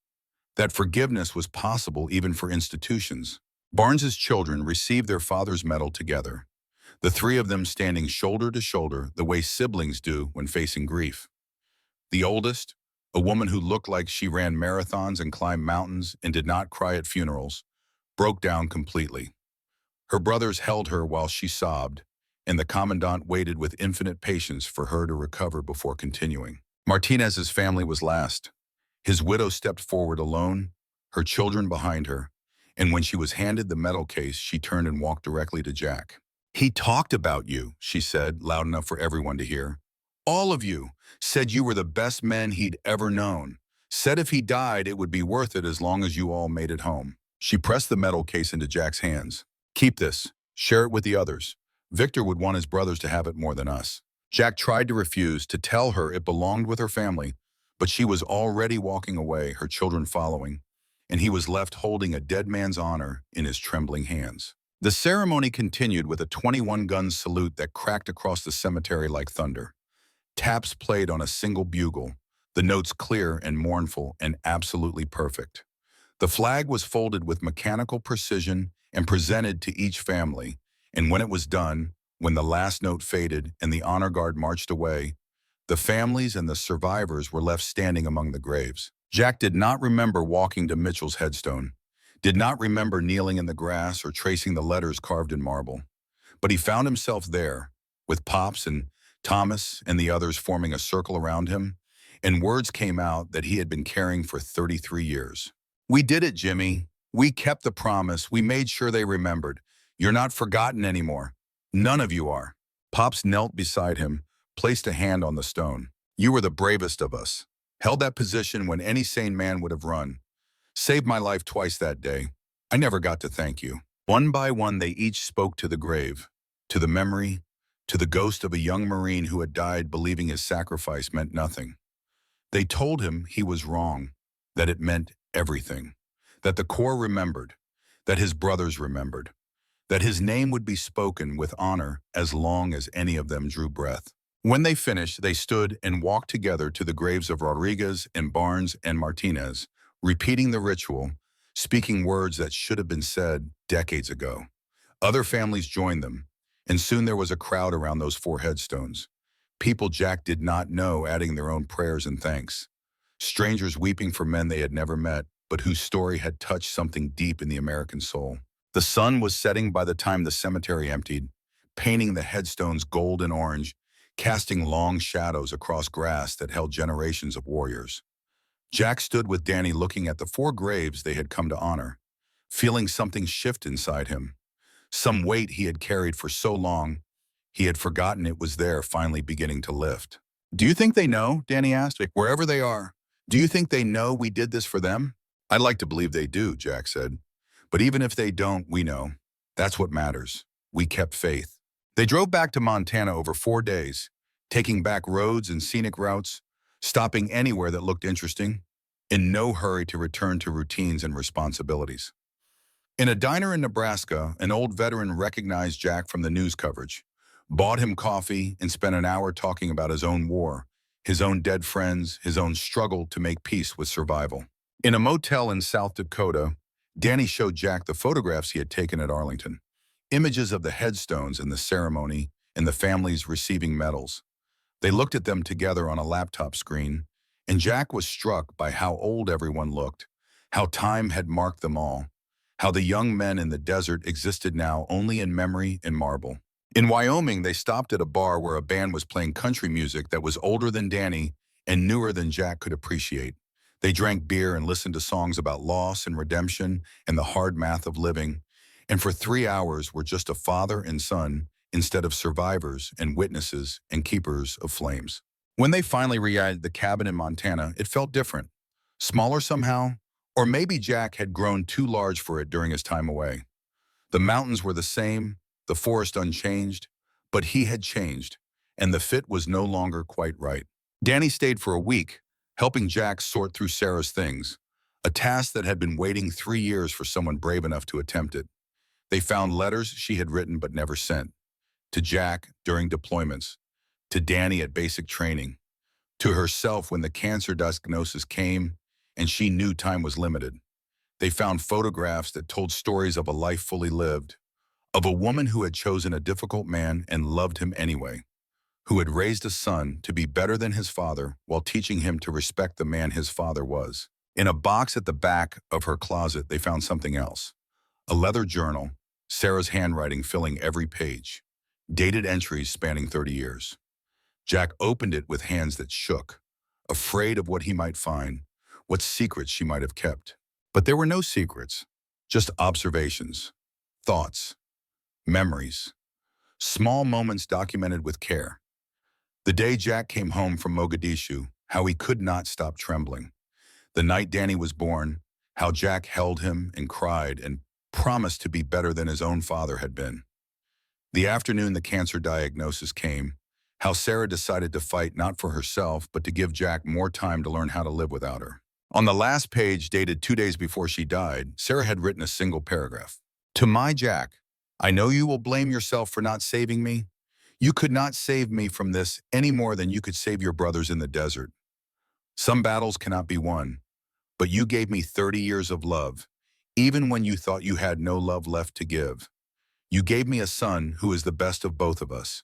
that forgiveness was possible even for institutions. Barnes's children received their father's medal together, the 3 of them standing shoulder to shoulder the way siblings do when facing grief. The oldest, a woman who looked like she ran marathons and climbed mountains and did not cry at funerals, broke down completely. Her brothers held her while she sobbed, and the commandant waited with infinite patience for her to recover before continuing. Martinez's family was last. His widow stepped forward alone, her children behind her, and when she was handed the medal case, she turned and walked directly to Jack. "He talked about you," she said, loud enough for everyone to hear. "All of you. Said you were the best men he'd ever known. Said if he died, it would be worth it as long as you all made it home." She pressed the medal case into Jack's hands. "Keep this. Share it with the others. Victor would want his brothers to have it more than us." Jack tried to refuse, to tell her it belonged with her family, but she was already walking away, her children following, and he was left holding a dead man's honor in his trembling hands. The ceremony continued with a 21-gun salute that cracked across the cemetery like thunder. Taps played on a single bugle, the notes clear and mournful and absolutely perfect. The flag was folded with mechanical precision and presented to each family, and when it was done, when the last note faded and the honor guard marched away, the families and the survivors were left standing among the graves. Jack did not remember walking to Mitchell's headstone, did not remember kneeling in the grass or tracing the letters carved in marble, but he found himself there, with Pops and Thomas and the others forming a circle around him, and words came out that he had been carrying for 33 years. "We did it, Jimmy. We kept the promise. We made sure they remembered. You're not forgotten anymore. None of you are." Pops knelt beside him, placed a hand on the stone. "You were the bravest of us. Held that position when any sane man would have run. Saved my life twice that day. I never got to thank you." One by one, they each spoke to the grave, to the memory, to the ghost of a young Marine who had died believing his sacrifice meant nothing. They told him he was wrong, that it meant everything, that the Corps remembered, that his brothers remembered, that his name would be spoken with honor as long as any of them drew breath. When they finished, they stood and walked together to the graves of Rodriguez and Barnes and Martinez, repeating the ritual, speaking words that should have been said decades ago. Other families joined them, and soon there was a crowd around those 4 headstones. People Jack did not know adding their own prayers and thanks. Strangers weeping for men they had never met, but whose story had touched something deep in the American soul. The sun was setting by the time the cemetery emptied, painting the headstones gold and orange, casting long shadows across grass that held generations of warriors. Jack stood with Danny looking at the 4 graves they had come to honor, feeling something shift inside him. Some weight he had carried for so long, he had forgotten it was there finally beginning to lift. "Do you think they know?" Danny asked. "Wherever they are, do you think they know we did this for them?" "I'd like to believe they do," Jack said. "But even if they don't, we know. That's what matters. We kept faith." They drove back to Montana over 4 days, taking back roads and scenic routes, stopping anywhere that looked interesting, in no hurry to return to routines and responsibilities. In a diner in Nebraska, an old veteran recognized Jack from the news coverage, bought him coffee, and spent an hour talking about his own war, his own dead friends, his own struggle to make peace with survival. In a motel in South Dakota, Danny showed Jack the photographs he had taken at Arlington, images of the headstones and the ceremony and the families receiving medals. They looked at them together on a laptop screen, and Jack was struck by how old everyone looked, how time had marked them all, how the young men in the desert existed now only in memory and marble. In Wyoming, they stopped at a bar where a band was playing country music that was older than Danny and newer than Jack could appreciate. They drank beer and listened to songs about loss and redemption and the hard math of living, and for 3 hours were just a father and son instead of survivors and witnesses and keepers of flames. When they finally reunited the cabin in Montana, it felt different. Smaller somehow, or maybe Jack had grown too large for it during his time away. The mountains were the same, the forest unchanged, but he had changed, and the fit was no longer quite right. Danny stayed for a week, helping Jack sort through Sarah's things, a task that had been waiting 3 years for someone brave enough to attempt it. They found letters she had written but never sent, to Jack during deployments, to Danny at basic training, to herself when the cancer diagnosis came and she knew time was limited. They found photographs that told stories of a life fully lived, of a woman who had chosen a difficult man and loved him anyway, who had raised a son to be better than his father while teaching him to respect the man his father was. In a box at the back of her closet, they found something else, a leather journal, Sarah's handwriting filling every page, dated entries spanning 30 years. Jack opened it with hands that shook, afraid of what he might find, what secrets she might have kept. But there were no secrets, just observations, thoughts, memories, small moments documented with care. The day Jack came home from Mogadishu, how he could not stop trembling. The night Danny was born, how Jack held him and cried and promised to be better than his own father had been. The afternoon the cancer diagnosis came, how Sarah decided to fight not for herself, but to give Jack more time to learn how to live without her. On the last page, dated 2 days before she died, Sarah had written a single paragraph. To my Jack, I know you will blame yourself for not saving me. You could not save me from this any more than you could save your brothers in the desert. Some battles cannot be won, but you gave me 30 years of love, even when you thought you had no love left to give. You gave me a son who is the best of both of us.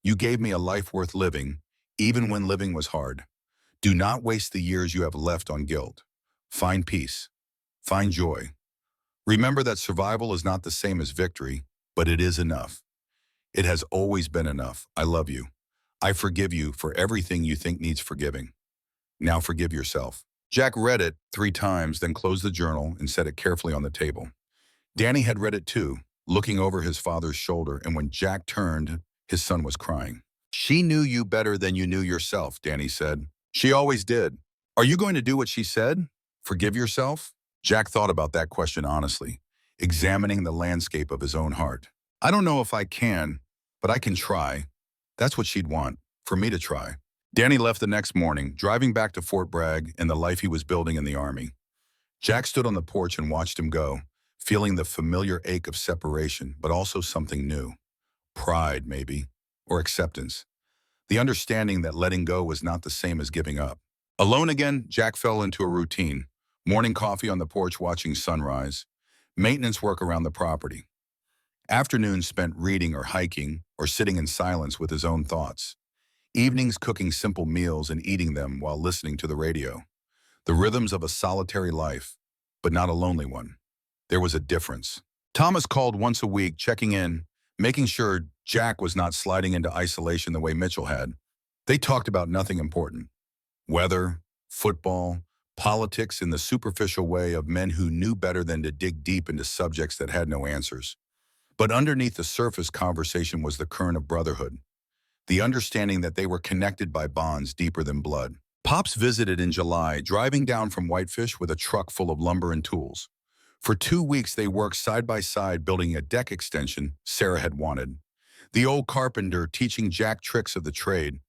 You gave me a life worth living, even when living was hard. Do not waste the years you have left on guilt. Find peace. Find joy. Remember that survival is not the same as victory, but it is enough. It has always been enough. I love you. I forgive you for everything you think needs forgiving. Now forgive yourself. Jack read it 3 times, then closed the journal and set it carefully on the table. Danny had read it too, looking over his father's shoulder, and when Jack turned, his son was crying. She knew you better than you knew yourself, Danny said. She always did. Are you going to do what she said? Forgive yourself? Jack thought about that question honestly, examining the landscape of his own heart. I don't know if I can, but I can try. That's what she'd want, for me to try. Danny left the next morning, driving back to Fort Bragg and the life he was building in the Army. Jack stood on the porch and watched him go, feeling the familiar ache of separation, but also something new. Pride, maybe, or acceptance. The understanding that letting go was not the same as giving up. Alone again, Jack fell into a routine. Morning coffee on the porch watching sunrise. Maintenance work around the property. Afternoons spent reading or hiking or sitting in silence with his own thoughts. Evenings cooking simple meals and eating them while listening to the radio. The rhythms of a solitary life, but not a lonely one. There was a difference. Thomas called once a week, checking in, making sure Jack was not sliding into isolation the way Mitchell had. They talked about nothing important. Weather, football, politics in the superficial way of men who knew better than to dig deep into subjects that had no answers. But underneath the surface conversation was the current of brotherhood, the understanding that they were connected by bonds deeper than blood. Pops visited in July, driving down from Whitefish with a truck full of lumber and tools. For 2 weeks, they worked side by side building a deck extension Sarah had wanted. The old carpenter teaching Jack tricks of the trade,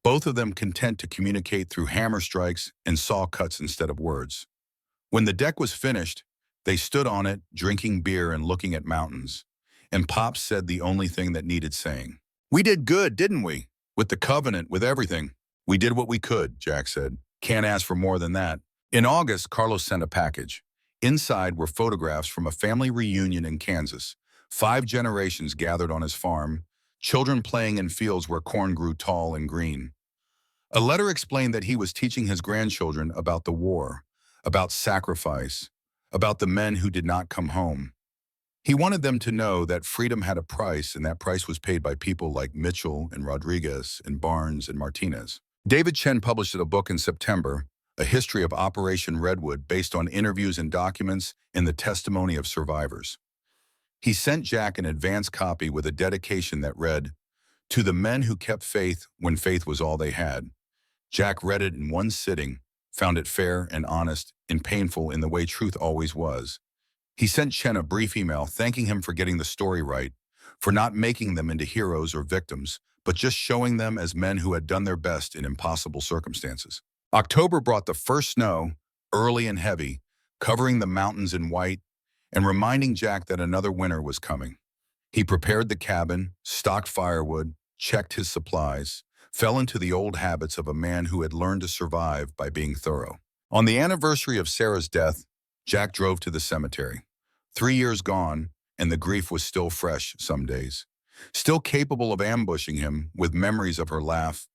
both of them content to communicate through hammer strikes and saw cuts instead of words. When the deck was finished, they stood on it, drinking beer and looking at mountains. And Pops said the only thing that needed saying. We did good, didn't we? With the covenant, with everything. We did what we could, Jack said. Can't ask for more than that. In August, Carlos sent a package. Inside were photographs from a family reunion in Kansas. 5 generations gathered on his farm, children playing in fields where corn grew tall and green. A letter explained that he was teaching his grandchildren about the war, about sacrifice, about the men who did not come home. He wanted them to know that freedom had a price, and that price was paid by people like Mitchell and Rodriguez and Barnes and Martinez. David Chen published a book in September, A History of Operation Redwood, based on interviews and documents and the testimony of survivors. He sent Jack an advance copy with a dedication that read, "To the men who kept faith when faith was all they had." Jack read it in one sitting, found it fair and honest and painful in the way truth always was. He sent Chen a brief email thanking him for getting the story right, for not making them into heroes or victims, but just showing them as men who had done their best in impossible circumstances. October brought the first snow, early and heavy, covering the mountains in white and reminding Jack that another winter was coming. He prepared the cabin, stocked firewood, checked his supplies, fell into the old habits of a man who had learned to survive by being thorough. On the anniversary of Sarah's death, Jack drove to the cemetery. 3 years gone, and the grief was still fresh some days. Still capable of ambushing him with memories of her laugh,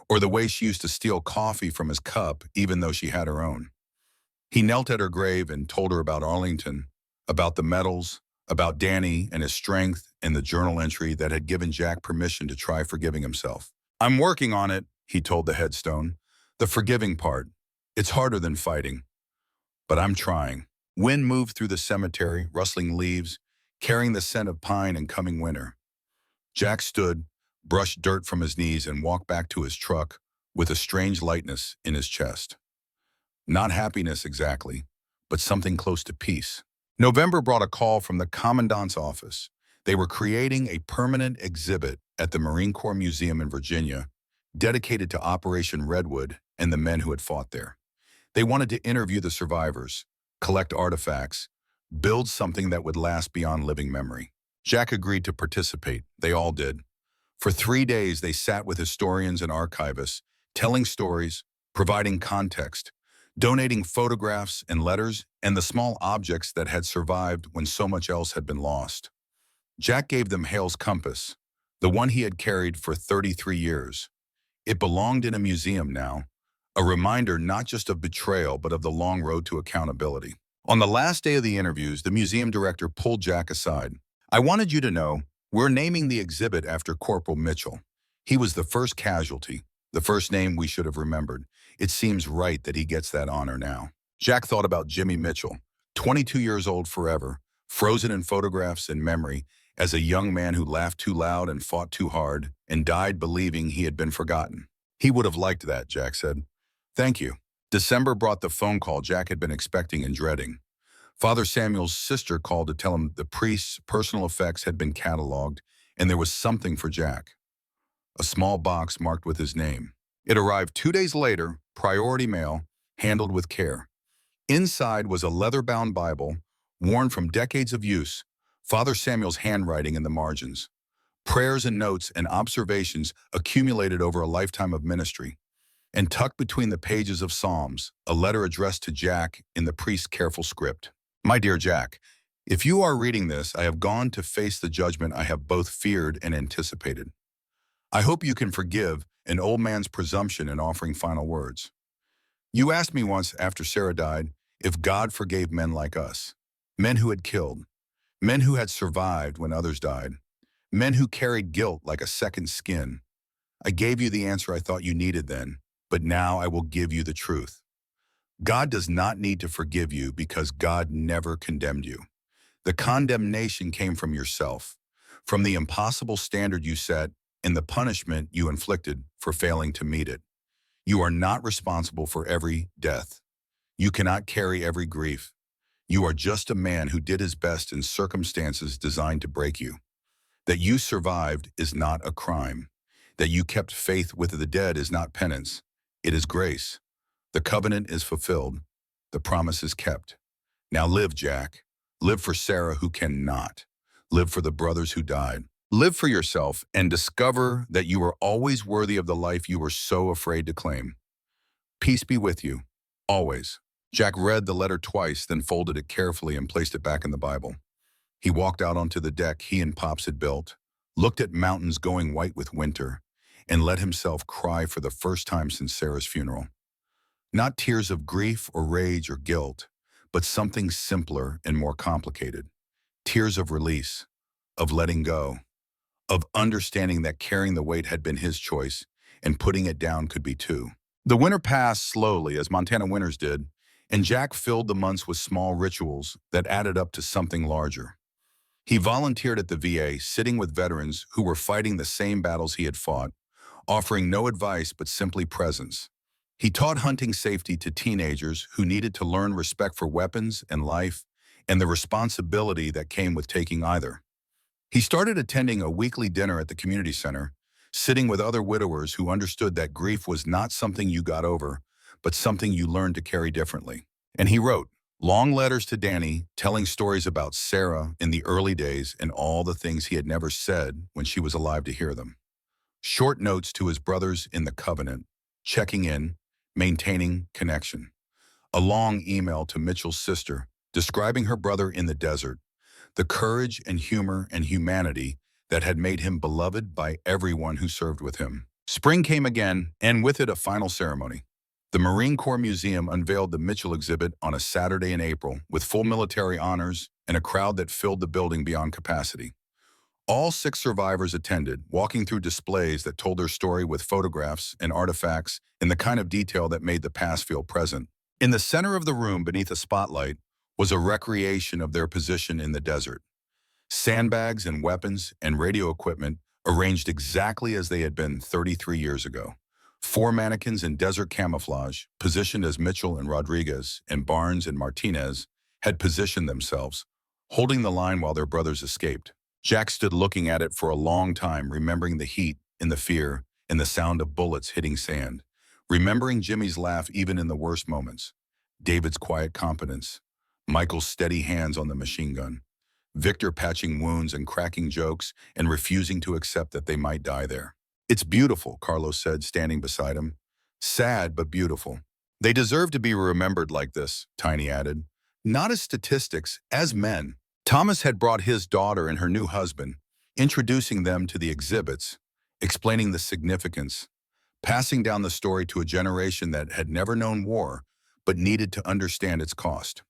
or the way she used to steal coffee from his cup even though she had her own. He knelt at her grave and told her about Arlington, about the medals, about Danny and his strength, and the journal entry that had given Jack permission to try forgiving himself. "I'm working on it," he told the headstone. "The forgiving part. It's harder than fighting. But I'm trying." Wind moved through the cemetery, rustling leaves, carrying the scent of pine and coming winter. Jack stood, brushed dirt from his knees, and walked back to his truck with a strange lightness in his chest. Not happiness exactly, but something close to peace. November brought a call from the commandant's office. They were creating a permanent exhibit at the Marine Corps Museum in Virginia, dedicated to Operation Redwood and the men who had fought there. They wanted to interview the survivors, collect artifacts, build something that would last beyond living memory. Jack agreed to participate. They all did. For 3 days, they sat with historians and archivists, telling stories, providing context, donating photographs and letters and the small objects that had survived when so much else had been lost. Jack gave them Hale's compass, the one he had carried for 33 years. It belonged in a museum now, a reminder not just of betrayal but of the long road to accountability. On the last day of the interviews, the museum director pulled Jack aside. "I wanted you to know, we're naming the exhibit after Corporal Mitchell. He was the first casualty, the first name we should have remembered. It seems right that he gets that honor now." Jack thought about Jimmy Mitchell, 22 years old forever, frozen in photographs and memory, as a young man who laughed too loud and fought too hard and died believing he had been forgotten. He would have liked that, Jack said. "Thank you." December brought the phone call Jack had been expecting and dreading. Father Samuel's sister called to tell him the priest's personal effects had been cataloged, and there was something for Jack. A small box marked with his name. It arrived 2 days later, priority mail, handled with care. Inside was a leather-bound Bible, worn from decades of use, Father Samuel's handwriting in the margins. Prayers and notes and observations accumulated over a lifetime of ministry. And tucked between the pages of Psalms, a letter addressed to Jack in the priest's careful script. "My dear Jack, if you are reading this, I have gone to face the judgment I have both feared and anticipated. I hope you can forgive an old man's presumption in offering final words. You asked me once after Sarah died if God forgave men like us, men who had killed, men who had survived when others died, men who carried guilt like a second skin. I gave you the answer I thought you needed then, but now I will give you the truth. God does not need to forgive you because God never condemned you. The condemnation came from yourself, from the impossible standard you set and the punishment you inflicted for failing to meet it. You are not responsible for every death. You cannot carry every grief. You are just a man who did his best in circumstances designed to break you. That you survived is not a crime. That you kept faith with the dead is not penance. It is grace. The covenant is fulfilled. The promise is kept. Now live, Jack. Live for Sarah who cannot. Live for the brothers who died. Live for yourself and discover that you are always worthy of the life you were so afraid to claim. Peace be with you, always." Jack read the letter twice, then folded it carefully and placed it back in the Bible. He walked out onto the deck he and Pops had built, looked at mountains going white with winter, and let himself cry for the first time since Sarah's funeral. Not tears of grief or rage or guilt, but something simpler and more complicated. Tears of release, of letting go, of understanding that carrying the weight had been his choice and putting it down could be too. The winter passed slowly, as Montana winters did, and Jack filled the months with small rituals that added up to something larger. He volunteered at the VA, sitting with veterans who were fighting the same battles he had fought, offering no advice but simply presence. He taught hunting safety to teenagers who needed to learn respect for weapons and life and the responsibility that came with taking either. He started attending a weekly dinner at the community center, sitting with other widowers who understood that grief was not something you got over, but something you learned to carry differently. And he wrote long letters to Danny, telling stories about Sarah in the early days and all the things he had never said when she was alive to hear them. Short notes to his brothers in the Covenant, checking in, maintaining connection. A long email to Mitchell's sister, describing her brother in the desert, the courage and humor and humanity that had made him beloved by everyone who served with him. Spring came again, and with it a final ceremony. The Marine Corps Museum unveiled the Mitchell exhibit on a Saturday in April with full military honors and a crowd that filled the building beyond capacity. All 6 survivors attended, walking through displays that told their story with photographs and artifacts in the kind of detail that made the past feel present. In the center of the room, beneath a spotlight, was a recreation of their position in the desert. Sandbags and weapons and radio equipment arranged exactly as they had been 33 years ago. 4 mannequins in desert camouflage, positioned as Mitchell and Rodriguez and Barnes and Martinez, had positioned themselves, holding the line while their brothers escaped. Jack stood looking at it for a long time, remembering the heat and the fear and the sound of bullets hitting sand, remembering Jimmy's laugh even in the worst moments, David's quiet competence, Michael's steady hands on the machine gun, Victor patching wounds and cracking jokes and refusing to accept that they might die there. "It's beautiful," Carlos said, standing beside him. "Sad, but beautiful." "They deserve to be remembered like this," Tiny added. "Not as statistics, as men." Thomas had brought his daughter and her new husband, introducing them to the exhibits, explaining the significance, passing down the story to a generation that had never known war but needed to understand its cost.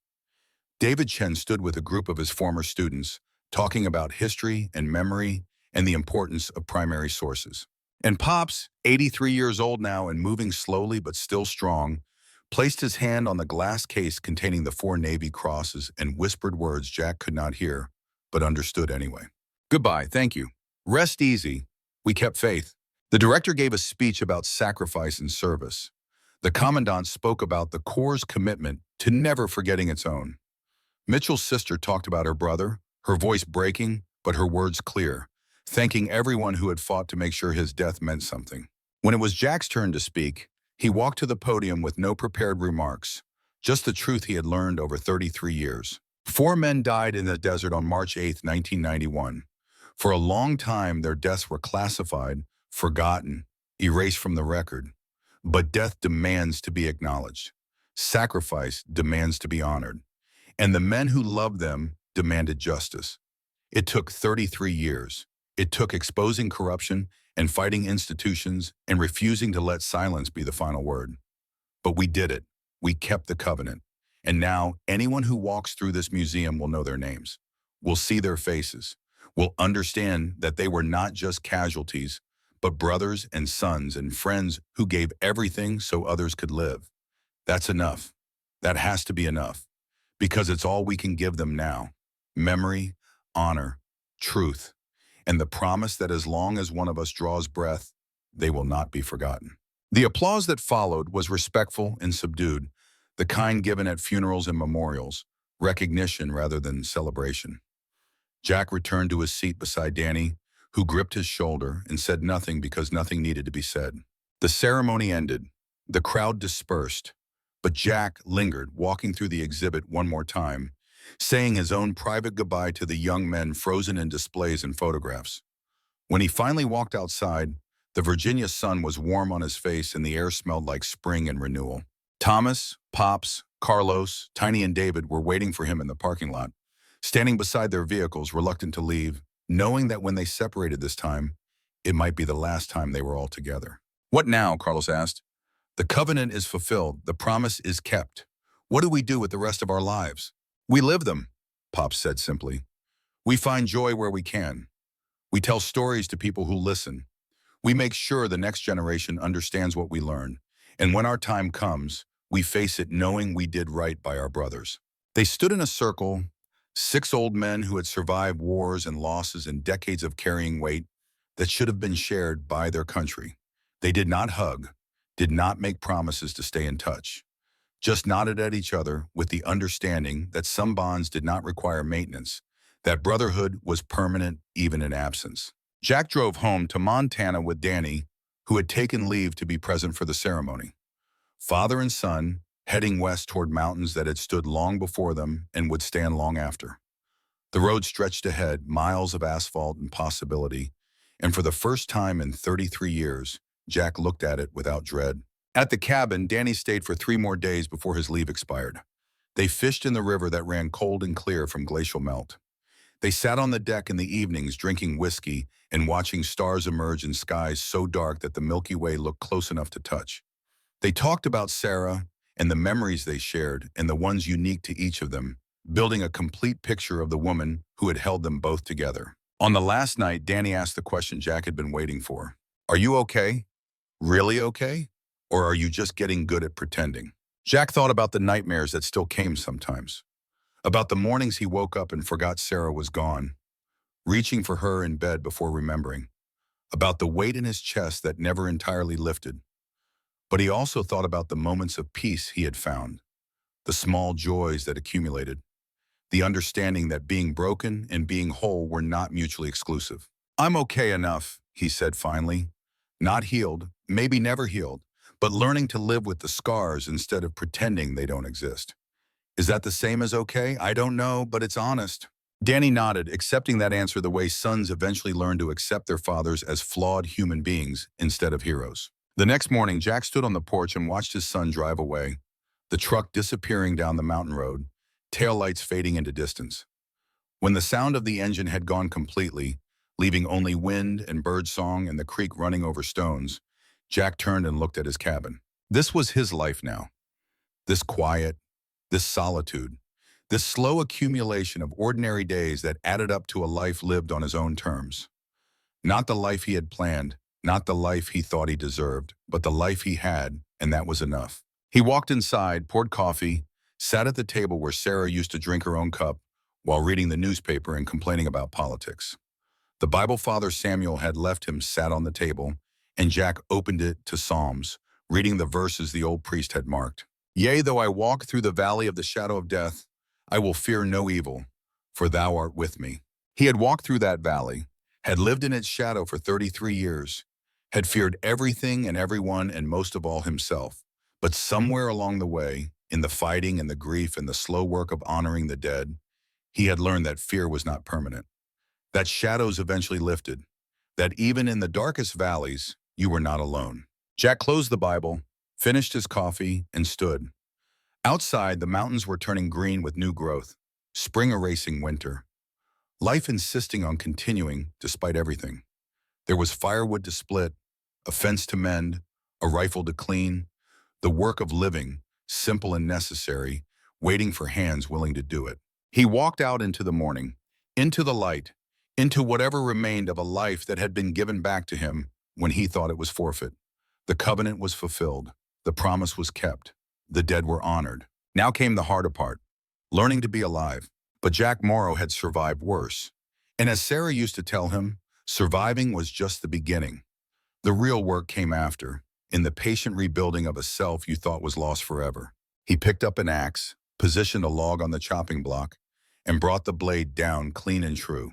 David Chen stood with a group of his former students, talking about history and memory and the importance of primary sources. And Pops, 83 years old now and moving slowly but still strong, placed his hand on the glass case containing the 4 Navy crosses and whispered words Jack could not hear, but understood anyway. "Goodbye, thank you. Rest easy. We kept faith." The director gave a speech about sacrifice and service. The commandant spoke about the Corps' commitment to never forgetting its own. Mitchell's sister talked about her brother, her voice breaking, but her words clear, thanking everyone who had fought to make sure his death meant something. When it was Jack's turn to speak, he walked to the podium with no prepared remarks, just the truth he had learned over 33 years. 4 men died in the desert on March 8, 1991. For a long time, their deaths were classified, forgotten, erased from the record. But death demands to be acknowledged. Sacrifice demands to be honored. And the men who loved them demanded justice. It took 33 years. It took exposing corruption and fighting institutions and refusing to let silence be the final word. But we did it. We kept the covenant. And now anyone who walks through this museum will know their names, will see their faces, will understand that they were not just casualties, but brothers and sons and friends who gave everything so others could live. That's enough. That has to be enough. Because it's all we can give them now. Memory, honor, truth, and the promise that as long as one of us draws breath, they will not be forgotten. The applause that followed was respectful and subdued, the kind given at funerals and memorials, recognition rather than celebration. Jack returned to his seat beside Danny, who gripped his shoulder and said nothing because nothing needed to be said. The ceremony ended. The crowd dispersed. But Jack lingered, walking through the exhibit one more time, saying his own private goodbye to the young men frozen in displays and photographs. When he finally walked outside, the Virginia sun was warm on his face and the air smelled like spring and renewal. Thomas, Pops, Carlos, Tiny, and David were waiting for him in the parking lot, standing beside their vehicles, reluctant to leave, knowing that when they separated this time, it might be the last time they were all together. "What now?" Carlos asked. "The covenant is fulfilled. The promise is kept. What do we do with the rest of our lives? We live them, Pops said simply. We find joy where we can. We tell stories to people who listen. We make sure the next generation understands what we learn. And when our time comes, we face it knowing we did right by our brothers. They stood in a circle, 6 old men who had survived wars and losses and decades of carrying weight that should have been shared by their country. They did not hug, did not make promises to stay in touch, just nodded at each other with the understanding that some bonds did not require maintenance, that brotherhood was permanent even in absence. Jack drove home to Montana with Danny, who had taken leave to be present for the ceremony. Father and son, heading west toward mountains that had stood long before them and would stand long after. The road stretched ahead, miles of asphalt and possibility, and for the first time in 33 years, Jack looked at it without dread. At the cabin, Danny stayed for 3 more days before his leave expired. They fished in the river that ran cold and clear from glacial melt. They sat on the deck in the evenings drinking whiskey and watching stars emerge in skies so dark that the Milky Way looked close enough to touch. They talked about Sarah and the memories they shared and the ones unique to each of them, building a complete picture of the woman who had held them both together. On the last night, Danny asked the question Jack had been waiting for. Are you okay? Really okay? Or are you just getting good at pretending? Jack thought about the nightmares that still came sometimes. About the mornings he woke up and forgot Sarah was gone, reaching for her in bed before remembering. About the weight in his chest that never entirely lifted. But he also thought about the moments of peace he had found, the small joys that accumulated, the understanding that being broken and being whole were not mutually exclusive. I'm okay enough, he said finally. Not healed, maybe never healed, but learning to live with the scars instead of pretending they don't exist. Is that the same as okay? I don't know, but it's honest. Danny nodded, accepting that answer the way sons eventually learn to accept their fathers as flawed human beings instead of heroes. The next morning, Jack stood on the porch and watched his son drive away, the truck disappearing down the mountain road, taillights fading into distance. When the sound of the engine had gone completely, leaving only wind and birdsong and the creek running over stones, Jack turned and looked at his cabin. This was his life now. This quiet, this solitude, this slow accumulation of ordinary days that added up to a life lived on his own terms. Not the life he had planned, not the life he thought he deserved, but the life he had, and that was enough. He walked inside, poured coffee, sat at the table where Sarah used to drink her own cup while reading the newspaper and complaining about politics. The Bible father Samuel had left him sat on the table, and Jack opened it to Psalms, reading the verses the old priest had marked. Yea, though I walk through the valley of the shadow of death, I will fear no evil, for thou art with me. He had walked through that valley, had lived in its shadow for 33 years, had feared everything and everyone and most of all himself. But somewhere along the way, in the fighting and the grief and the slow work of honoring the dead, he had learned that fear was not permanent, that shadows eventually lifted, that even in the darkest valleys, you were not alone. Jack closed the Bible, finished his coffee, and stood. Outside, the mountains were turning green with new growth, spring erasing winter, life insisting on continuing despite everything. There was firewood to split, a fence to mend, a rifle to clean, the work of living, simple and necessary, waiting for hands willing to do it. He walked out into the morning, into the light, into whatever remained of a life that had been given back to him when he thought it was forfeit. The covenant was fulfilled. The promise was kept. The dead were honored. Now came the harder part, learning to be alive. But Jack Morrow had survived worse. And as Sarah used to tell him, surviving was just the beginning. The real work came after, in the patient rebuilding of a self you thought was lost forever. He picked up an axe, positioned a log on the chopping block, and brought the blade down clean and true.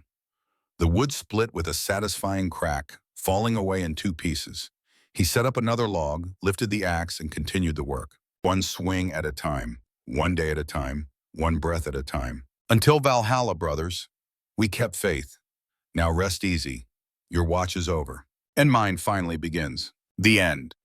The wood split with a satisfying crack, falling away in 2 pieces. He set up another log, lifted the axe, and continued the work. One swing at a time, one day at a time, one breath at a time. Until Valhalla, brothers. We kept faith. Now rest easy. Your watch is over. And mine finally begins. The end.